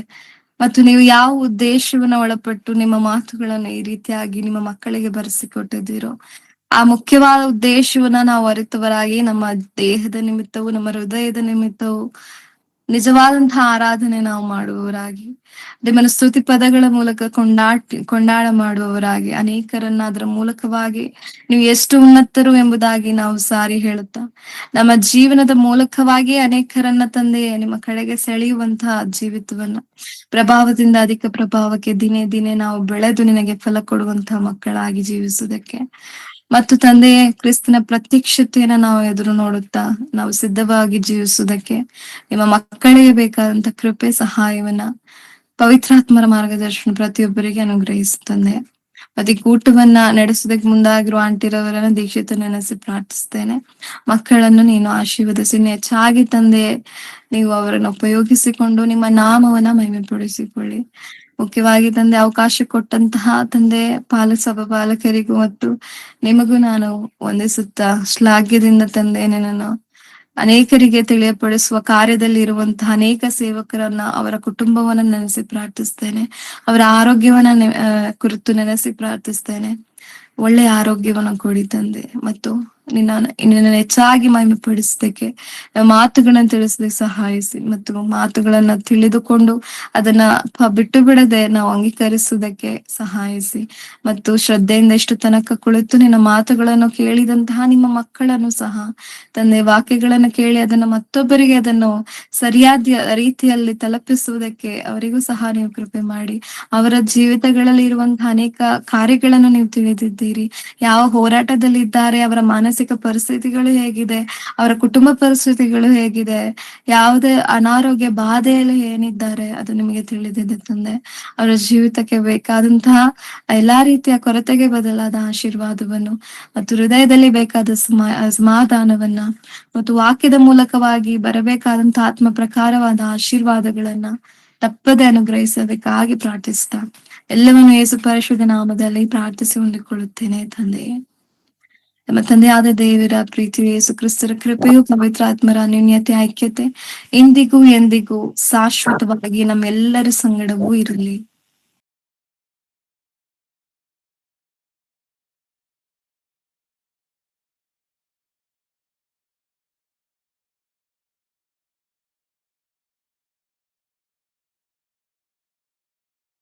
ಮತ್ತು ನೀವು ಯಾವ ಉದ್ದೇಶವನ್ನ ಒಳಪಟ್ಟು ನಿಮ್ಮ ಮಾತುಗಳನ್ನ ಈ ರೀತಿಯಾಗಿ ನಿಮ್ಮ ಮಕ್ಕಳಿಗೆ ಬರೆಸಿಕೊಟ್ಟಿದ್ದೀರೋ ಆ ಮುಖ್ಯವಾದ ಉದ್ದೇಶವನ್ನ ನಾವು ಅರಿತವರಾಗಿ ನಮ್ಮ ದೇಹದ ನಿಮಿತ್ತವು, ನಮ್ಮ ಹೃದಯದ ನಿಮಿತ್ತವು ನಿಜವಾದಂತಹ ಆರಾಧನೆ ನಾವು ಮಾಡುವವರಾಗಿ, ನಿಮ್ಮನ್ನು ಸ್ತುತಿ ಪದಗಳ ಮೂಲಕ ಕೊಂಡಾಡ ಮಾಡುವವರಾಗಿ, ಅನೇಕರನ್ನ ಅದರ ಮೂಲಕವಾಗಿ ನೀವು ಎಷ್ಟು ಉನ್ನತರು ಎಂಬುದಾಗಿ ನಾವು ಸಾರಿ ಹೇಳುತ್ತಾ, ನಮ್ಮ ಜೀವನದ ಮೂಲಕವಾಗಿ ಅನೇಕರನ್ನ ತಂದೆ ನಿಮ್ಮ ಕಡೆಗೆ ಸೆಳೆಯುವಂತಹ ಜೀವಿತವನ್ನ ಪ್ರಭಾವದಿಂದ ಅಧಿಕ ಪ್ರಭಾವಕ್ಕೆ ದಿನೇ ದಿನೇ ನಾವು ಬೆಳೆದು ನಿನಗೆ ಫಲ ಕೊಡುವಂತಹ ಮಕ್ಕಳಾಗಿ ಜೀವಿಸುವುದಕ್ಕೆ ಮತ್ತು ತಂದೆಯೇ ಕ್ರಿಸ್ತನ ಪ್ರತ್ಯಕ್ಷತೆಯನ್ನ ನಾವು ಎದುರು ನೋಡುತ್ತಾ ನಾವು ಸಿದ್ಧವಾಗಿ ಜೀವಿಸುವುದಕ್ಕೆ ನಿಮ್ಮ ಮಕ್ಕಳಿಗೆ ಬೇಕಾದಂತ ಕೃಪೆ ಸಹಾಯವನ್ನ ಪವಿತ್ರಾತ್ಮರ ಮಾರ್ಗದರ್ಶನ ಪ್ರತಿಯೊಬ್ಬರಿಗೆ ಅನುಗ್ರಹಿಸುತ್ತದೆ. ಮತ್ತೆ ಕೂಟವನ್ನ ನಡೆಸೋದಕ್ಕೆ ಮುಂದಾಗಿರುವ ಆಂಟಿರವರನ್ನ ದೀಕ್ಷಿತ ನೆನೆಸಿ ಪ್ರಾರ್ಥಿಸ್ತೇನೆ. ಮಕ್ಕಳನ್ನು ನೀನು ಆಶೀರ್ವದಿಸಿ ಹೆಚ್ಚಾಗಿ ತಂದೆ ನೀವು ಅವರನ್ನು ಉಪಯೋಗಿಸಿಕೊಂಡು ನಿಮ್ಮ ನಾಮವನ್ನ ಮಹಿಮೆಪಡಿಸಿಕೊಳ್ಳಿ. ಮುಖ್ಯವಾಗಿ ತಂದೆ ಅವಕಾಶ ಕೊಟ್ಟಂತಹ ತಂದೆ ಸಭಾ ಪಾಲಕರಿಗೂ ಮತ್ತು ನಿಮಗೂ ನಾನು ವಂದಿಸುತ್ತಾ ಶ್ಲಾಘ್ಯದಿಂದ ತಂದೆ ನಿನ್ನನ್ನು ಅನೇಕರಿಗೆ ತಿಳಿಯಪಡಿಸುವ ಕಾರ್ಯದಲ್ಲಿ ಇರುವಂತಹ ಅನೇಕ ಸೇವಕರನ್ನ, ಅವರ ಕುಟುಂಬವನ್ನ ನೆನೆಸಿ ಪ್ರಾರ್ಥಿಸ್ತೇನೆ. ಅವರ ಆರೋಗ್ಯವನ್ನ ಕುರಿತು ನೆನೆಸಿ ಪ್ರಾರ್ಥಿಸ್ತೇನೆ. ಒಳ್ಳೆಯ ಆರೋಗ್ಯವನ್ನ ಕೊಡಿ ತಂದೆ ಮತ್ತು ನಿನ್ನ ಹೆಚ್ಚಾಗಿ ಮಹಿಮೆ ಪಡಿಸೋದಕ್ಕೆ ಮಾತುಗಳನ್ನ ತಿಳಿಸೋದಕ್ಕೆ ಸಹಾಯಿಸಿ ಮತ್ತು ಮಾತುಗಳನ್ನ ತಿಳಿದುಕೊಂಡು ಅದನ್ನ ಬಿಟ್ಟು ಬಿಡದೆ ನಾವು ಅಂಗೀಕರಿಸುವುದಕ್ಕೆ ಸಹಾಯಿಸಿ ಮತ್ತು ಶ್ರದ್ಧೆಯಿಂದ ಇಷ್ಟು ತನಕ ಕುಳಿತು ನಿನ್ನ ಮಾತುಗಳನ್ನು ಕೇಳಿದಂತಹ ನಿಮ್ಮ ಮಕ್ಕಳನ್ನು ಸಹ ತಂದೆ ವಾಕ್ಯಗಳನ್ನು ಕೇಳಿ ಅದನ್ನ ಮತ್ತೊಬ್ಬರಿಗೆ ಅದನ್ನು ಸರಿಯಾದ ರೀತಿಯಲ್ಲಿ ತಲುಪಿಸುವುದಕ್ಕೆ ಅವರಿಗೂ ಸಹ ನೀವು ಕೃಪೆ ಮಾಡಿ. ಅವರ ಜೀವಿತಗಳಲ್ಲಿ ಇರುವಂತಹ ಅನೇಕ ಕಾರ್ಯಗಳನ್ನು ನೀವು ತಿಳಿದಿದ್ದೀರಿ. ಯಾವ ಹೋರಾಟದಲ್ಲಿ ಇದ್ದಾರೆ, ಅವರ ಮಾನಸಿಕ ಪರಿಸ್ಥಿತಿಗಳು ಹೇಗಿದೆ, ಅವರ ಕುಟುಂಬ ಪರಿಸ್ಥಿತಿಗಳು ಹೇಗಿದೆ, ಯಾವುದೇ ಅನಾರೋಗ್ಯ ಬಾಧೆಯಲ್ಲಿ ಏನಿದ್ದಾರೆ ಅದು ನಿಮಗೆ ತಿಳಿದಿದೆ ತಂದೆ. ಅವರ ಜೀವಿತಕ್ಕೆ ಬೇಕಾದಂತಹ ಎಲ್ಲಾ ರೀತಿಯ ಕೊರತೆಗೆ ಬದಲಾದ ಆಶೀರ್ವಾದವನ್ನು ಮತ್ತು ಹೃದಯದಲ್ಲಿ ಬೇಕಾದ ಸಮಾಧಾನವನ್ನ ಮತ್ತು ವಾಕ್ಯದ ಮೂಲಕವಾಗಿ ಬರಬೇಕಾದಂತಹ ಆತ್ಮ ಪ್ರಕಾರವಾದ ಆಶೀರ್ವಾದಗಳನ್ನ ತಪ್ಪದೆ ಅನುಗ್ರಹಿಸಬೇಕಾಗಿ ಪ್ರಾರ್ಥಿಸ್ತಾ ಎಲ್ಲವನ್ನು ಯೇಸು ಪರಿಶುದ್ಧ ನಾಮದಲ್ಲಿ ಪ್ರಾರ್ಥಿಸಿ ಹೊಂದಿಕೊಳ್ಳುತ್ತೇನೆ ತಂದೆಯೇ, ನಮ್ಮ ತಂದೆಯಾದ ದೇವರ ಪ್ರೀತಿಯು, ಯೇಸು ಕ್ರಿಸ್ತರ ಕೃಪೆಯು, ಪವಿತ್ರ ಆತ್ಮರ ಅನ್ಯೋನ್ಯತೆ ಐಕ್ಯತೆ ಇಂದಿಗೂ ಎಂದಿಗೂ ಶಾಶ್ವತವಾಗಿ ನಮ್ಮೆಲ್ಲರ ಸಂಗಡವೂ ಇರಲಿ.